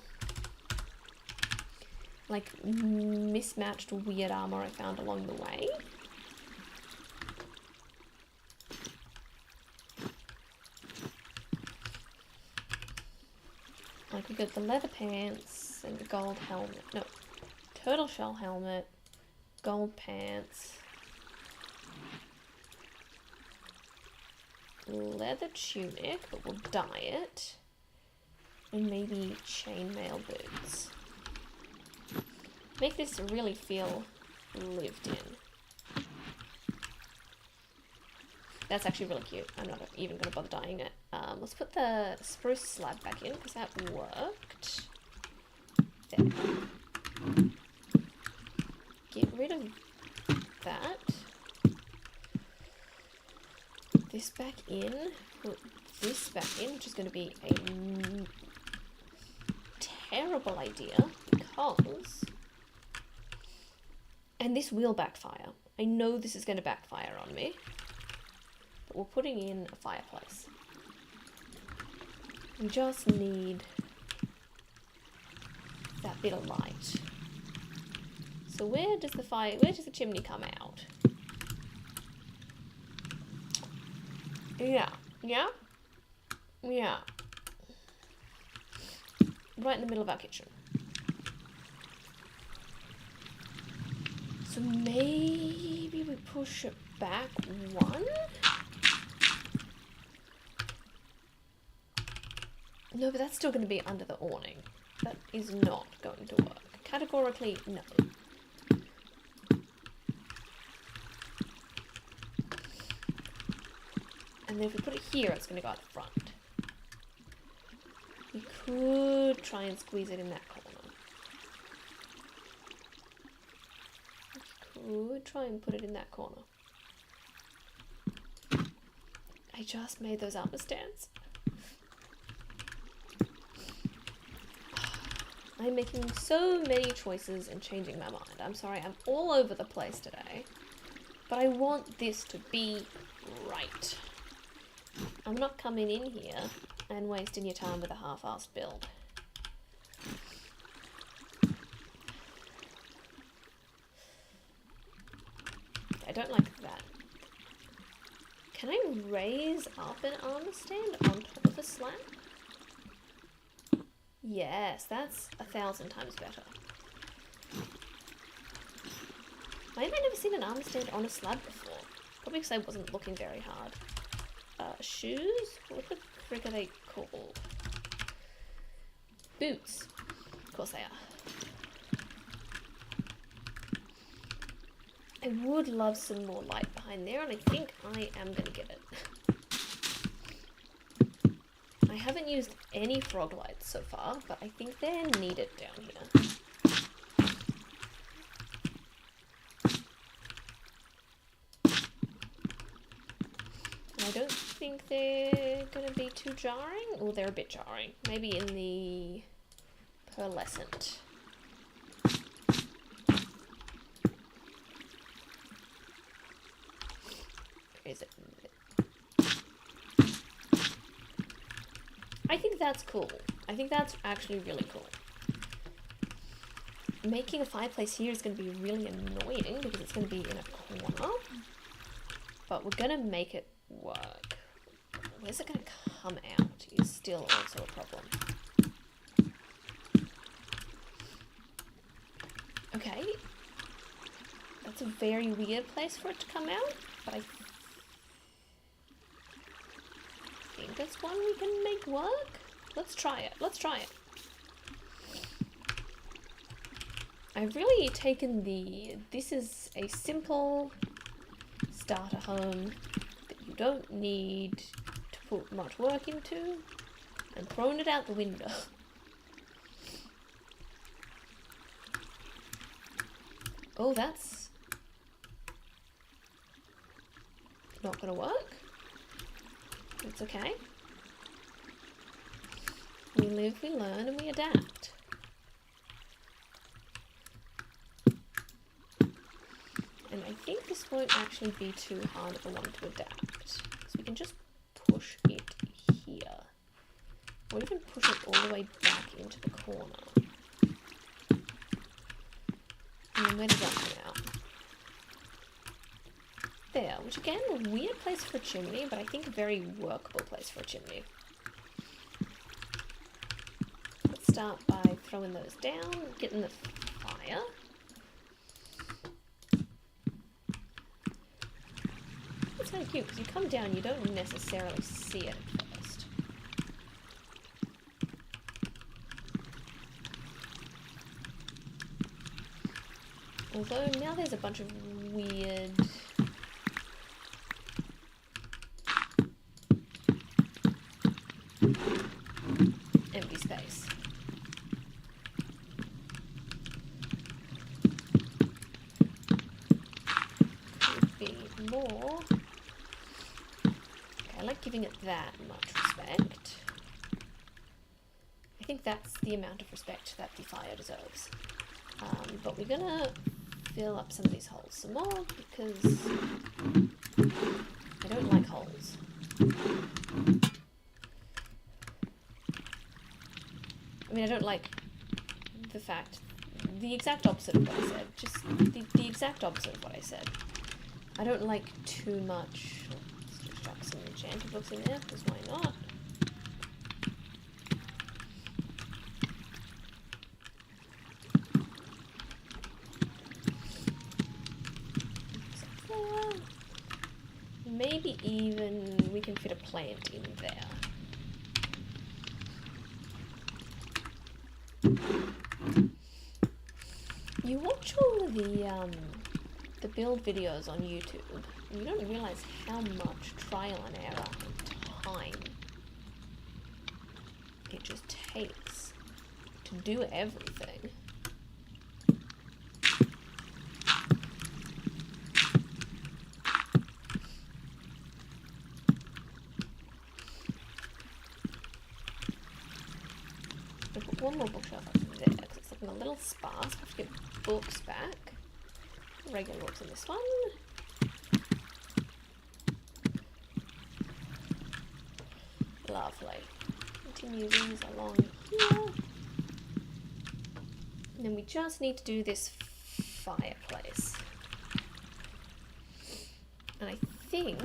like mismatched weird armor I found along the way. Like we got the leather pants and the gold helmet. No. Turtle shell helmet, gold pants, leather tunic, but we'll dye it, and maybe chainmail boots. Make this really feel lived in. That's actually really cute. I'm not even going to bother dyeing it. Let's put the spruce slab back in because that worked. There. Get rid of that. Put this back in. Put this back in, which is going to be a terrible idea because... And this will backfire. I know this is going to backfire on me. But we're putting in a fireplace. We just need that bit of light. So where does the chimney come out? Yeah. Right in the middle of our kitchen. So maybe we push it back one? No, but that's still going to be under the awning. That is not going to work. Categorically, no. And then if we put it here, it's going to go out the front. We could try and squeeze it in that corner. We could try and put it in that corner. I just made those armor stands. I'm making so many choices and changing my mind. I'm sorry, I'm all over the place today. But I want this to be right. I'm not coming in here and wasting your time with a half-assed build. I don't like that. Can I raise up an armor stand on top of a slab? Yes, that's 1,000 times better. Why have I never seen an armor stand on a slab before? Probably because I wasn't looking very hard. Shoes? What the frick are they called? Boots. Of course they are. I would love some more light behind there, and I think I am going to get it. I haven't used any frog lights so far, but I think they're needed down here. And I don't think they're going to be too jarring. Oh, they're a bit jarring. Maybe in the pearlescent. Is it? I think that's cool. I think that's actually really cool. Making a fireplace here is going to be really annoying because it's going to be in a corner. But we're going to make it work. Where's it going to come out is still also a problem. Okay. That's a very weird place for it to come out, but I think that's one we can make work. Let's try it. Let's try it. I've really taken this is a simple starter home that you don't need to put much work into, and thrown it out the window. Oh, that's not gonna work. It's okay. We live, we learn, and we adapt. And I think this won't actually be too hard of a one to adapt. So we can just push it here. Or even push it all the way back into the corner. And then where does that come out? There, which again, a weird place for a chimney, but I think a very workable place for a chimney. Let's start by throwing those down, getting the fire. It's kind of cute, because you come down, you don't necessarily see it at first. Although now there's a bunch of weird empty space. Could be more. Okay, I like giving it that much respect. I think that's the amount of respect that the fire deserves. But we're gonna fill up some of these holes some more because I don't like holes. I mean, I don't like the exact opposite of what I said. Just the exact opposite of what I said. I don't like too much. Let's just chuck some enchanted books in there, because why not? Maybe even we can fit a plant in there. You watch all of the build videos on YouTube, and you don't realize how much trial and error and time it just takes to do everything. I'll put one more bookshelf up there because it's looking a little sparse. I have to get books back. Regular books in this one. Lovely. Continue these along here. And then we just need to do this fireplace. think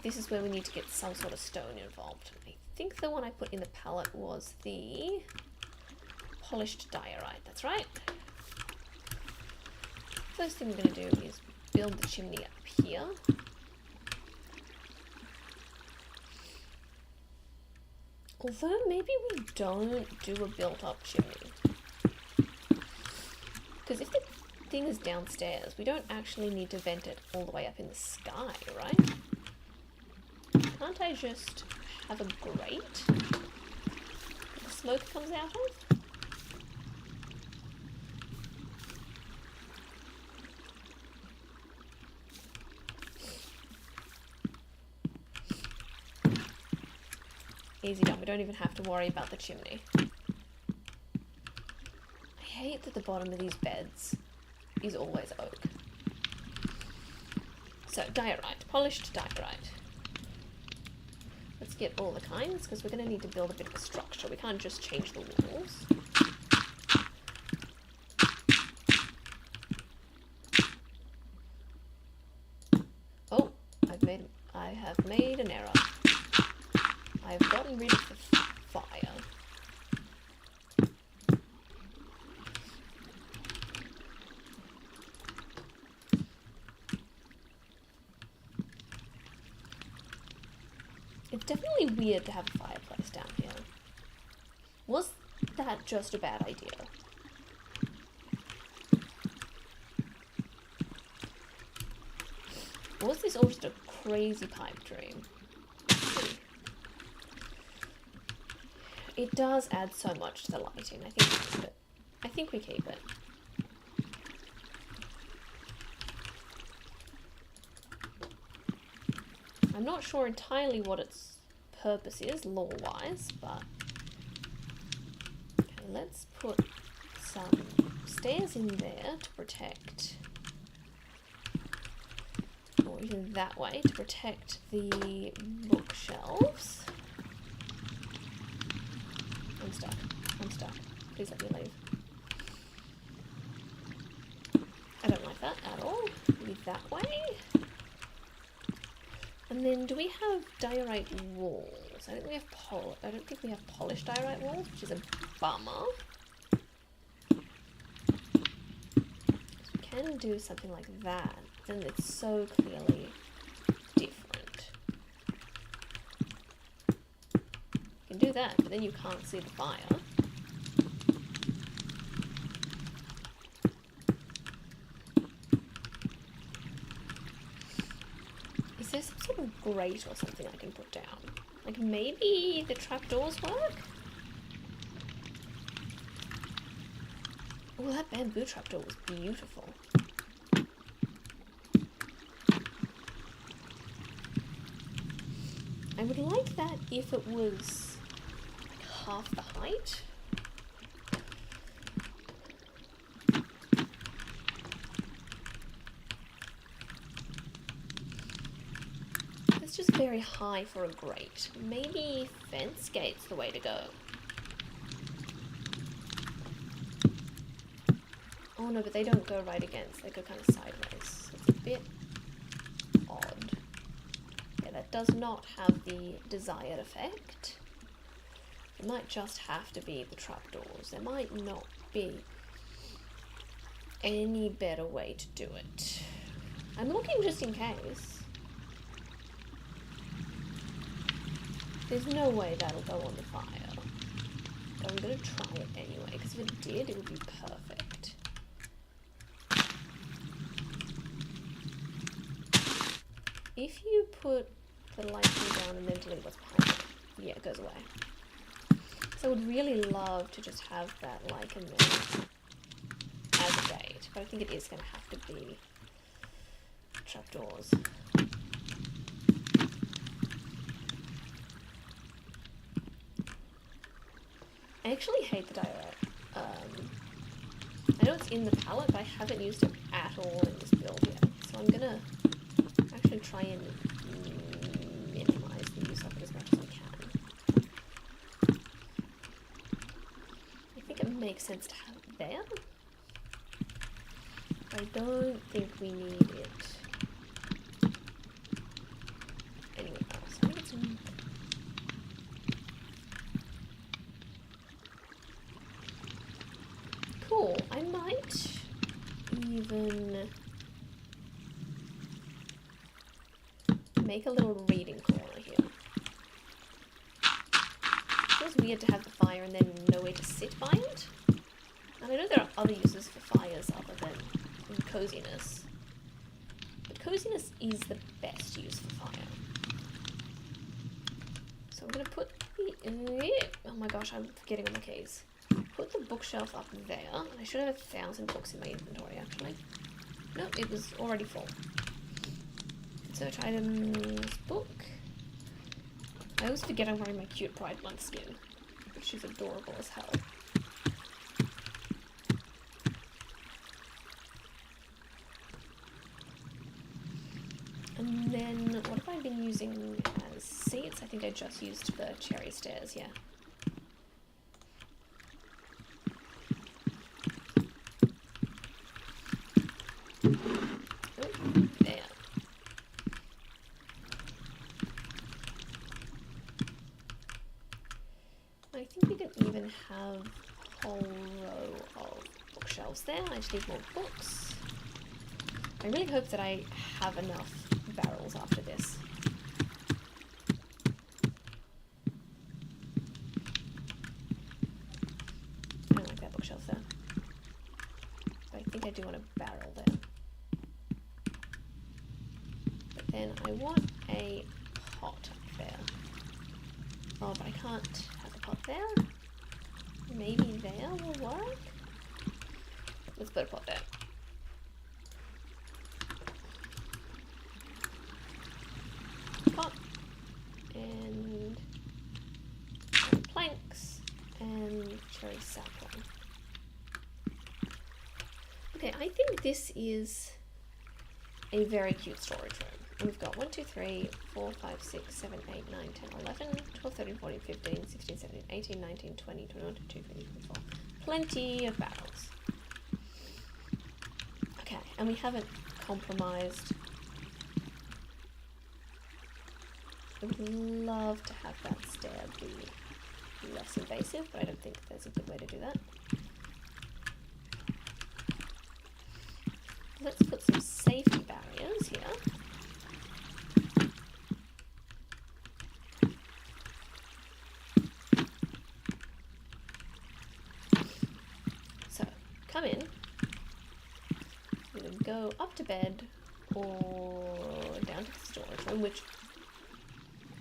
this is where we need to get some sort of stone involved. I think the one I put in the pallet was the polished diorite. That's right. First thing we're going to do is build the chimney up here. Although maybe we don't do a built-up chimney. Because if the thing is downstairs, we don't actually need to vent it all the way up in the sky, right? Can't I just have a grate that the smoke comes out of? Easy done, we don't even have to worry about the chimney. I hate that the bottom of these beds is always oak. So, diorite, polished diorite. Let's get all the kinds, because we're going to need to build a bit of a structure. We can't just change the walls. Oh, I have made an error. I've gotten rid of the fire. It's definitely weird to have a fireplace down here. Was that just a bad idea? Or was this all just a crazy pipe dream? It does add so much to the lighting. I think we keep it. I think we keep it. I'm not sure entirely what its purpose is, lore-wise, but... Okay, let's put some stairs in there to protect... Or even that way, to protect the bookshelves. I'm stuck. I'm stuck. Please let me leave. I don't like that at all. Leave that way. And then, do we have diorite walls? I don't think we have polished diorite walls, which is a bummer. So we can do something like that. Then it's so clearly different. You can do that, but then you can't see the fire. Is there some sort of grate or something I can put down? Like maybe the trapdoors work? Oh, that bamboo trapdoor was beautiful. I would like that if it was like half the height. It's just very high for a grate. Maybe fence gate's the way to go. Oh no, but they don't go right against, they go kind of sideways. It's a bit odd. Yeah, that does not have the desired effect. It might just have to be the trapdoors. There might not be any better way to do it. I'm looking just in case. There's no way that'll go on the fire. But I'm gonna try it anyway, because if it did, it would be perfect. If you put the lighting down and then delete what's behind it, yeah, it goes away. So I would really love to just have that lichen there as a gate, but I think it is going to have to be trapdoors. I actually hate the diorite. I know it's in the palette, but I haven't used it at all in this build yet. So I'm going to actually try and minimize the use of it as much as I can. I think it makes sense to have it there. I don't think we need it even make a little reading corner here. It feels weird to have the fire and then nowhere to sit by it. And I know there are other uses for fires other than coziness. But coziness is the best use for fire. So I'm going to put the... Oh my gosh, I'm forgetting all my keys. Put the bookshelf up there. I should have 1,000 books in my inventory, actually. No, it was already full. Search items, book. I always forget I'm wearing my cute Pride Month skin, which is adorable as hell. And then, what have I been using as seats? I think I just used the cherry stairs, yeah. Oh, there. I think we can even have a whole row of bookshelves there. I just need more books. I really hope that I have enough barrels after this. I don't like that bookshelf there. But I think I do want a barrel there. But then I want a pot up there. Oh, but I can't have a pot there. Maybe there will work? Let's put a pot there. Pot. And planks. And cherry sapling. Okay, I think this is a very cute storage room. We've got 1, 2, 3, 4, 5, 6, 7, 8, 9, 10, 11, 12, 13, 14, 15, 16, 17, 18, 19, 20, 21, 22, 23, 24. Plenty of barrels. Okay, and we haven't compromised. I would love to have that stair be less invasive, but I don't think there's a good way to do that. Let's put some safety barriers here. So, come in. Either go up to bed or down to the storage room, which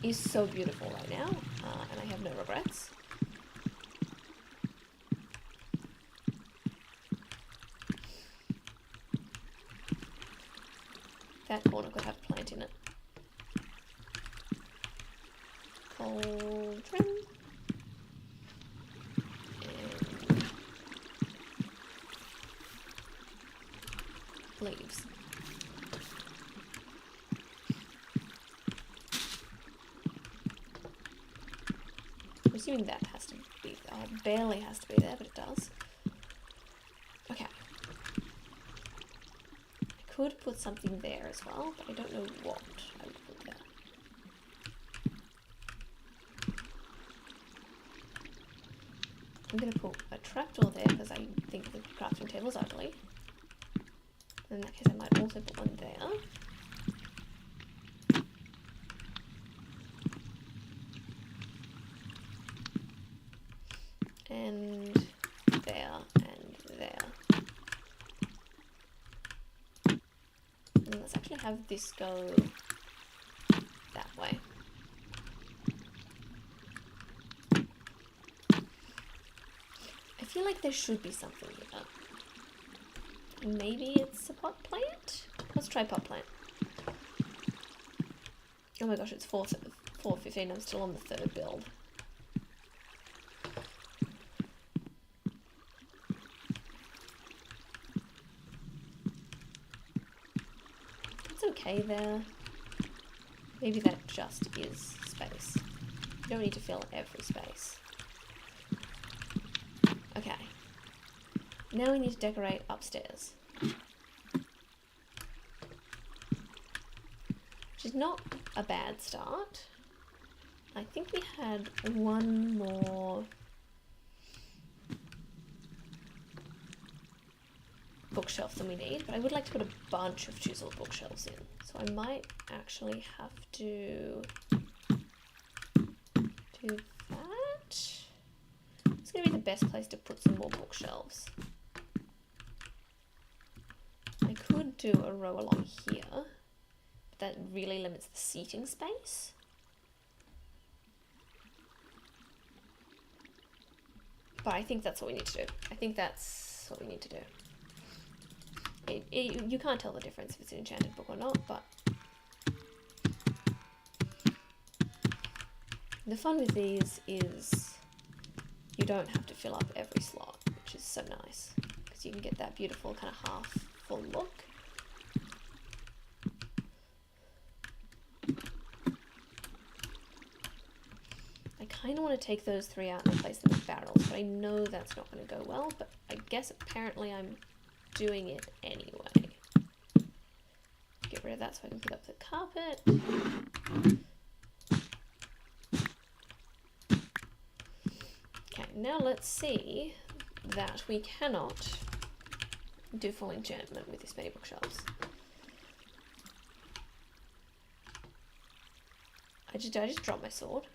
is so beautiful right now, and I have no regrets. That corner could have a plant in it. Cauldron. And leaves. I'm assuming that has to be, oh, barely has to be there, but it does. Okay. I could put something there as well, but I don't know what I would put there. I'm going to put a trapdoor there because I think the crafting table is ugly. In that case, I might also put one there. And there, and there. And let's actually have this go that way. I feel like there should be something here. Maybe it's a pot plant? Let's try pot plant. Oh my gosh, it's 4:15. I'm still on the third build. It's okay there. Maybe that just is space. You don't need to fill every space. Okay. Now we need to decorate upstairs. Which is not a bad start. I think we had one more bookshelf than we need, but I would like to put a bunch of chiseled bookshelves in. So I might actually have to do that. It's going to be the best place to put some more bookshelves. I could do a row along here, but that really limits the seating space. But I think that's what we need to do. I think that's what we need to do. You can't tell the difference if it's an enchanted book or not, but the fun with these is you don't have to fill up every slot, which is so nice, because you can get that beautiful kind of half full look. I kind of want to take those 3 out and replace them with barrels, but I know that's not going to go well, but I guess apparently I'm doing it anyway. Get rid of that so I can put up the carpet. Okay, now let's see that we cannot do full enchantment with this many bookshelves. Did I just drop my sword?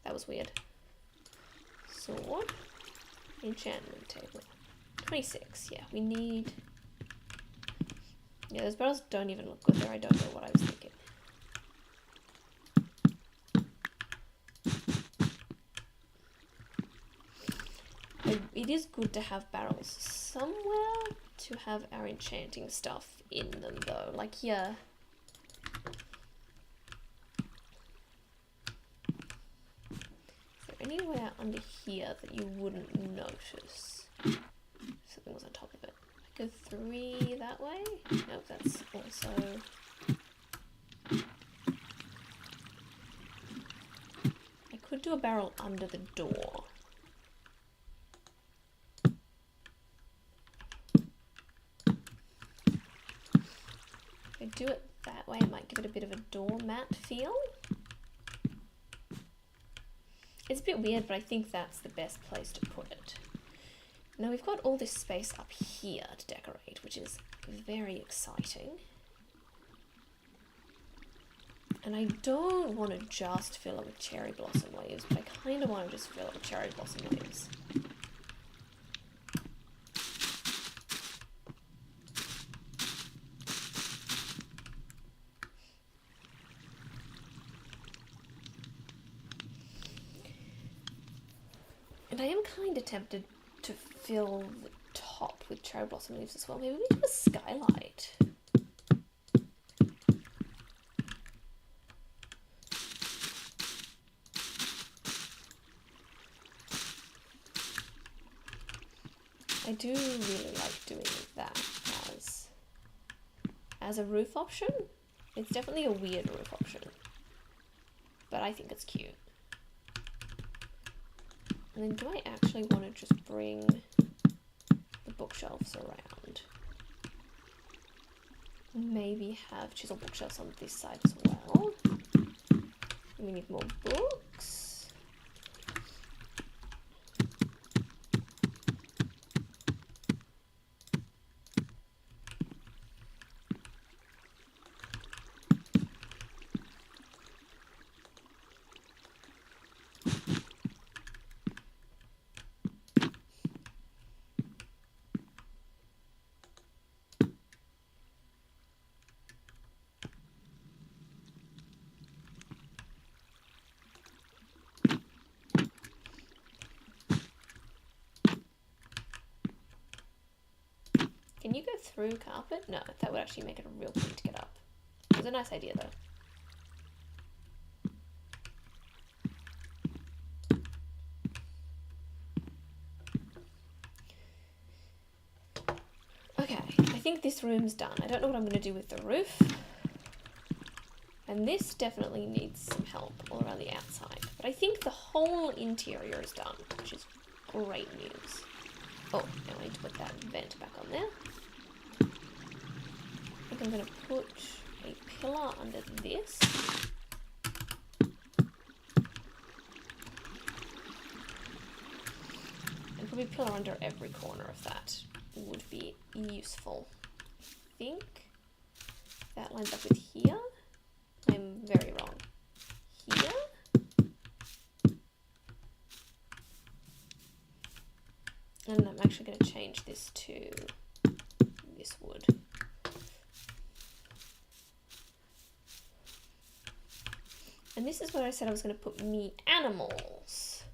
That was weird. Sword. Enchantment table. 26. Yeah, we need... Yeah, those barrels don't even look good there. I don't know what I was thinking. It is good to have barrels somewhere to have our enchanting stuff in them, though. Like here. Is there anywhere under here that you wouldn't notice? Something was on top of it. I go 3 that way? Nope, that's also... I could do a barrel under the door. If I do it that way, it might give it a bit of a doormat feel. It's a bit weird, but I think that's the best place to put it. Now we've got all this space up here to decorate, which is very exciting. And I don't want to just fill it with cherry blossom leaves, but I kind of want to just fill it with cherry blossom leaves. And I am kind of tempted to fill the top with cherry blossom leaves as well. Maybe we do a skylight. I do really like doing that as a roof option. It's definitely a weird roof option, but I think it's cute. And then do I actually want to just bring the bookshelves around? Maybe have chisel bookshelves on this side as well. We need more books. Can you go through carpet? No, that would actually make it a real pain to get up. It was a nice idea though. Okay, I think this room's done. I don't know what I'm going to do with the roof. And this definitely needs some help all around the outside. But I think the whole interior is done, which is great news. Oh, now I need to put that vent back on there. I think I'm going to put a pillar under this. And probably pillar under every corner of that would be useful. I think that lines up with here. I'm very wrong. Here. And I'm actually going to change this to this wood. And this is where I said I was going to put me animals.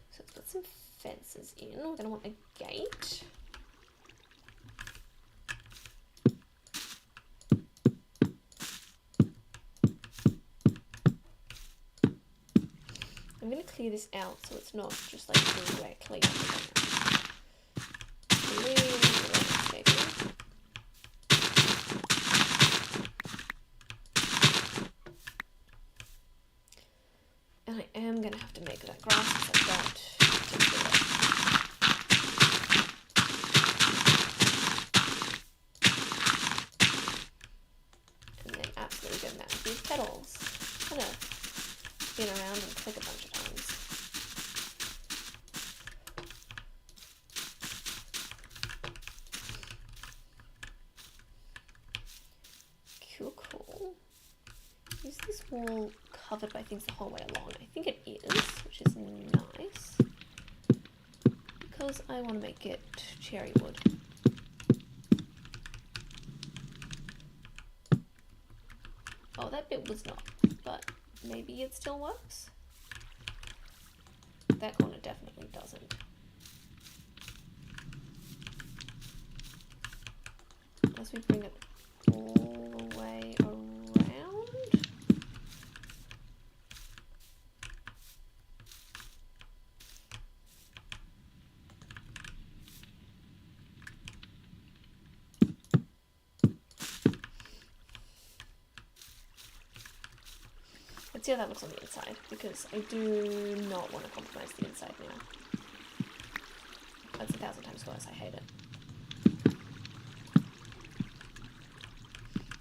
So let's put some fences in. We're going to want a gate. I'm going to clear this out so it's not just like directly landscaping. And I am going to have to make that grass because I don't particularly. And then absolutely go mad with these petals. I'm going to spin around and click a bunch of times. Cool. Is this wall covered by things the whole way along? I think it is, which is nice. Because I want to make it cherry wood. Oh, that bit was not, but maybe it still works? That corner definitely doesn't. Unless we bring it all the way around. Let's see how that looks on the inside, because I do not want to compromise the inside now. That's 1,000 times worse. I hate it.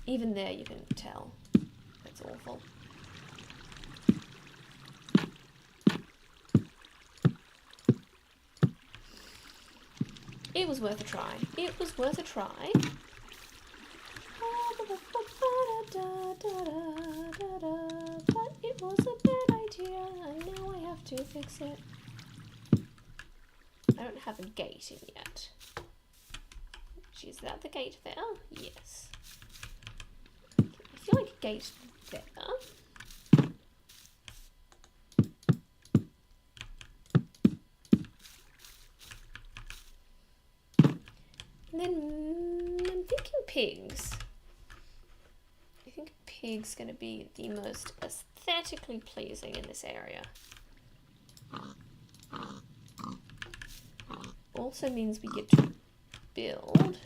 Even there you can tell it's awful. It was worth a try. It was worth a try. But it was a bad idea, and now I have to fix it. I don't have a gate in yet. Is that the gate there? Yes. I feel like a gate there. And then I'm thinking pigs. I think pig's going to be the most aesthetically pleasing in this area. Also means we get to build.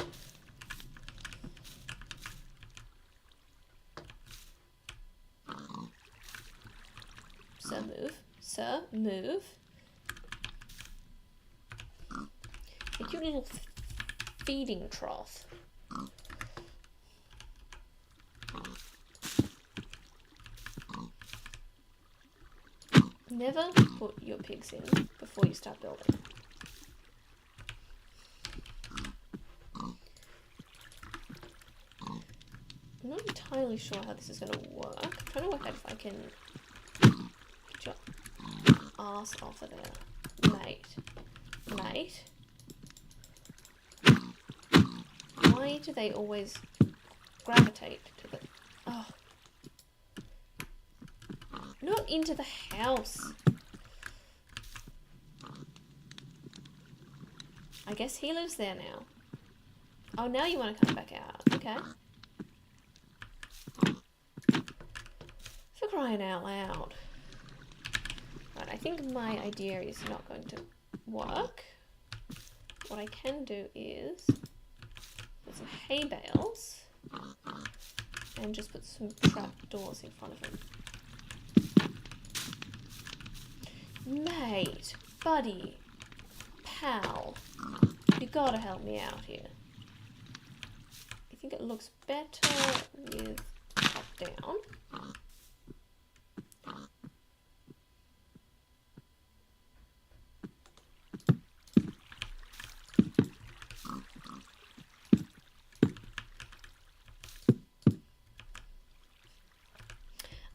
Sir, move. Sir, move. A cute little feeding trough. Never put your pigs in before you start building. I'm not entirely sure how this is going to work. I'm trying to work out if I can get your ass off of there. Mate. Why do they always gravitate to the... Oh. Not into the house. I guess he lives there now. Oh, now you want to come back out. Okay. For crying out loud. Right, I think my idea is not going to work. What I can do is put some hay bales and just put some trap doors in front of them. Mate, buddy, pal, you gotta help me out here. I think it looks better with top down.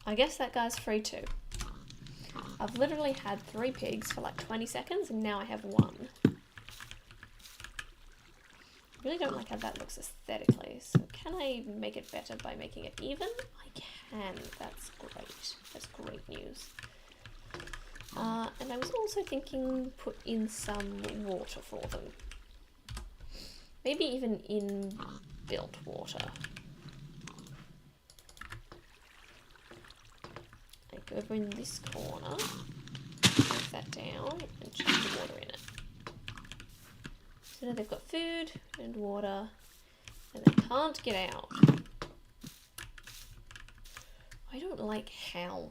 I guess that guy's free too. I've literally had 3 pigs for like 20 seconds and now I have 1. I really don't like how that looks aesthetically, so can I make it better by making it even? I can. That's great. That's great news. And I was also thinking put in some water for them. Maybe even in-built water. Like over in this corner, move that down and chuck the water in it. So now they've got food and water and they can't get out. I don't like how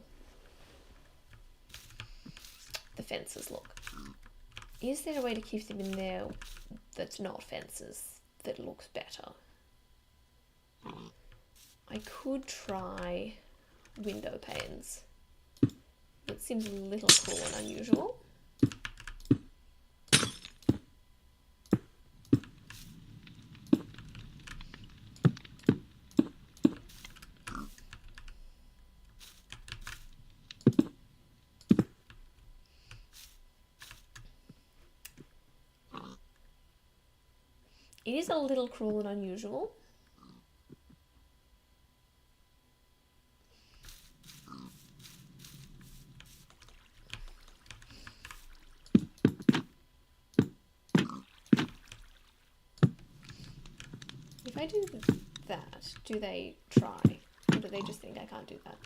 the fences look. Is there a way to keep them in there that's not fences that looks better? I could try window panes. That seems a little cool and unusual. It is a little cruel and unusual. If I do that, do they try? Or do they just think I can't do that?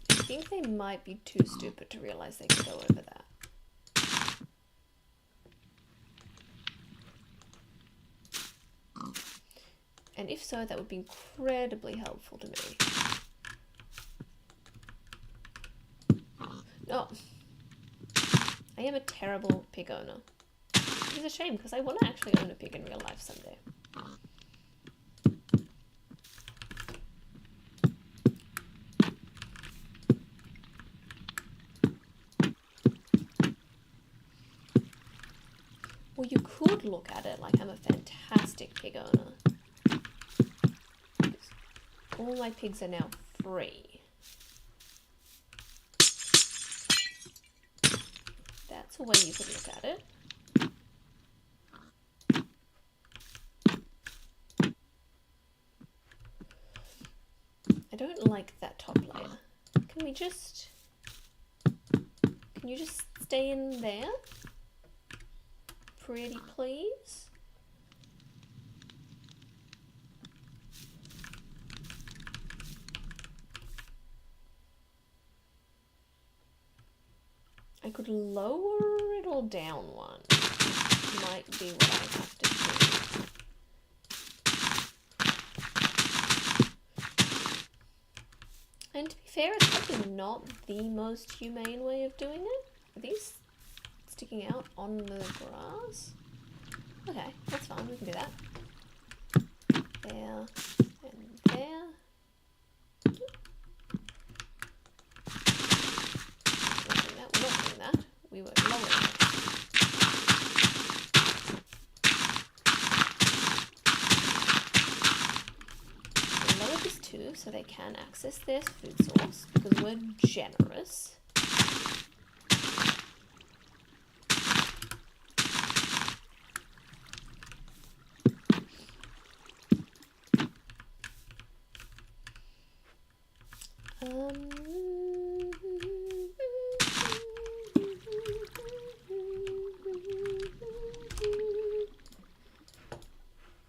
I think they might be too stupid to realize they can go over that. And if so, that would be incredibly helpful to me. Oh. I am a terrible pig owner. Which is a shame, because I want to actually own a pig in real life someday. Or you could look at it like I'm a fantastic pig owner. All my pigs are now free. That's a way you could look at it. I don't like that top layer. Can you just stay in there? Pretty please? I could lower it all down one. Might be what I have to do. And to be fair, it's probably not the most humane way of doing it. Are these sticking out on the grass? Okay, that's fine, we can do that. There and there. We're not doing that. We were lowering it. We lowered this too, so they can access their food source, because we're generous.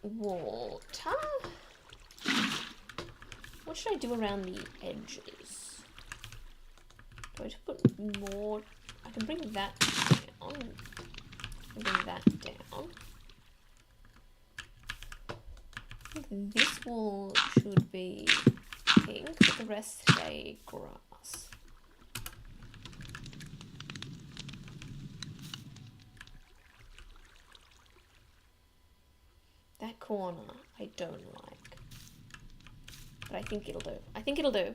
Water? What should I do around the edges? Do I just put more? I can bring that down. Bring that down. I think this wall should be pink, but the rest stay grass. That corner I don't like, but I think it'll do. I think it'll do.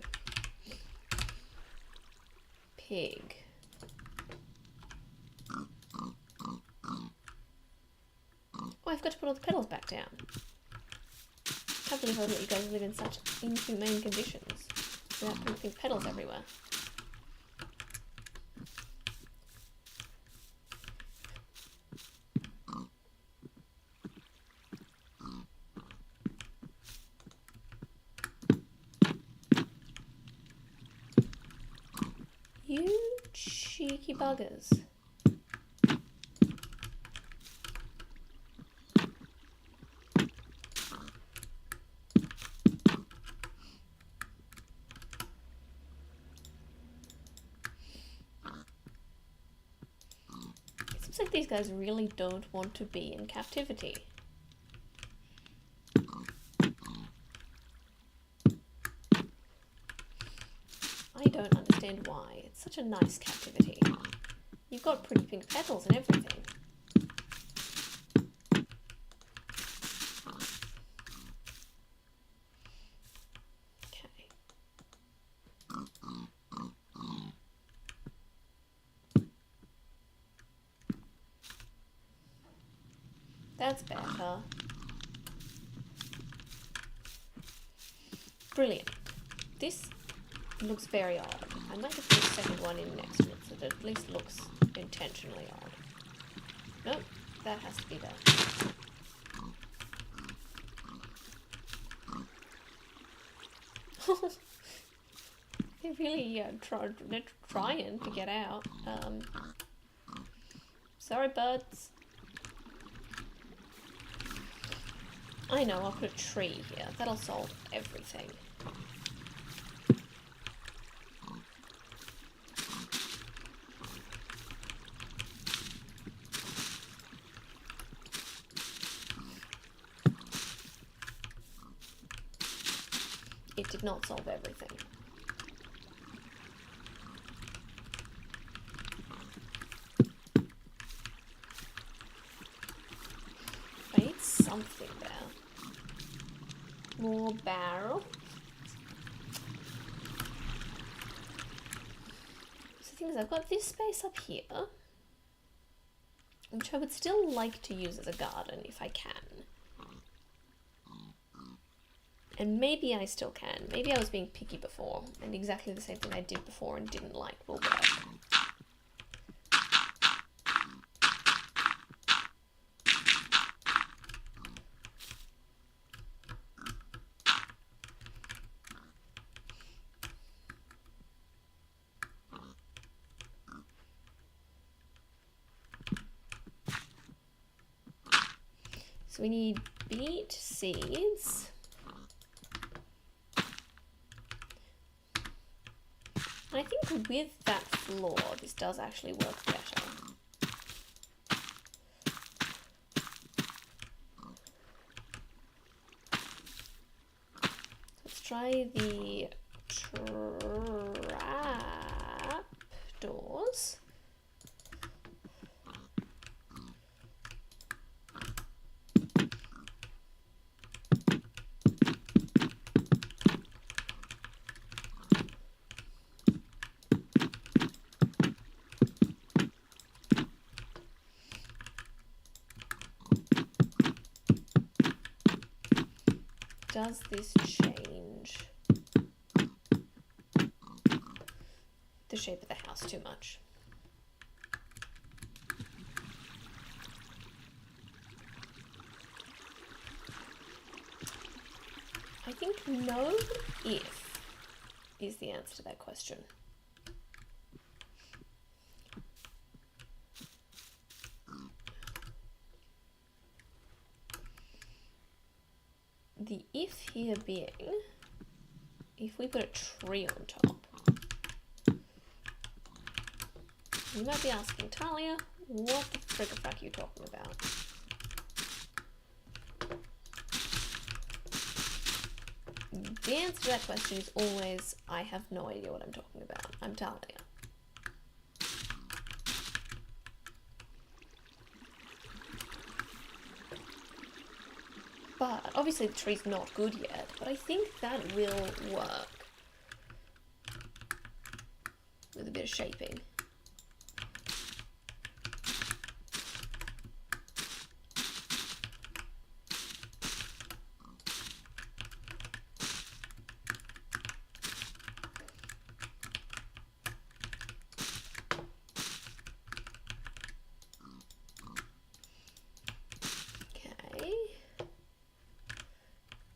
Pig. I've got to put all the petals back down. I can't believe I let you guys live in such inhumane conditions without putting pink petals everywhere. You cheeky buggers. It seems like these guys really don't want to be in captivity. I don't understand why. It's such a nice captivity. You've got pretty pink petals and everything. Okay. That's better. Brilliant. This looks very odd. I might have put a second one in next to it so that it at least looks intentionally odd. Nope, that has to be there. They're really they're trying to get out. Sorry, buds. I know, I'll put a tree here. That'll solve everything. It did not solve everything. I need something there. More barrel. So the thing is, I've got this space up here, which I would still like to use as a garden if I can. And maybe I still can. Maybe I was being picky before, and exactly the same thing I did before and didn't like will work. So we need beet seeds. I think with that floor, this does actually work better. Let's try the trap doors. Does this change the shape of the house too much? I think no if is the answer to that question. The if here being, if we put a tree on top, you might be asking, Talia, what the frick are you talking about? The answer to that question is always, I have no idea what I'm talking about. I'm Talia. But obviously the tree's not good yet, but I think that will work with a bit of shaping.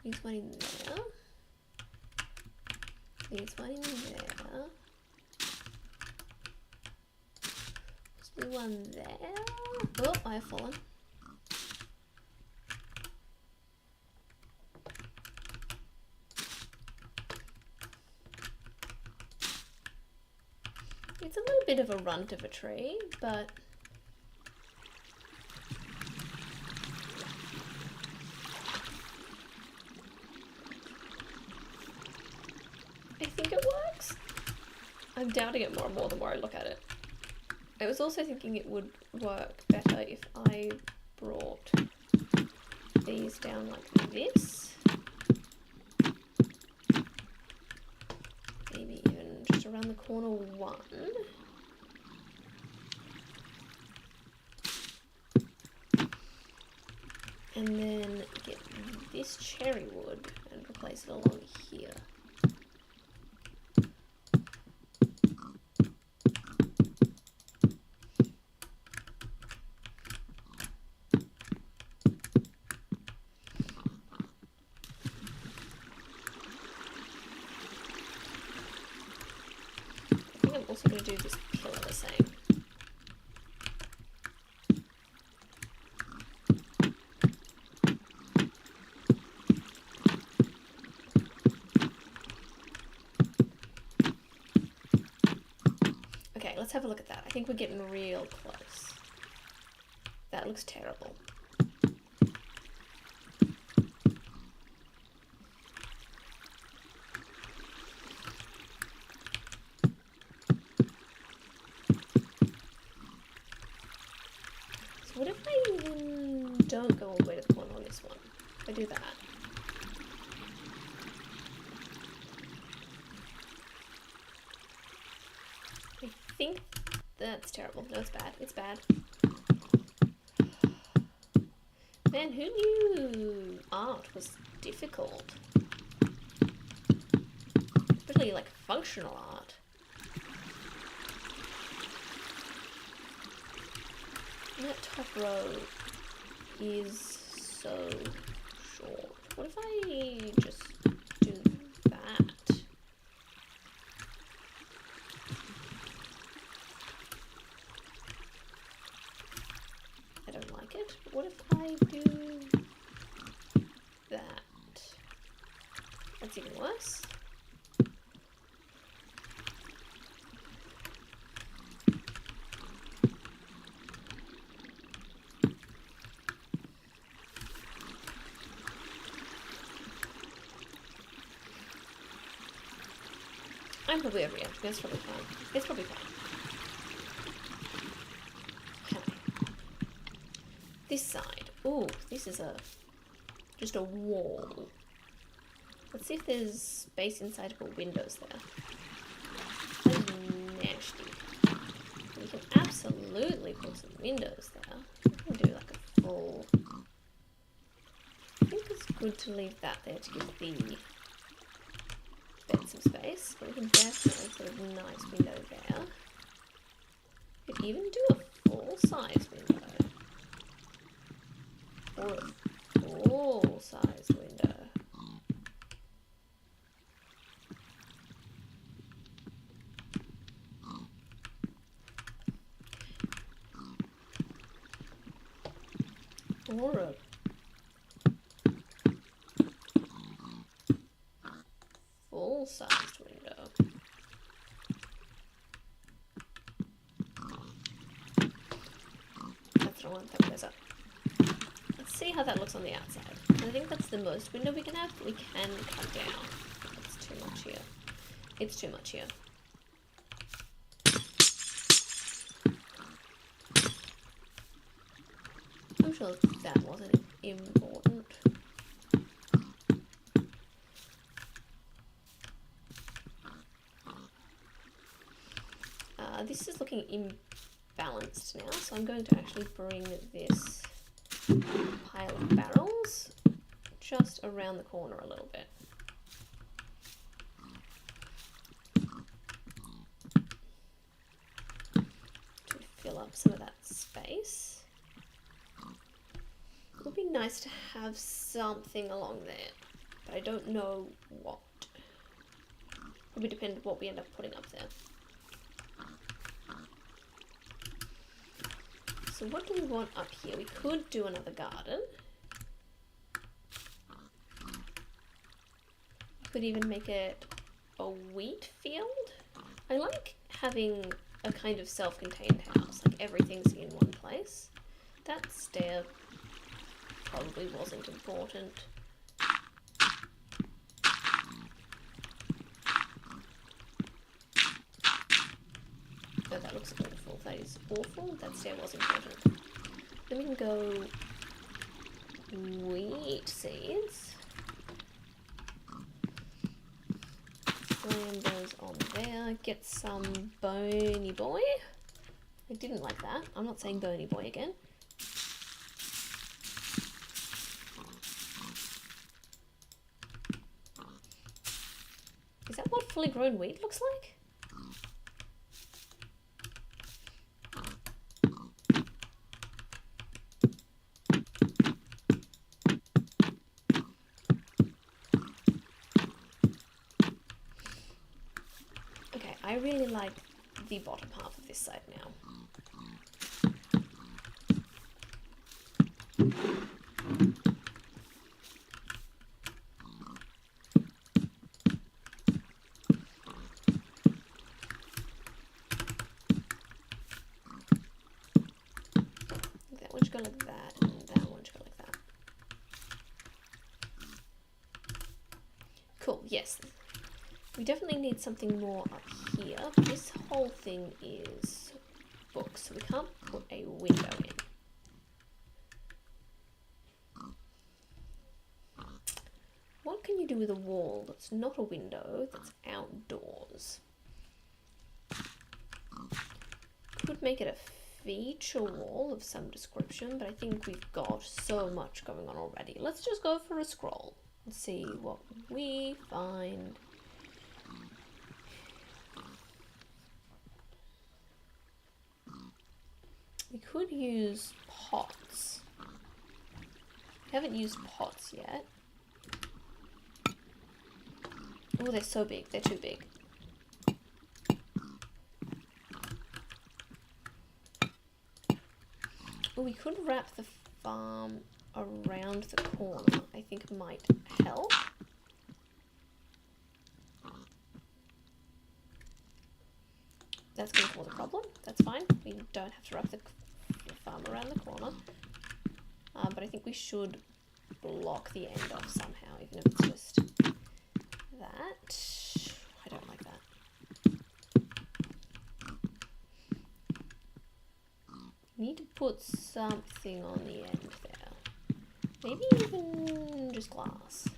There's one in there. There's one in there. There's one there. Oh, I have fallen. It's a little bit of a runt of a tree, but I think it works. I'm doubting it more and more the more I look at it. I was also thinking it would work better if I brought these down like this. Maybe even just around the corner one. And then get this cherry wood and replace it along here. I think I'm also going to do this pillar the same. Okay, let's have a look at that. I think we're getting real close. That looks terrible. So what if I even don't go all the way to the corner on this one? If I do that. I think that's terrible. No, it's bad. It's bad. Man, who knew art was difficult? Especially like functional art. And that top row is so short. What if I just do that? I don't like it. What if I do that? That's even worse. I'm probably over here. That's probably fine. It's probably fine. Okay. This side. Ooh, this is just a wall. Let's see if there's space inside for windows there. That's nasty. We can absolutely put some windows there. We can do like a full... I think it's good to leave that there to give the bed some space. But we can definitely put a nice window there. We could even do a full-size window. Or a full-size window. Or a full-sized window. That's the one that goes up. Let's see how that looks on the outside. I think that's the most window we can have. We can cut down. It's too much here. It's too much here. I'm sure that wasn't important. This is looking imbalanced now, so I'm going to actually bring this pile of barrels just around the corner a little bit. To fill up some of that space. It would be nice to have something along there. but I don't know what. It would depend what we end up putting up there. So what do we want up here? We could do another garden. We could even make it a wheat field. I like having a kind of self-contained house, like everything's in one place. That stair probably wasn't important. Oh, that looks awful. That is awful. That stair was important. Then we can go wheat seeds. Slam those on there. Get some bony boy. I didn't like that. I'm not saying bony boy again. Is that what fully grown wheat looks like? Okay, I really like the bottom half of this side now. That one should go like that, and that one should go like that. Cool, yes. We definitely need something more up here. This whole thing is books, so we can't put a window in. What can you do with a wall that's not a window, that's outdoors? Could make it a feature wall of some description, but I think we've got so much going on already. Let's just go for a scroll and see what we find. We could use pots. We haven't used pots yet. Oh, they're so big. They're too big. Oh, we could wrap the farm around the corner. I think it might help. That's going to cause a problem. That's fine. We don't have to wrap the farm around the corner. But I think we should block the end off somehow, even if it's just that. I don't like that. Need to put something on the end there. Maybe even just glass.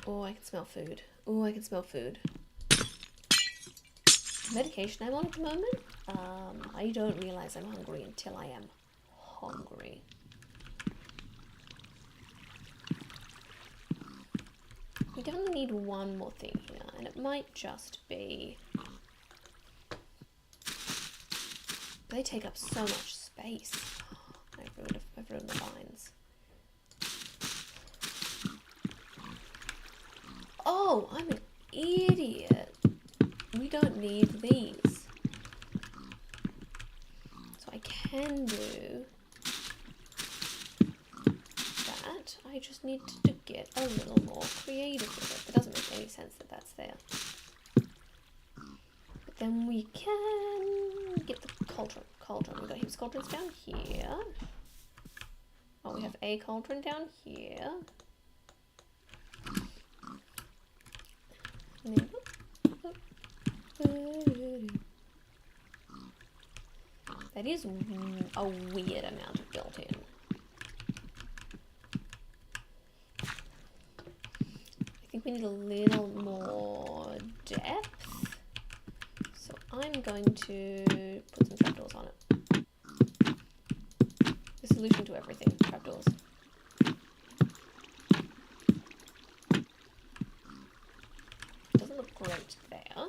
Oh, I can smell food. Oh, I can smell food. Medication I'm on at the moment. I don't realize I'm hungry until I am hungry. We definitely need one more thing here, and it might just be... They take up so much space. I've ruined the vines. Oh, I'm an idiot. We don't need these. So I can do that. I just need to get a little more creative with it. It doesn't make any sense that that's there. But then we can get the cauldron. We've got heaps of cauldrons down here. Oh, we have a cauldron down here. And then, that is a weird amount of built-in. I think we need a little more depth. So I'm going to put some trapdoors on it. The solution to everything, trapdoors. Doesn't look great there.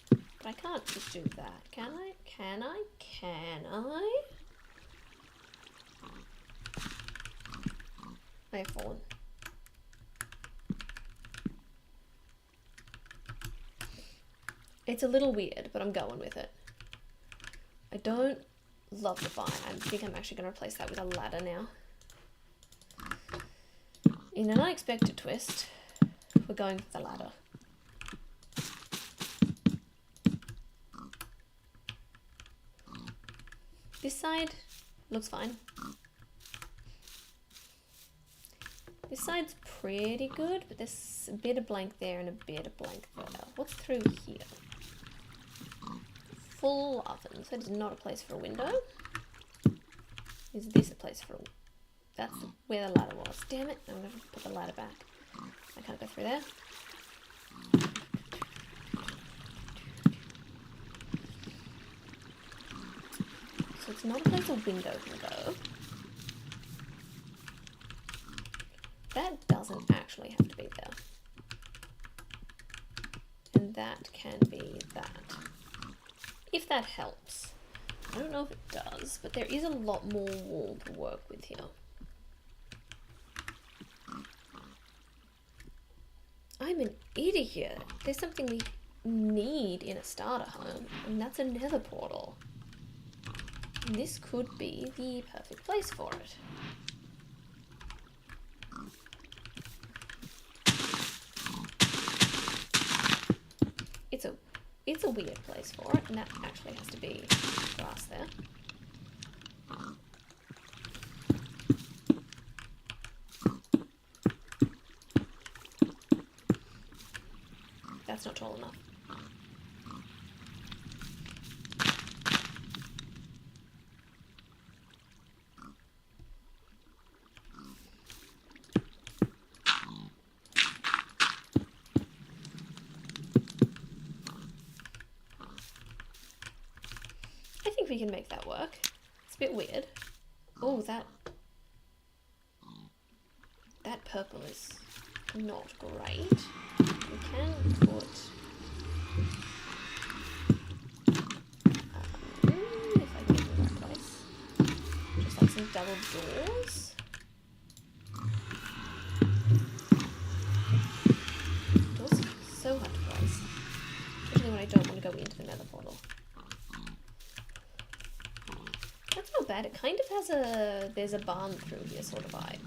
But I can't can't just do that, can I? Can I? Can I? I've fallen. It's a little weird, but I'm going with it. I don't love the vine. I think I'm actually going to replace that with a ladder now. In an unexpected twist, we're going for the ladder. This side looks fine. This side's pretty good, but there's a bit of blank there and a bit of blank there. What's through here? Full oven. So it's not a place for a window. Is this a place for a... That's where the ladder was. Damn it. I'm going to put the ladder back. I can't go through there. So it's not a place a window can go. That doesn't actually have to be there. And that can be that. If that helps. I don't know if it does, but there is a lot more wall to work with here. I'm an idiot. There's something we need in a starter home, and that's a nether portal. And this could be the perfect place for it. It's a weird place for it, and that actually has to be grass there. That's not tall enough. We can make that work. It's a bit weird. Oh, that purple is not great. We can put if I take it in that place, just like some double doors. Doors are so hard to place, especially when I don't want to go into the nether portal. That's not bad. It kind of has a, there's a barn through here sort of vibe.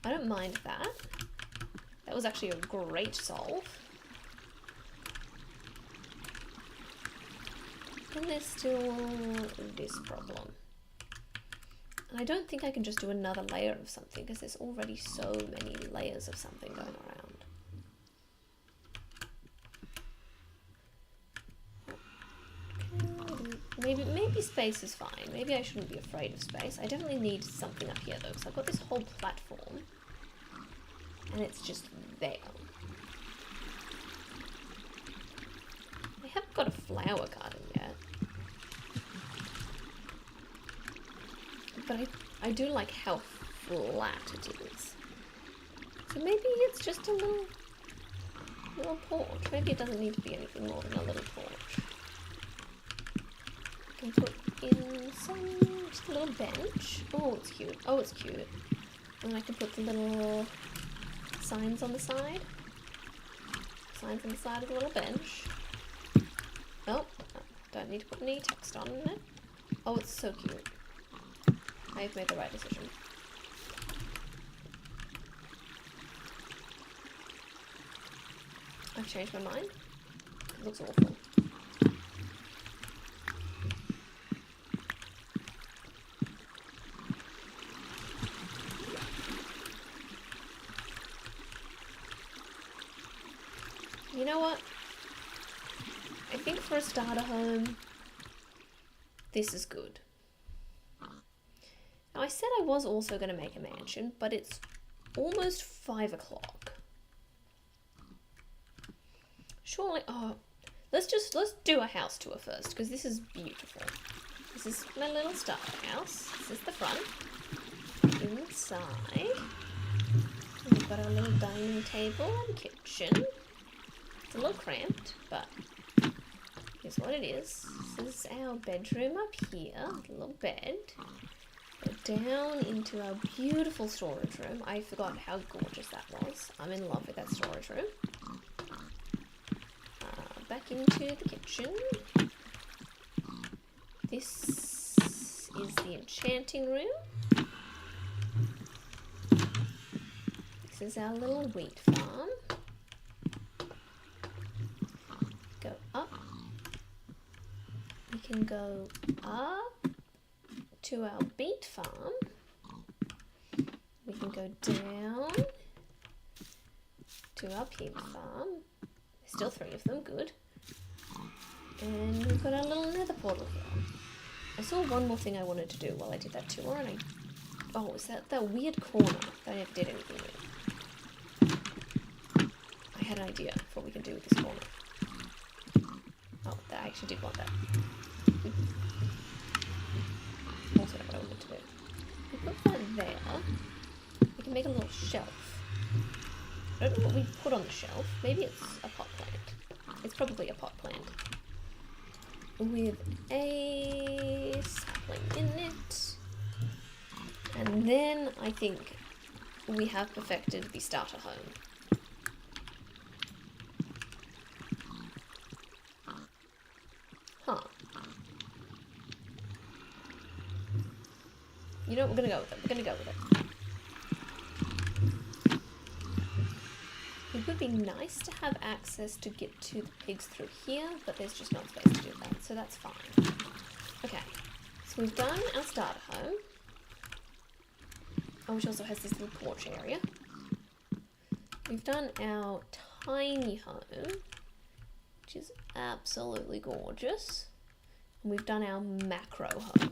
I don't mind that. That was actually a great solve. And there's still this problem. And I don't think I can just do another layer of something because there's already so many layers of something going around. Maybe space is fine. Maybe I shouldn't be afraid of space. I definitely need something up here though, because I've got this whole platform and it's just there. I haven't got a flower garden yet. But I do like how flat it is. So maybe it's just a little porch. Maybe it doesn't need to be anything more than a little porch. I can put in just a little bench. Oh, it's cute. Oh, it's cute. And I can put the little signs on the side. Signs on the side of the little bench. Oh, don't need to put any text on it. Oh, it's so cute. I've made the right decision. I've changed my mind. It looks awful. You know what? I think for a starter home, this is good. Now I said I was also going to make a mansion, but it's almost 5 o'clock. Surely, oh, let's do a house tour first, because this is beautiful. This is my little starter house. This is the front. Inside, we've got our little dining table and kitchen. It's a little cramped, but here's what it is. This is our bedroom up here, little bed. Go down into our beautiful storage room. I forgot how gorgeous that was. I'm in love with that storage room. Back into the kitchen. This is the enchanting room. This is our little wheat farm. Go up. We can go up to our beet farm. We can go down to our pig farm. There's still 3 of them, good. And we've got our little nether portal here. I saw one more thing I wanted to do while I did that tour, and oh, is that weird corner that I never did anything with? I had an idea for what we can do with this corner. Oh, I actually did want that. Also not what I wanted to do. We put that there. We can make a little shelf. I don't know what we put on the shelf. Maybe it's a pot plant. It's probably a pot plant. With a sapling in it. And then I think we have perfected the starter home. Huh. You know what, we're gonna go with it. We're gonna go with it. It would be nice to have access to get to the pigs through here, but there's just not space to do that, so that's fine. Okay, so we've done our starter home, which also has this little porch area. We've done our tiny home, which is absolutely gorgeous. And we've done our macro home.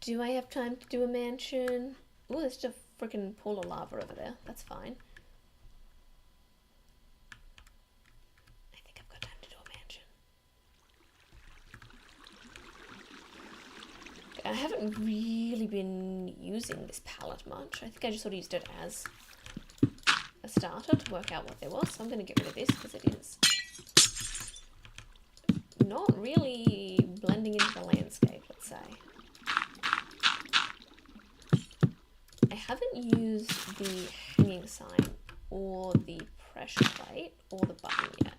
Do I have time to do a mansion? Oh, there's just a freaking pool of lava over there. That's fine. I think I've got time to do a mansion. I haven't really been using this palette much. I think I just sort of used it as a starter to work out what there was. So I'm going to get rid of this because it is not really blending into the landscape, let's say. I haven't used the hanging sign or the pressure plate or the button yet.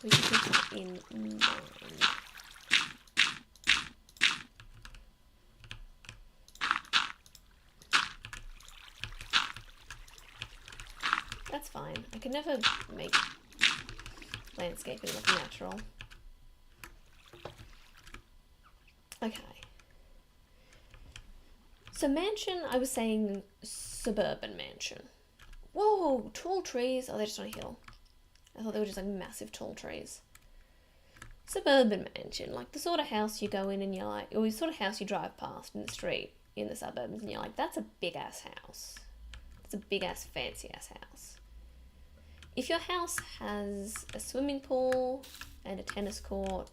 We can keep that in mind. That's fine. I can never make landscaping look natural. Okay. So mansion, I was saying suburban mansion. Whoa, tall trees. Oh, they're just on a hill. I thought they were just like massive tall trees. Suburban mansion, like the sort of house you go in and you're like, or the sort of house you drive past in the street in the suburbs and you're like, that's a big ass house. It's a big ass fancy ass house. If your house has a swimming pool and a tennis court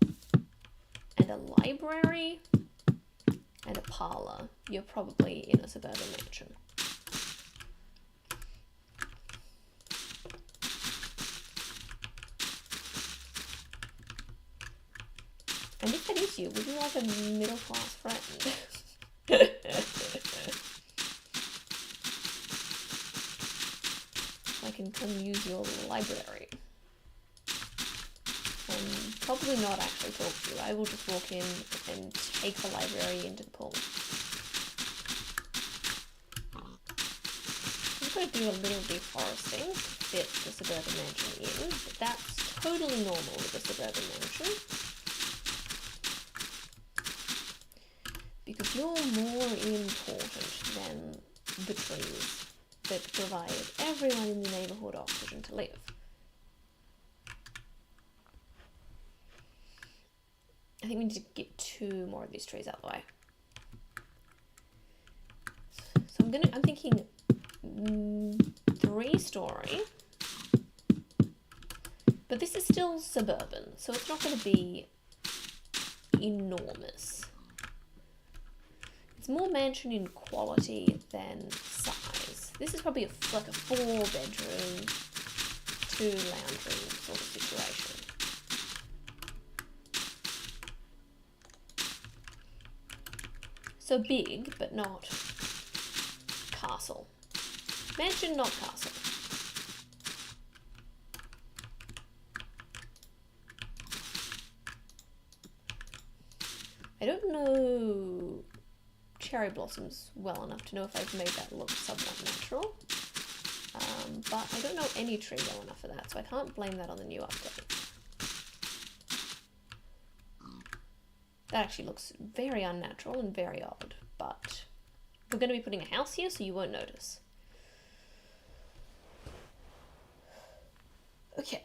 and a library and a parlour, you're probably in a suburban mansion. And if that is you, would you like a middle class friend? I can come use your library. Probably not actually talk to you. I will just walk in and take the library into the pool. I've got to do a little deforesting to fit the suburban mansion in, but that's totally normal with a suburban mansion. Because you're more important than the trees that provide everyone in the neighbourhood oxygen to live. I think we need to get 2 more of these trees out of the way. So I'm thinking 3-story, but this is still suburban, so it's not going to be enormous. It's more mansion in quality than size. This is probably like a 4-bedroom, 2 lounge room sort of situation. So big, but not castle. Mansion, not castle. I don't know cherry blossoms well enough to know if I've made that look somewhat natural. But I don't know any tree well enough for that, so I can't blame that on the new update. That actually looks very unnatural and very odd, but we're going to be putting a house here, so you won't notice. Okay.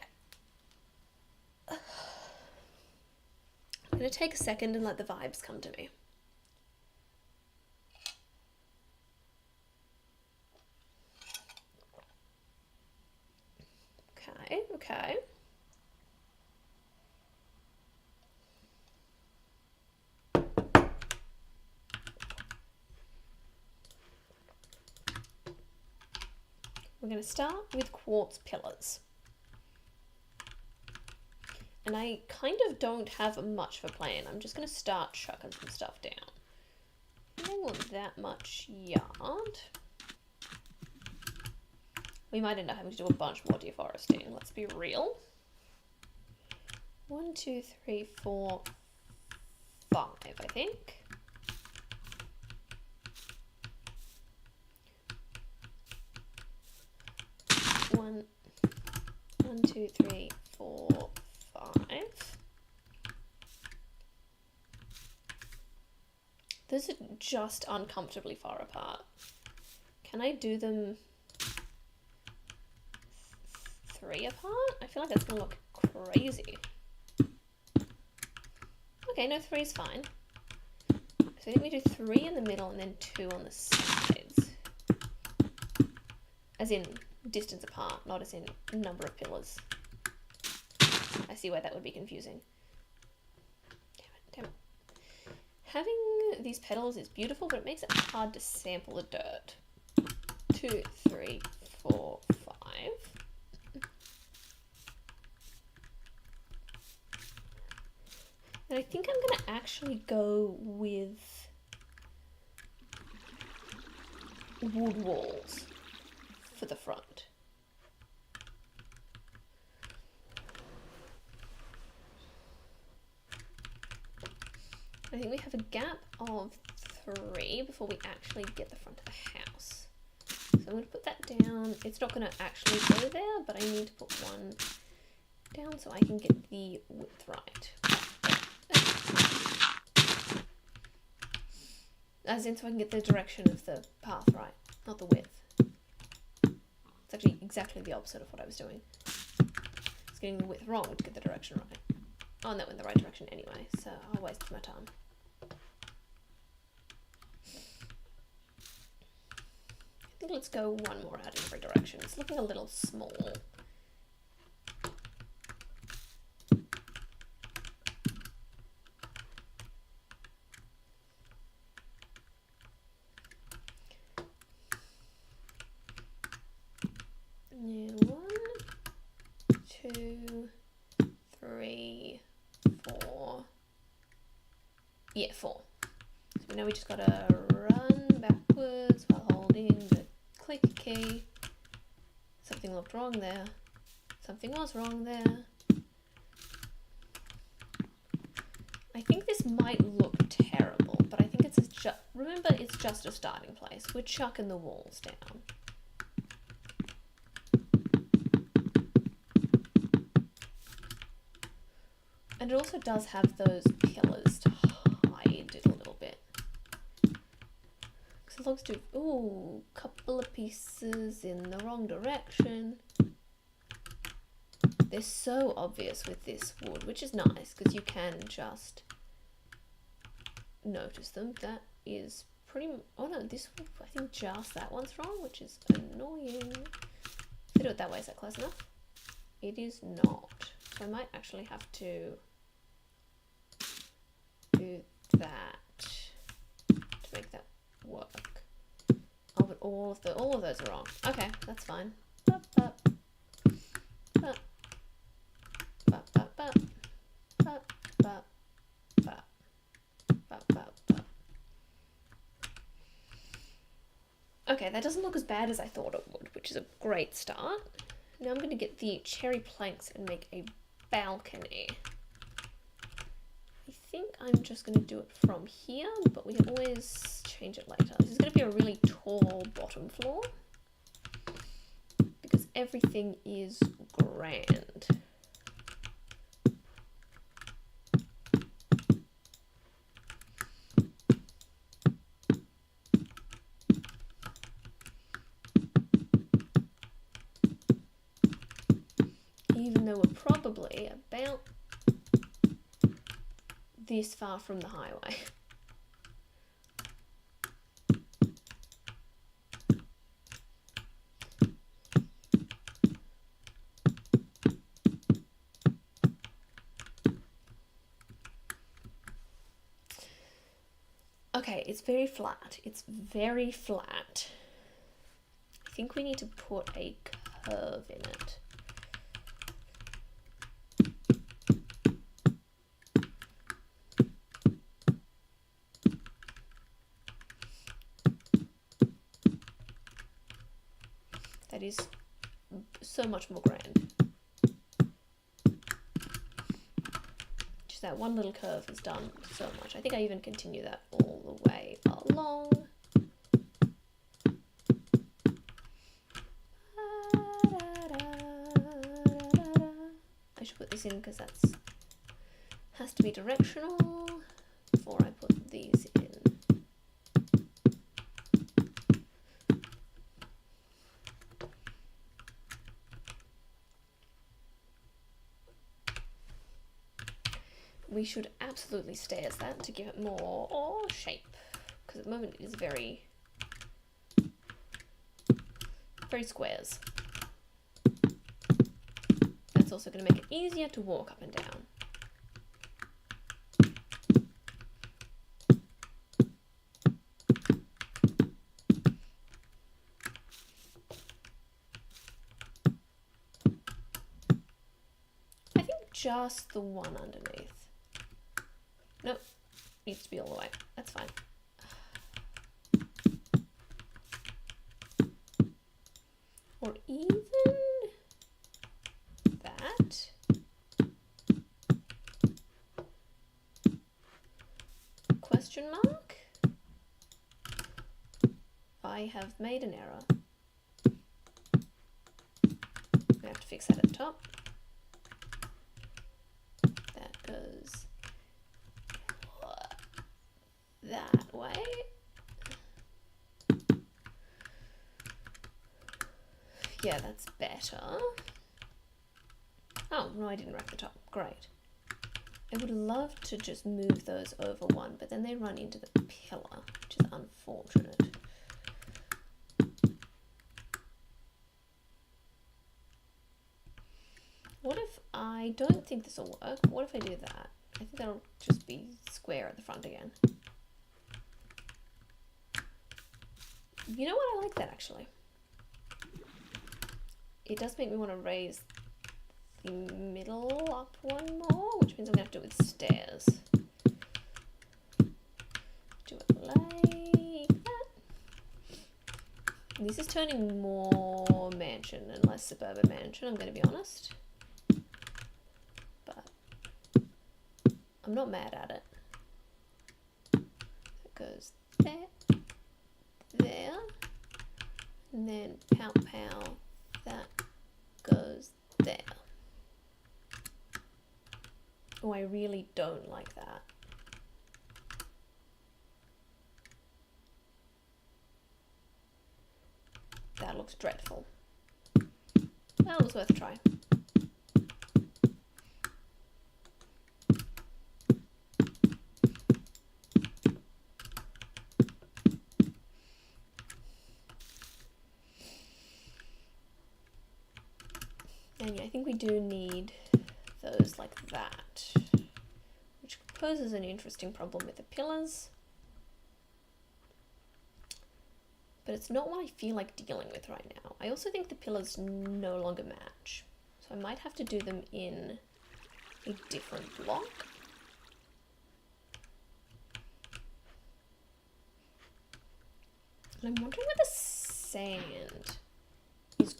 I'm going to take a second and let the vibes come to me. Okay. We're going to start with quartz pillars. And I kind of don't have much of a plan. I'm just going to start chucking some stuff down. I don't want that much yard. We might end up having to do a bunch more deforesting. Let's be real. 1, 2, 3, 4, 5, I think. One, 2, 3, 4, 5. Those are just uncomfortably far apart. Can I do them 3 apart? I feel like that's gonna look crazy. Okay, no, 3 is fine. So I think we do 3 in the middle and then 2 on the sides. As in distance apart, not as in number of pillars. I see why that would be confusing. Damn it. Having these petals is beautiful, but it makes it hard to sample the dirt. 2, 3, 4, 5. And I think I'm going to actually go with wood walls for the front. I think we have a gap of 3 before we actually get the front of the house. So I'm going to put that down. It's not going to actually go there, but I need to put 1 down so I can get the width right. As in, so I can get the direction of the path right, not the width. It's actually exactly the opposite of what I was doing. I was getting the width wrong to get the direction right. Oh, and that went the right direction anyway, so I'll waste my time. I think let's go 1 more out in every direction. It's looking a little small. Yeah, 1, 2, 3, 4. Yeah, 4. So now we just gotta run backwards while holding the click key. Something looked wrong there. Something was wrong there. I think this might look terrible, but I think it's just, remember, it's just a starting place. We're chucking the walls down. And it also does have those pillars to hide it a little bit. Because it looks to, ooh, couple of pieces in the wrong direction. They're so obvious with this wood, which is nice because you can just notice them. That is pretty, oh no, this one, I think just that one's wrong, which is annoying. If I do it that way, is that close enough? It is not. So I might actually have to do that to make that work. Oh, but all of those are wrong. Okay, that's fine. Bup, bup. Bup. Bup, bup, bup. Bup, bup, bup. Bup, bup, bup. Okay, that doesn't look as bad as I thought it would, which is a great start. Now I'm going to get the cherry planks and make a balcony. I think I'm just going to do it from here, but we can always change it later. This is going to be a really tall bottom floor because everything is grand. Even though we're probably about this far from the highway. Okay, it's very flat. It's very flat. I think we need to put a curve in it. That is so much more grand. Just that one little curve has done so much. I think I even continue that all the way along. I should put this in because that's has to be directional before I put these in. We should absolutely stay as that to give it more shape, because at the moment it is very squares. That's also going to make it easier to walk up and down. I think just the one underneath. Nope, needs to be all the way. That's fine. Or even that. Question mark? I have made an error. We have to fix that at the top. That goes that way. Yeah, that's better. Oh, no, I didn't wrap the top. Great. I would love to just move those over one, but then they run into the pillar, which is unfortunate. What if I don't think this will work? What if I do that? I think that'll just be square at the front again. You know what? I like that actually. It does make me want to raise the middle up one more, which means I'm going to have to do it with stairs. Do it like that. This is turning more mansion and less suburban mansion, I'm going to be honest. But I'm not mad at it. It goes there, there, and then pow pow, that goes there. Oh, I really don't like that. That looks dreadful. That was worth a try. And yeah, I think we do need those like that, which poses an interesting problem with the pillars. but it's not what I feel like dealing with right now. I also think the pillars no longer match, so I might have to do them in a different block. And I'm wondering where the sand is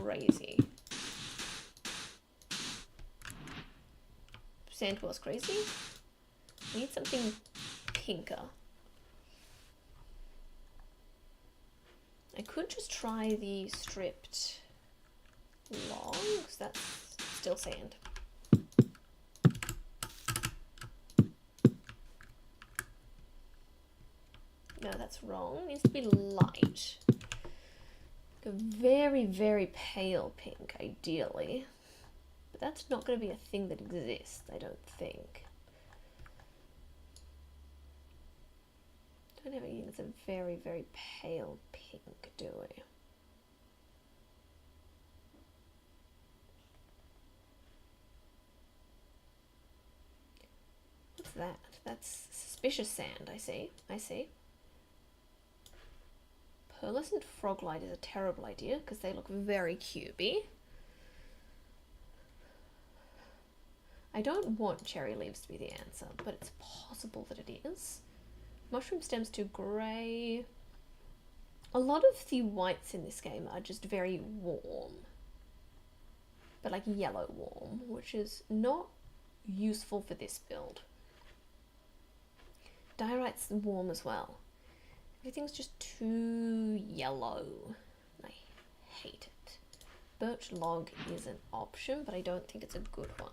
crazy. Sand was crazy. I need something pinker. I could just try the stripped log, because that's still sand. No, that's wrong. It needs to be light. Like a very, very pale pink, ideally. But that's not going to be a thing that exists, I don't think. Don't have anything that's a very, very pale pink, do we? What's that? That's suspicious sand, I see. Pearlescent froglight is a terrible idea because they look very cubey. I don't want cherry leaves to be the answer, but it's possible that it is. Mushroom stems to grey. A lot of the whites in this game are just very warm, but like yellow warm, which is not useful for this build. Diorite's warm as well. Everything's just too yellow. I hate it. Birch log is an option, but I don't think it's a good one.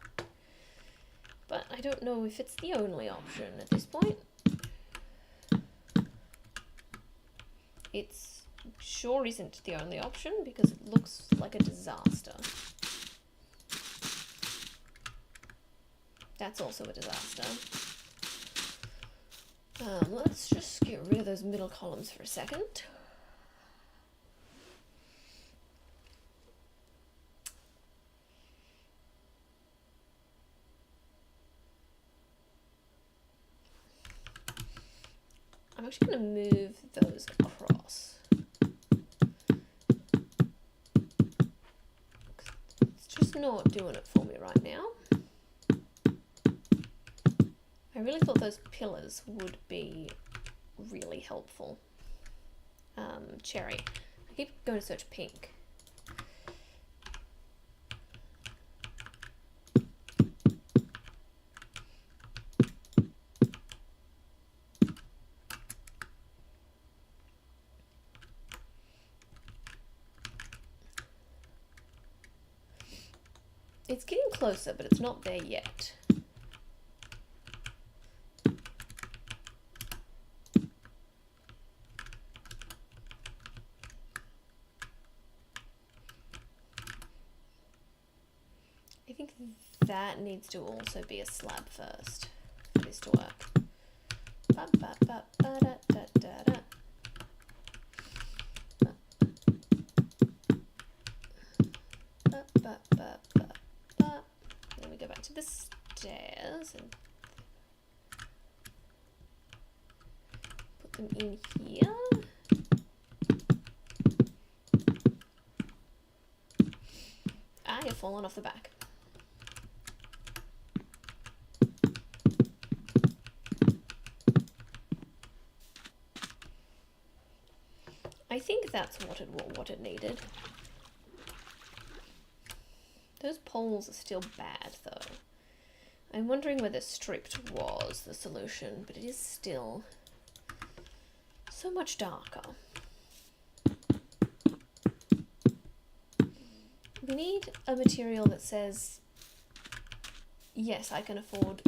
But I don't know if it's the only option at this point. It sure isn't the only option because it looks like a disaster. That's also a disaster. Let's just get rid of those middle columns for a second. I'm actually going to move those across. It's just not doing it for me right now. I really thought those pillars would be really helpful. Cherry. I keep going to search pink. It's getting closer, but it's not there yet. I think that needs to also be a slab first for this to work. Then we go back to the stairs and put them in here. Ah, you've fallen off the back. I think that's what it needed. Those poles are still bad though. I'm wondering whether stripped was the solution, but it is still so much darker. We need a material that says, yes, I can afford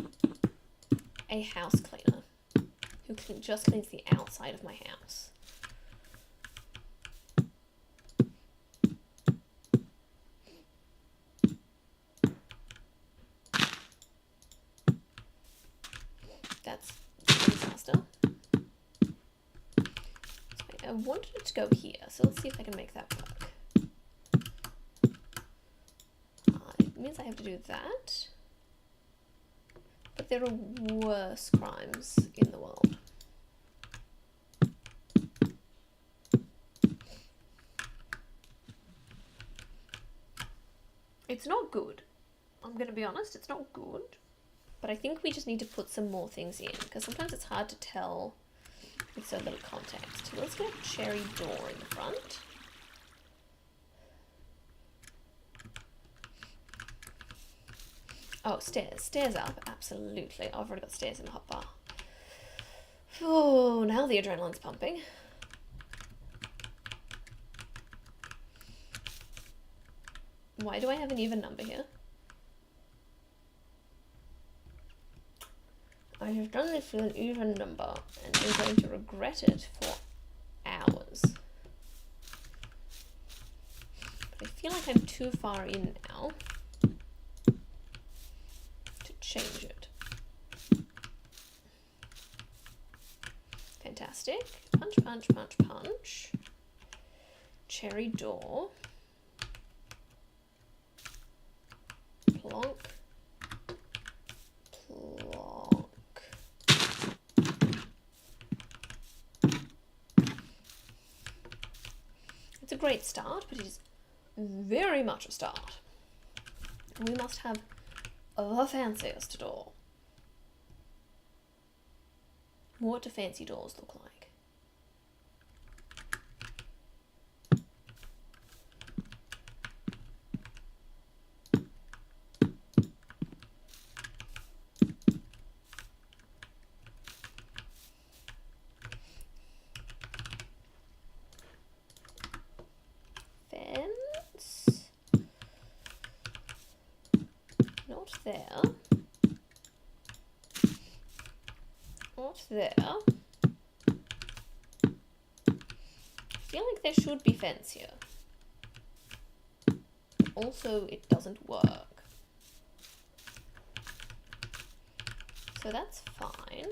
a house cleaner who just cleans the outside of my house. That's a disaster. I wanted it to go here, so let's see if I can make that work. It means I have to do that. But there are worse crimes in the world. It's not good. I'm going to be honest, it's not good. But I think we just need to put some more things in, because sometimes it's hard to tell with so little context. Let's get a cherry door in the front. Oh, stairs. Stairs up, absolutely. I've already got stairs in the hotbar. Oh, now the adrenaline's pumping. Why do I have an even number here? I have done this with an even number, and I'm going to regret it for hours. But I feel like I'm too far in now to change it. Fantastic. Punch, punch, punch, punch. Cherry door. Plonk. Plonk. It's a great start, but it is very much a start. We must have the fanciest door. What do fancy doors look like? Fence. Not there. Not there. I feel like there should be fence here. Also, it doesn't work. So that's fine.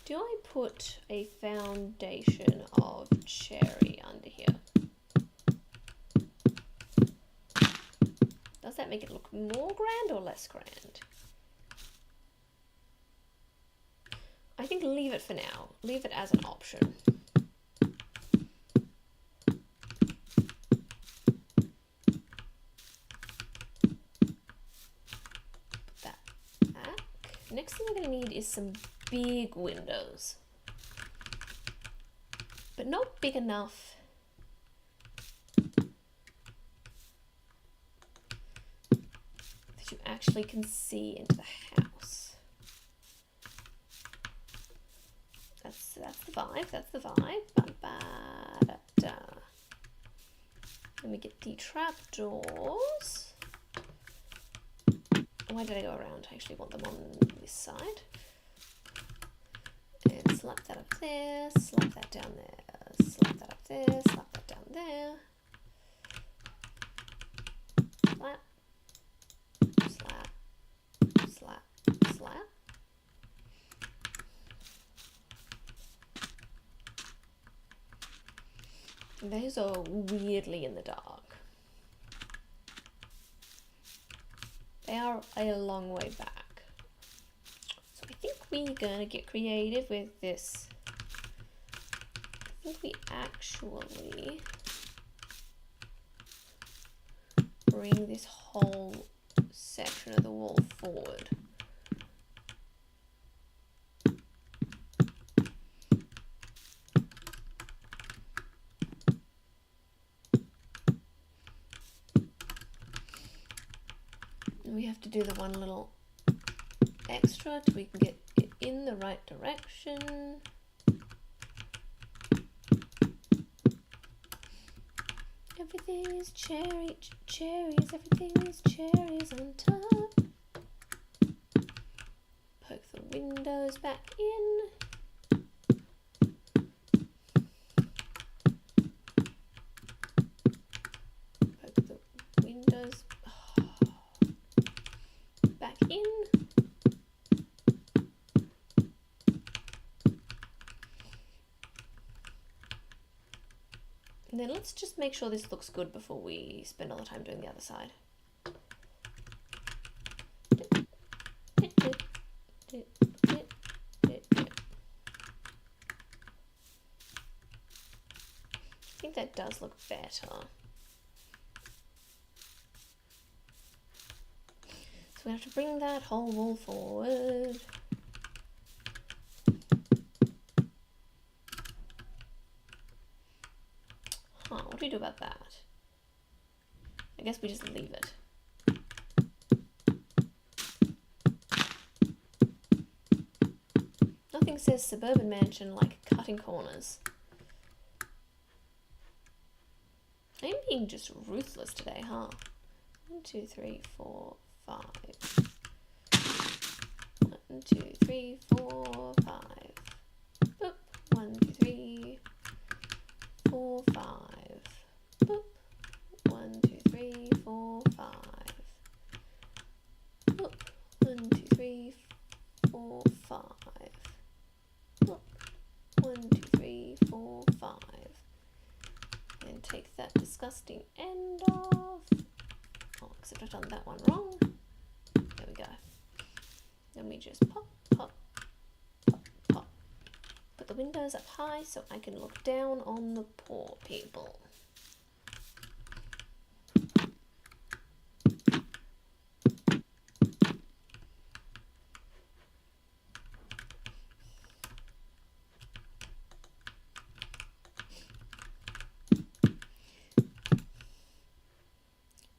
Do I put a foundation of cherry under here? Does that make it look more grand or less grand? I think leave it for now. Leave it as an option. Put that back. Next thing we're going to need is some big windows. But not big enough that you actually can see into the house. That's the vibe, that's the vibe. Ba-ba-da-da. Then we get the trapdoors. Why did I go around? I actually want them on this side. And slap that up there, slap that down there, slap that up there, slap that down there. Slap, slap, slap, slap. Those are weirdly in the dark. They are a long way back. So I think we're gonna get creative with this. I think we actually bring this whole section of the wall forward. We have to do the one little extra till we can get it in the right direction. Everything is cherries, everything is cherries on top. Poke the windows back in. Poke the windows back in. And then let's just make sure this looks good before we spend all the time doing the other side. I think that does look better. we have to bring that whole wall forward. Huh, what do we do about that? I guess we just leave it. Nothing says suburban mansion like cutting corners. I'm being just ruthless today, huh? 1, 2, 3, 4, 5. 1, 2, 3, 4, 5. Boop. 1, 2, 3, 4, 5. Boop. 1, 2, 3, 4, 5. Boop. 1, 2, 3, 4, 5. Boop. 1, 2, 3, 4, 5. And take that disgusting end off. Oh, except I've done that one wrong. There we go. Then we just pop, pop, pop, pop. Put the windows up high so I can look down on the poor people.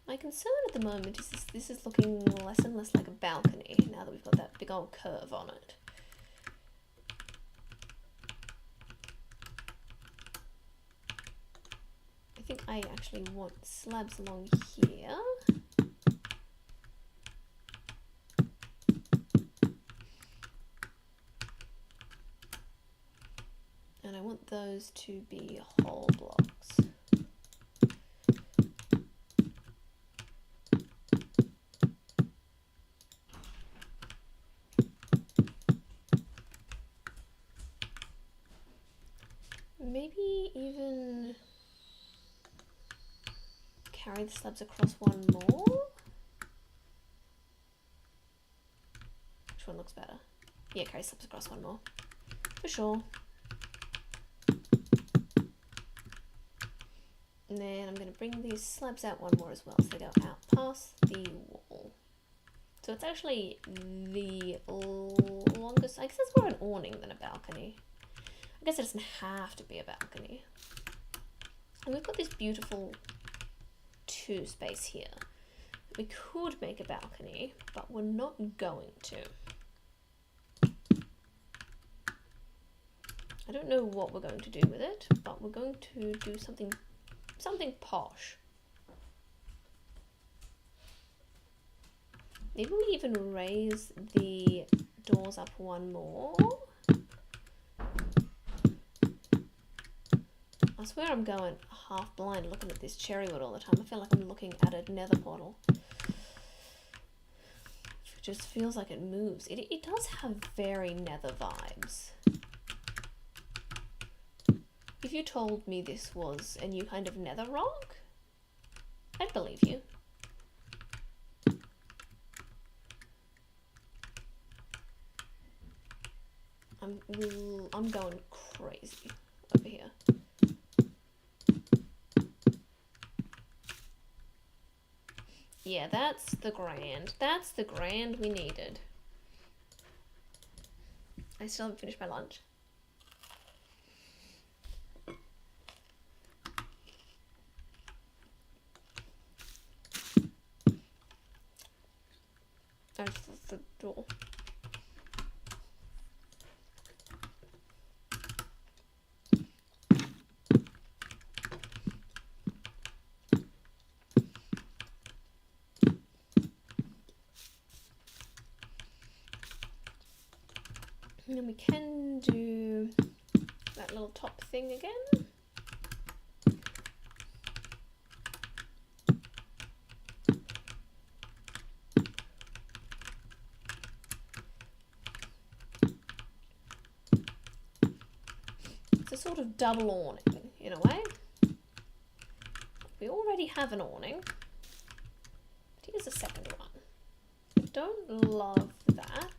My concern at the moment is this is looking less and less like a balcony now that we've got that big old curve on it. I think I actually want slabs along here. And I want those to be whole blocks. Maybe even carry the slabs across one more. Which one looks better? Yeah, carry slabs across one more. For sure. And then I'm going to bring these slabs out one more as well, so they go out past the wall. So it's actually the longest, I guess it's more an awning than a balcony. I guess it doesn't have to be a balcony. And we've got this beautiful 2 space here. We could make a balcony, but we're not going to. I don't know what we're going to do with it, but we're going to do something posh. Maybe we even raise the doors up one more. I swear I'm going half blind looking at this cherry wood all the time. I feel like I'm looking at a nether portal. It just feels like it moves. It does have very nether vibes. If you told me this was a new kind of nether rock, I'd believe you. I'm going crazy over here. Yeah, that's the grand. That's the grand we needed. I still haven't finished my lunch. That's the door. And then we can do that little top thing again. It's a sort of double awning in a way. We already have an awning. But here's a second one. I don't love that.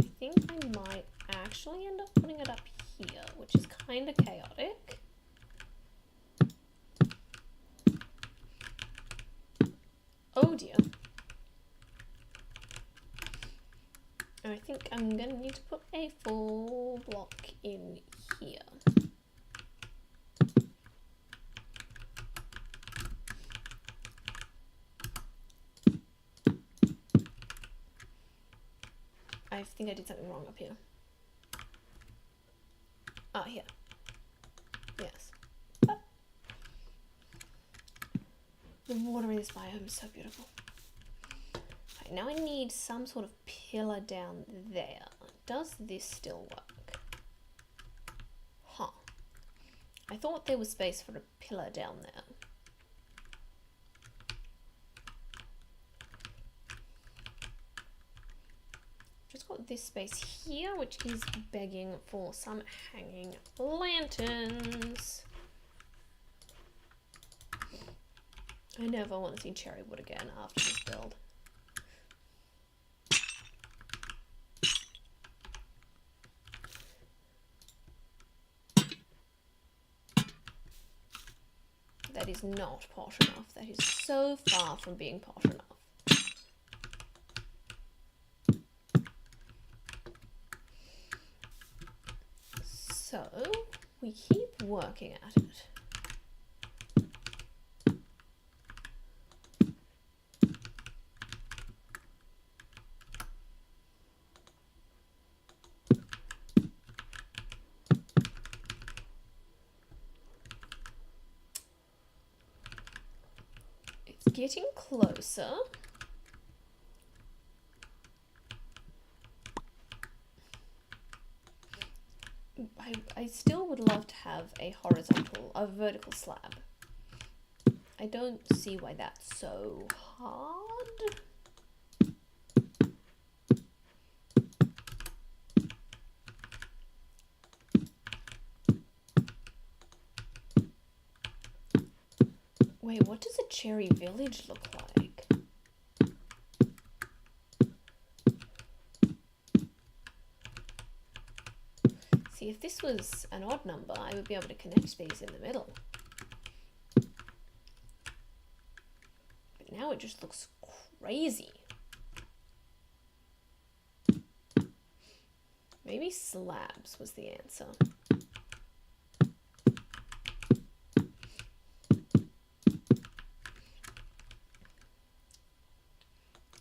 I think I might actually end up putting it up here, which is kind of chaotic. Oh dear. I think I'm gonna need to put a full block in here. I think I did something wrong up here. Ah, here. Yes. Ah. The water in this biome is so beautiful. Okay, now I need some sort of pillar down there. Does this still work? Huh. I thought there was space for a pillar down there. Just got this space here, which is begging for some hanging lanterns. I never want to see cherry wood again after this build. That is not posh enough. That is so far from being posh enough. So, we keep working at it. It's getting closer. I still would love to have a vertical slab. I don't see why that's so hard. Wait, what does a cherry village look like? See, if this was an odd number, I would be able to connect these in the middle. But now it just looks crazy. Maybe slabs was the answer.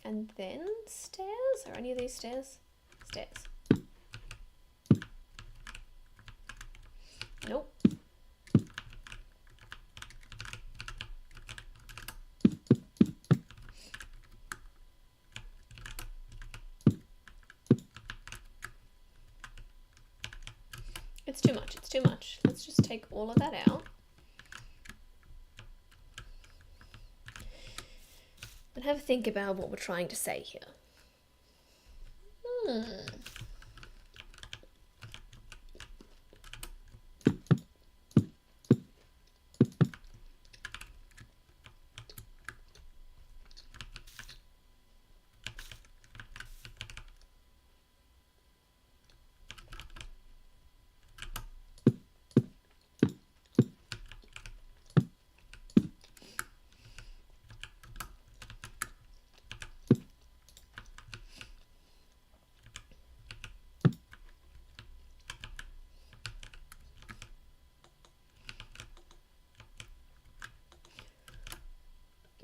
And then stairs? Are any of these stairs? Stairs. Nope. It's too much, it's too much. Let's just take all of that out. And have a think about what we're trying to say here.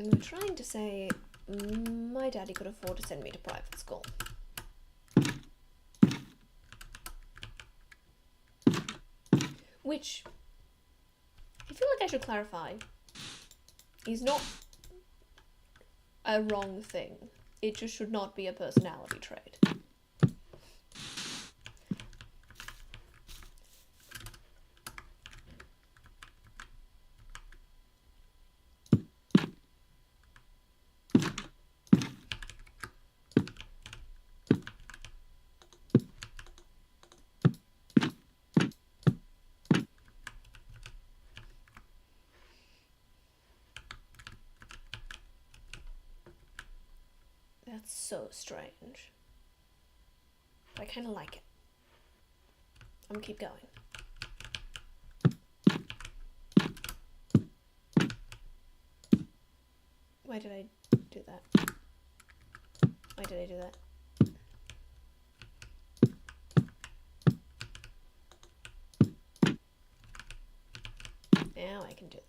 We're trying to say my daddy could afford to send me to private school. Which, I feel like I should clarify, is not a wrong thing. It just should not be a personality trait. That's so strange. But I kind of like it. I'm gonna keep going. Why did I do that? Why did I do that? Now I can do it.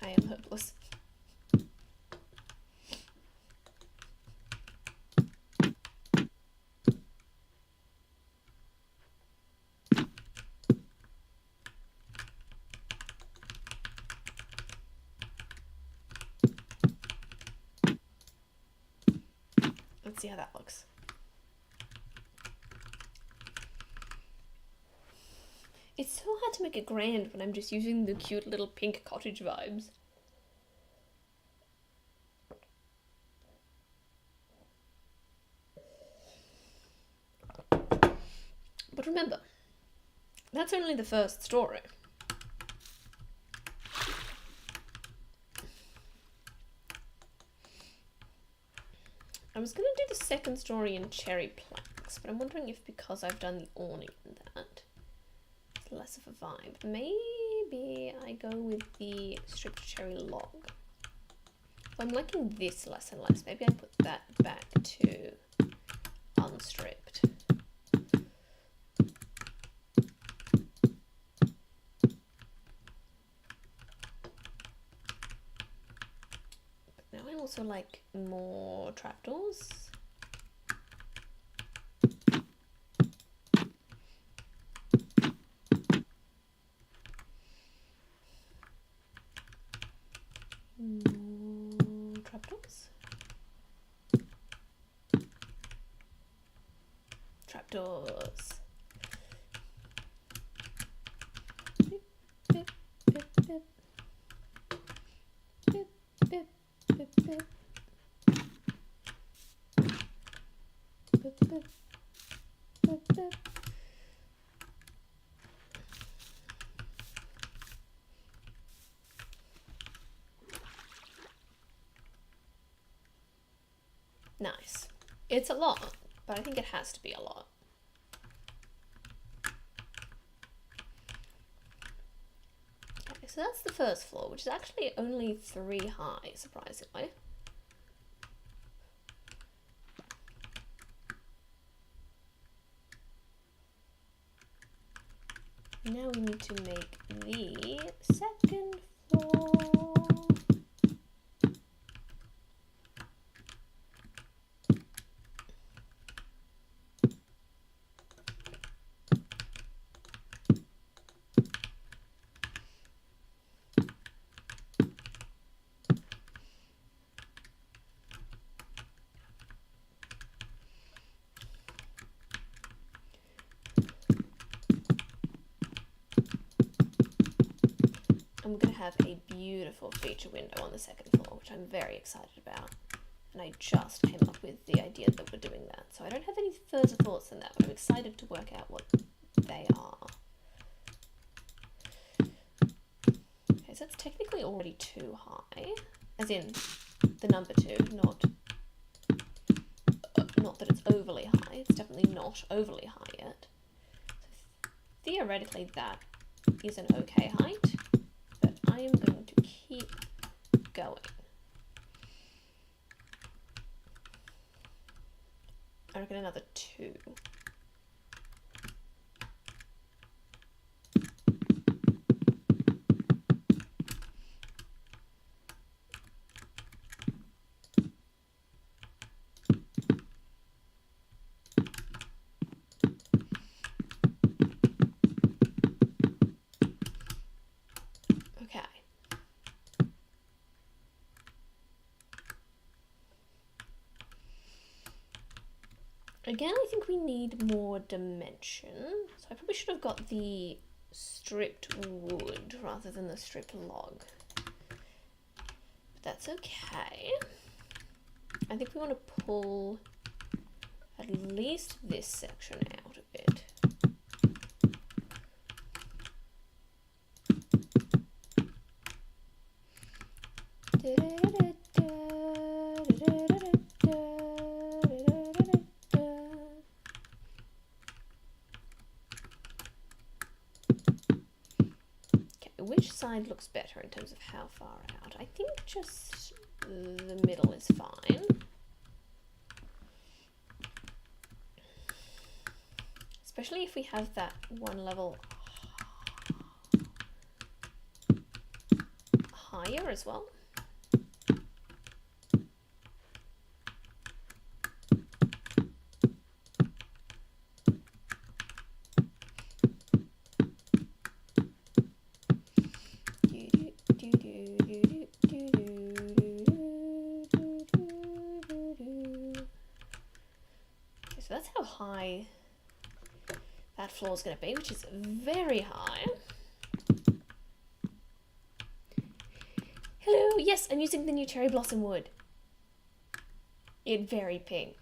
I am hopeless. Let's see how that looks. It's so hard to make it grand when I'm just using the cute little pink cottage vibes. But remember, that's only the first story. I was going to do the second story in cherry planks, but I'm wondering if because I've done the awning in that, it's less of a vibe. Maybe I go with the stripped cherry log. I'm liking this less and less. Maybe I put that back to unstripped. But now I also like more trapdoors. More trapdoors. Trapdoors. Bip, bip, bip, bip. Bip, bip, bip, bip. Bip, bip, bip, bip. Nice. It's a lot, but I think it has to be a lot. Okay, so that's the first floor, which is actually only 3 high, surprisingly. Now we need to make the second floor. I'm going to have a beautiful feature window on the second floor, which I'm very excited about. And I just came up with the idea that we're doing that. So I don't have any further thoughts than that, but I'm excited to work out what they are. Okay, so that's technically already too high. As in, the number 2, not that it's overly high. It's definitely not overly high yet. So theoretically, that is an okay height. I am going to keep going. I reckon another 2. Again, I think we need more dimension. So I probably should have got the stripped wood rather than the stripped log. But that's okay. I think we want to pull at least this section out a bit. Which side looks better in terms of how far out? I think just the middle is fine. Especially if we have that one level higher as well. So that's how high that floor is going to be, which is very high. Hello, yes, I'm using the new cherry blossom wood. It's very pink.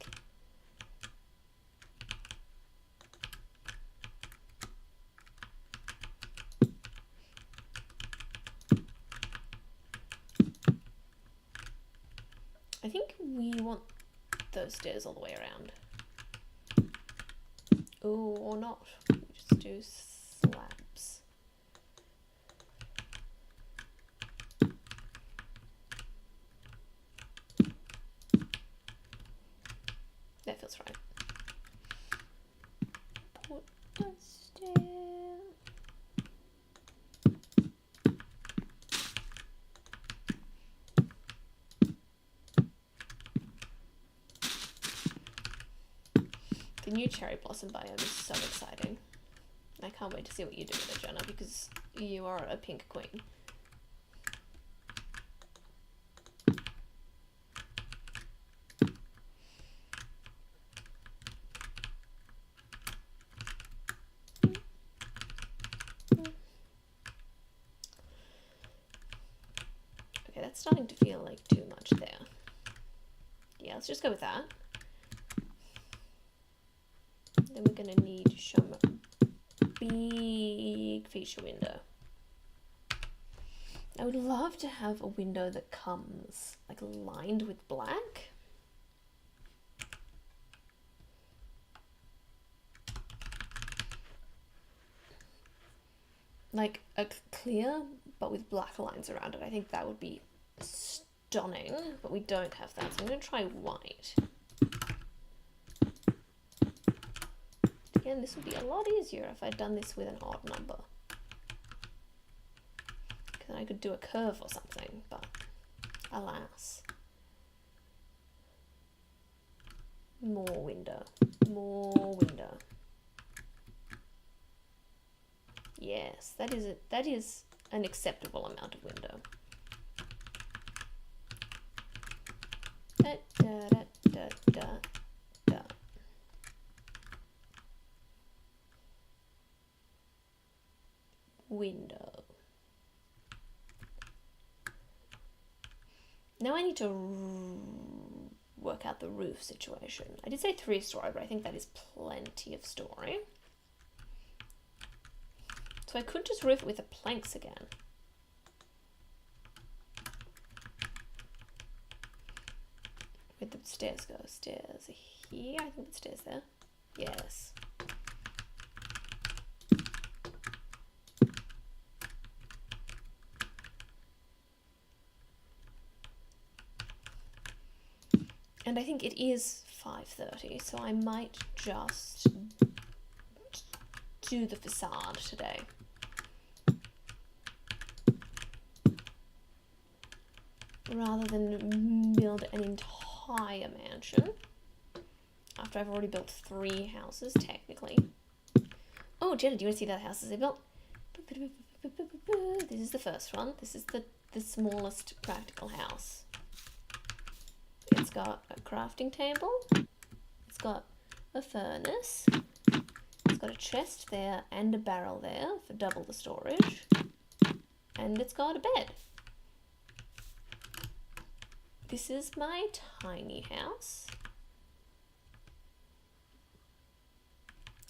I think we want those stairs all the way around. Oh, or not. We just do slabs. That feels right. Put the stair. The new cherry blossom biome is so exciting. I can't wait to see what you do with it, Jenna, because you are a pink queen. Okay, that's starting to feel like too much there. Yeah, let's just go with that. Then we're going to need some big feature window. I would love to have a window that comes like lined with black. Like a clear but with black lines around it. I think that would be stunning, but we don't have that, so I'm going to try white. Again, this would be a lot easier if I'd done this with an odd number. Because then I could do a curve or something, but alas. More window. More window. Yes, that is an acceptable amount of window. Da, da, da, da, da, da. Window. Now I need to work out the roof situation. I did say 3-story, but I think that is plenty of story. So I could just roof it with the planks again. Where'd the stairs go? Stairs here? I think the stairs there. Yes. And I think it is 5:30, so I might just do the facade today. Rather than build an entire mansion. After I've already built 3 houses, technically. Oh, Jenna, do you want to see the other houses I built? This is the first one. This is the smallest practical house. It's got a crafting table. It's got a furnace. It's got a chest there and a barrel there for double the storage. And it's got a bed. This is my tiny house.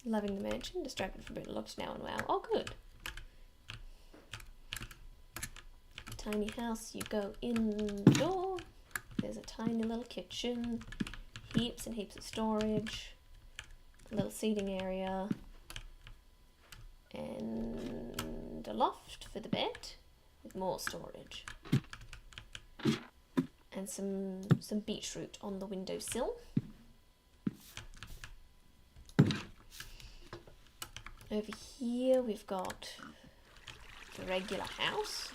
Loving the mansion. Distracted for a bit. Locked now and wow. Oh, good. Tiny house. You go in the door. There's a tiny little kitchen. Heaps and heaps of storage. A little seating area. And a loft for the bed with more storage. And some beetroot on the windowsill. over here we've got the regular house.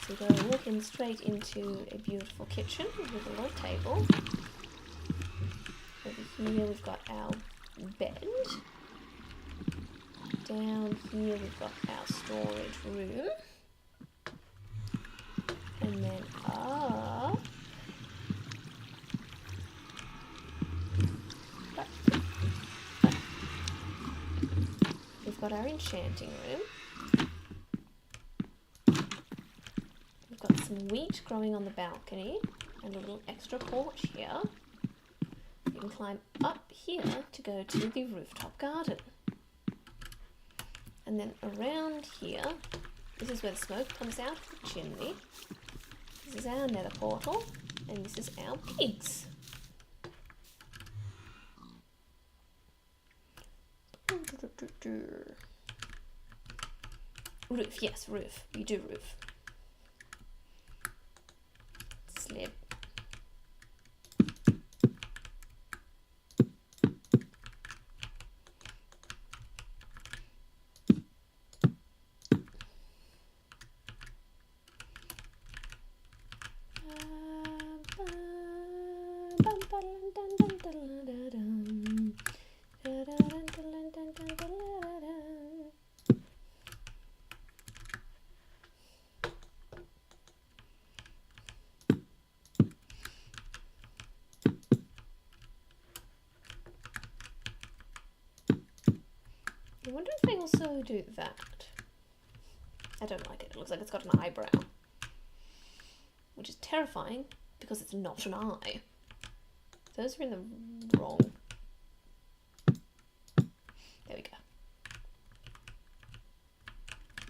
So we're going walking straight into a beautiful kitchen with a little table. Over here we've got our bed. Down here we've got our storage room. And then up. We've got our enchanting room. We've got some wheat growing on the balcony and a little extra porch here. You can climb up here to go to the rooftop garden. And then around here, this is where the smoke comes out of the chimney. This is our nether portal, and this is our pigs. Roof, yes, roof. We do roof. Slip. I wonder if they also do that. I don't like it. It looks like it's got an eyebrow. Which is terrifying because it's not an eye. Those are in the wrong. There we go.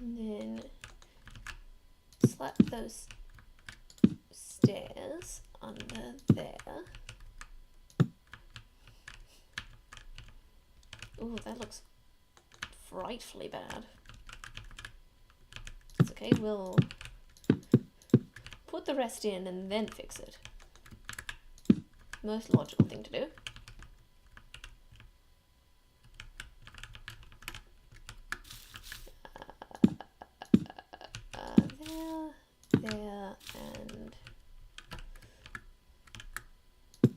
And then slap those stairs under there. Ooh, that looks frightfully bad. It's okay, we'll put the rest in and then fix it. Most logical thing to do. There, and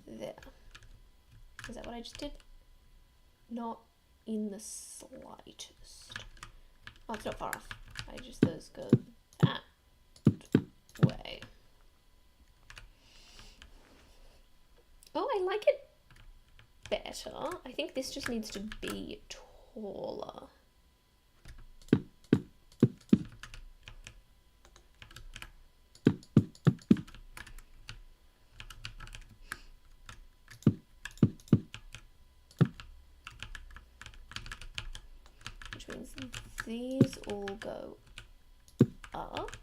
there. Is that what I just did? Not in the slightest. Oh, it's not far off. Those go that way. Oh, I like it better. I think this just needs to be taller. Which means these all go up.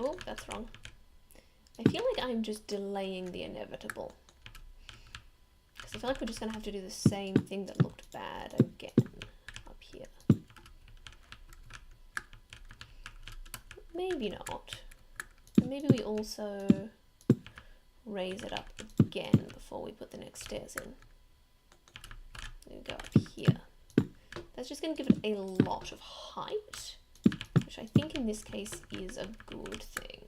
Oh, that's wrong. I feel like I'm just delaying the inevitable. Because I feel like we're just going to have to do the same thing that looked bad again up here. Maybe not. Maybe we also raise it up again before we put the next stairs in. We go up here. That's just going to give it a lot of height, which I think in this case is a good thing.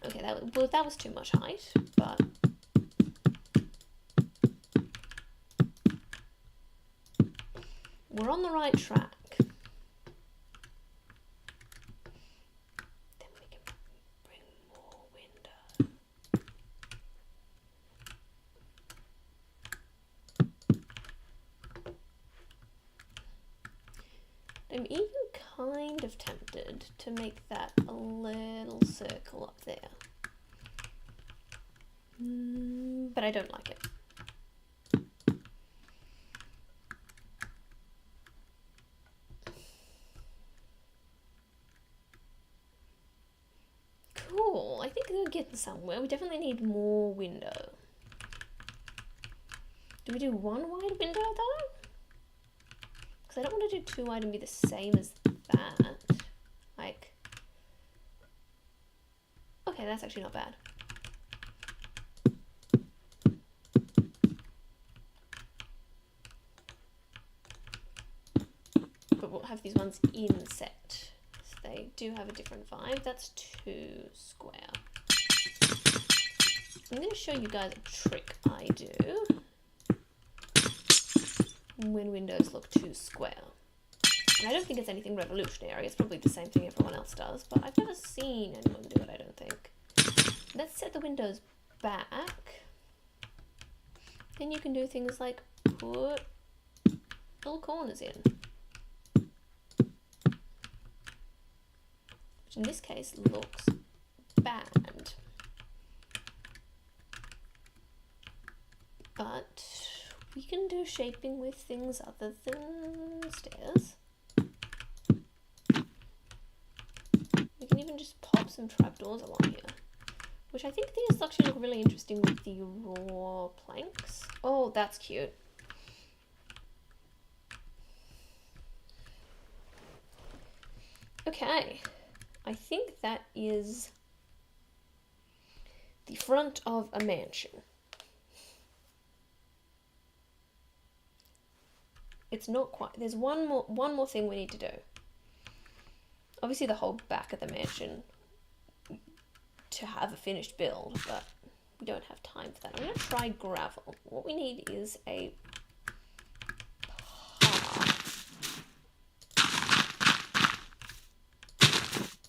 Okay, that was too much height, but we're on the right track. Then we can bring more window. I'm even kind of tempted to make that a little circle up there. But I don't like it. getting somewhere. We definitely need more window. Do we do one wide window though? Because I don't want to do two wide and be the same as that. Like, okay, that's actually not bad. But we'll have these ones inset. So they do have a different vibe. That's too square. I'm going to show you guys a trick I do when windows look too square. And I don't think it's anything revolutionary. It's probably the same thing everyone else does, but I've never seen anyone do it, I don't think. Let's set the windows back. Then you can do things like put little corners in. Which in this case looks bad. But we can do shaping with things other than stairs. We can even just pop some trapdoors along here. Which I think these actually look really interesting with the raw planks. Oh, that's cute. Okay, I think that is the front of a mansion. It's not quite. There's one more thing we need to do. Obviously the whole back of the mansion to have a finished build, but we don't have time for that. I'm going to try gravel. What we need is a path.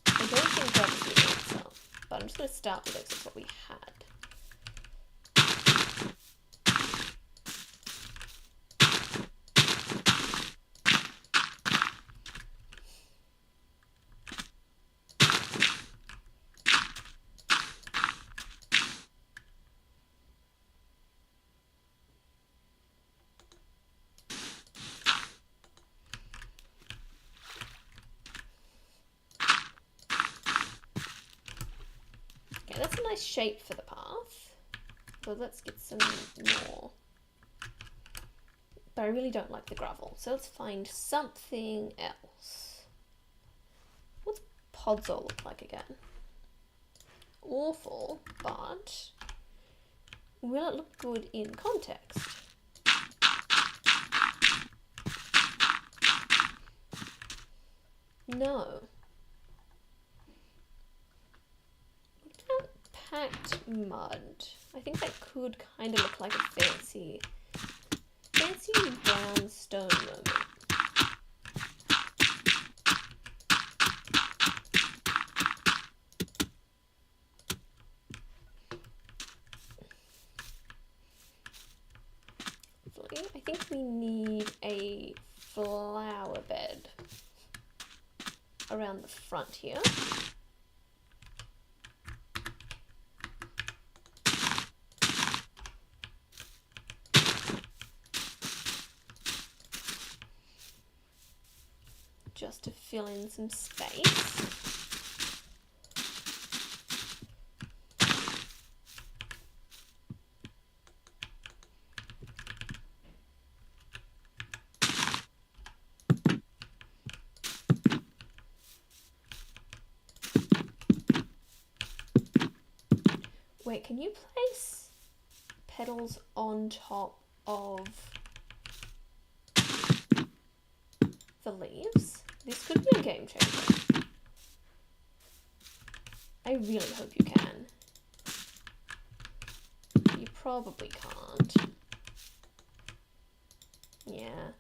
I don't think gravel's the answer, but I'm just going to start with it because it's what we had. Okay, that's a nice shape for the path. So let's get some more. But I really don't like the gravel. So let's find something else. What's podzol look like again? Awful, but will it look good in context? No. Packed mud. I think that could kind of look like a fancy brown stone moment. I think we need a flower bed around the front here. Just to fill in some space. Wait, can you place petals on top of the leaves? This could be a game changer. I really hope you can. You probably can't. Yeah.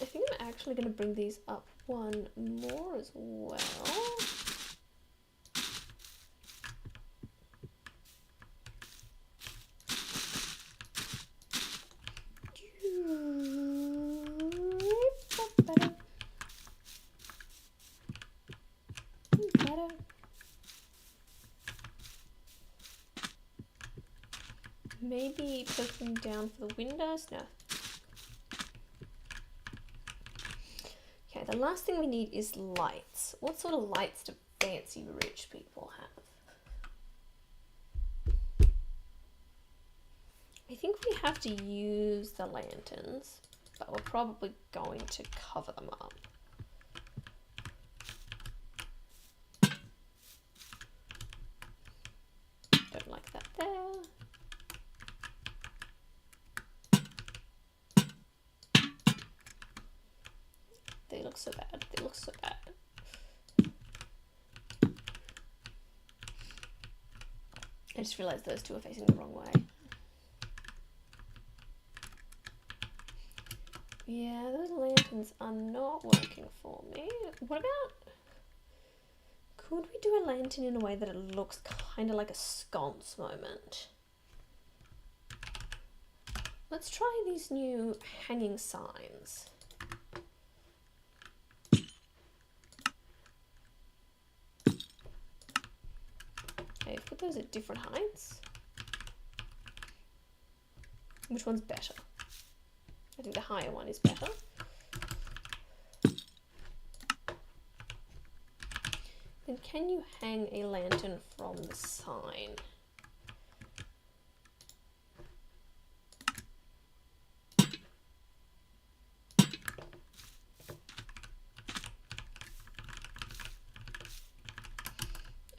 I think I'm actually going to bring these up one more as well. Maybe put them down for the windows? No. Okay, the last thing we need is lights. lights. What sort of lights do fancy rich people have? I think we have to use the lanterns, but we're probably going to cover them up. Don't like that there. They look so bad. They look so bad. I just realised those two are facing the wrong way. Yeah, those lanterns are not working for me. What about... Could we do a lantern in a way that it looks kind of like a sconce moment? Let's try these new hanging signs. Okay, put those at different heights. Which one's better? I think the higher one is better. Then can you hang a lantern from the sign?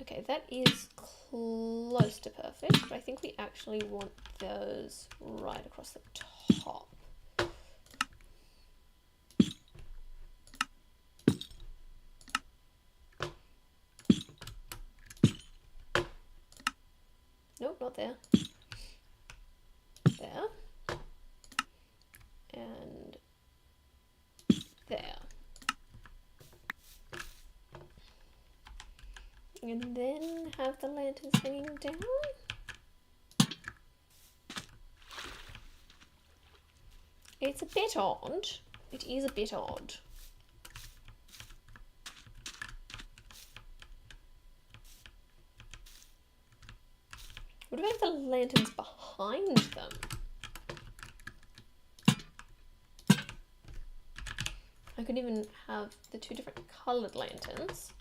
Okay, that is close to perfect, but I think we actually want those right across the top. Nope, not there. There. And there. And then have the lanterns hanging down. It's a bit odd. It is a bit odd. What about the lanterns behind them? I could even have the two different coloured lanterns.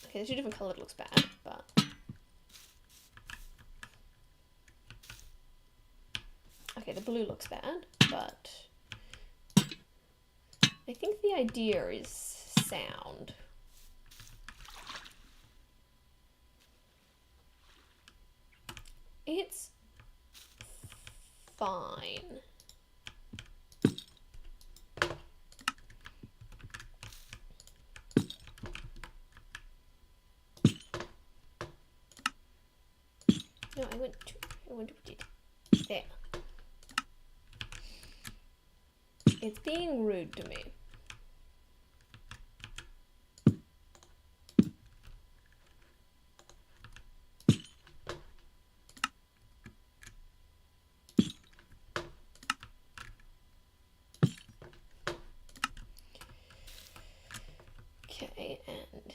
Okay, the two different coloured looks bad, but... Okay, the blue looks bad, but... I think the idea is sound. It's fine. No, I want to put it there. It's being rude to me. Okay, and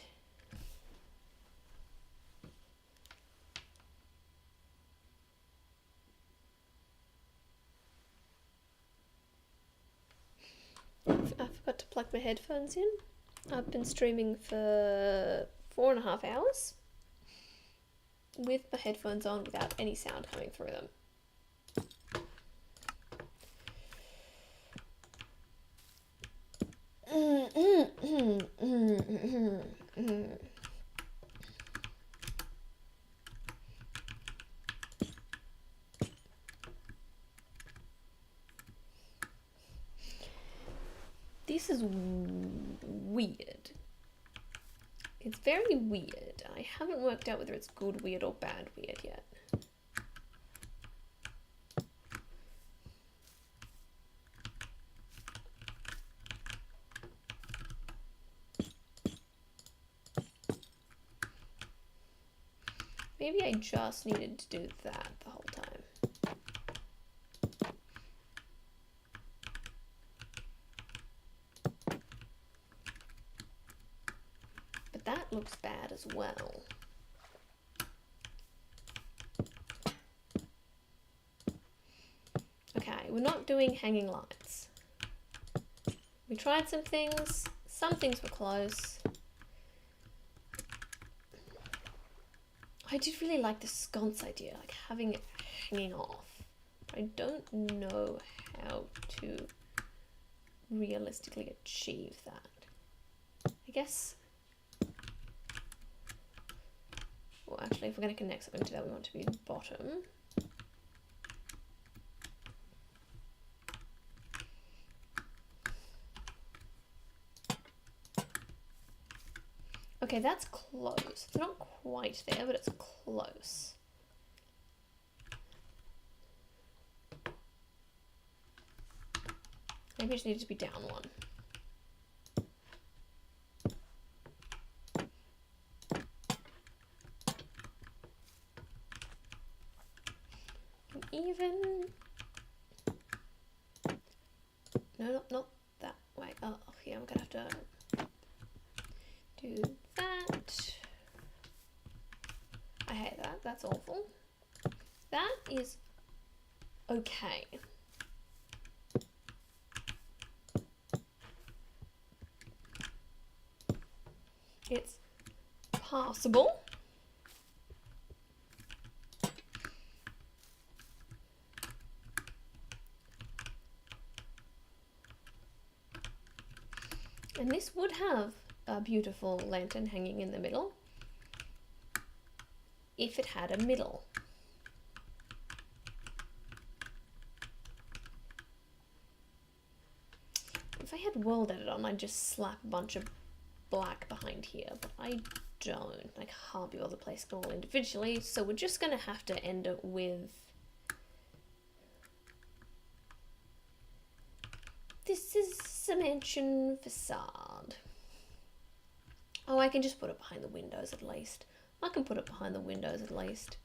I forgot to plug my headphones in. I've been streaming for 4.5 hours with my headphones on without any sound coming through them. This is weird. It's very weird. I haven't worked out whether it's good weird or bad weird yet. Maybe I just needed to do that the whole time. But that looks bad as well. Okay, Okay, we're not doing hanging lights. We tried some things were close. I did really like the sconce idea, like having it hanging off. I don't know how to realistically achieve that. I guess. Well, actually, if we're going to connect something to that, we want to be bottom. Okay, that's close. It's not quite there, but it's close. Maybe it just needs to be down one. Even. No, not that way. Oh, yeah, I'm gonna have to do that. I hate that. That's awful. That is okay. It's passable. And this would have a beautiful lantern hanging in the middle if it had a middle. If I had world edit on, I'd just slap a bunch of black behind here, but I don't. I can't be able to place them all individually, so we're just going to have to end it with this is a mansion facade. Oh, I can just put it behind the windows at least. I can put it behind the windows at least.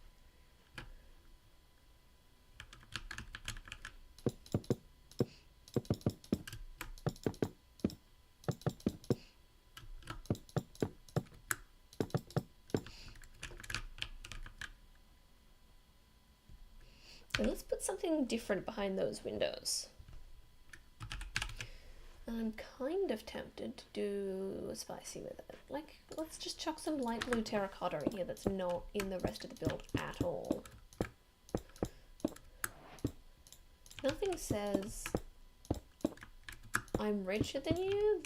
So let's put something different behind those windows. I'm kind of tempted to do spicy with it. Like, let's just chuck some light blue terracotta in here that's not in the rest of the build at all. Nothing says I'm richer than you,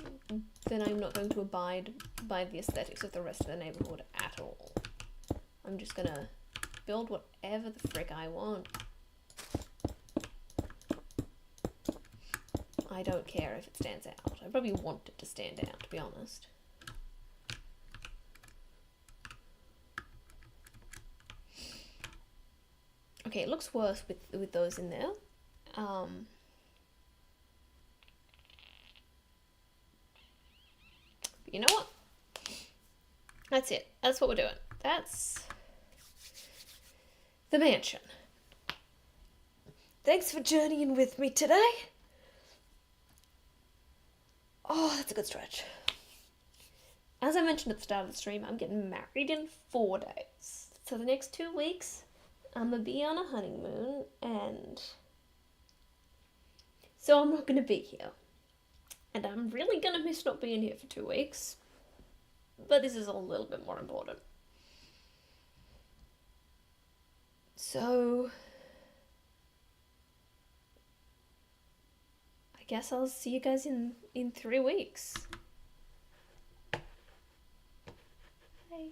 then I'm not going to abide by the aesthetics of the rest of the neighborhood at all. I'm just gonna build whatever the frick I want. I don't care if it stands out. I probably want it to stand out, to be honest. Okay, it looks worse with those in there. But you know what? That's it. That's what we're doing. That's the mansion. Thanks for journeying with me today. Oh, that's a good stretch. As I mentioned at the start of the stream, I'm getting married in 4 days. So the next 2 weeks, I'm gonna be on a honeymoon, and so I'm not gonna be here. And I'm really gonna miss not being here for 2 weeks. But this is a little bit more important. So I guess I'll see you guys in 3 weeks. Bye.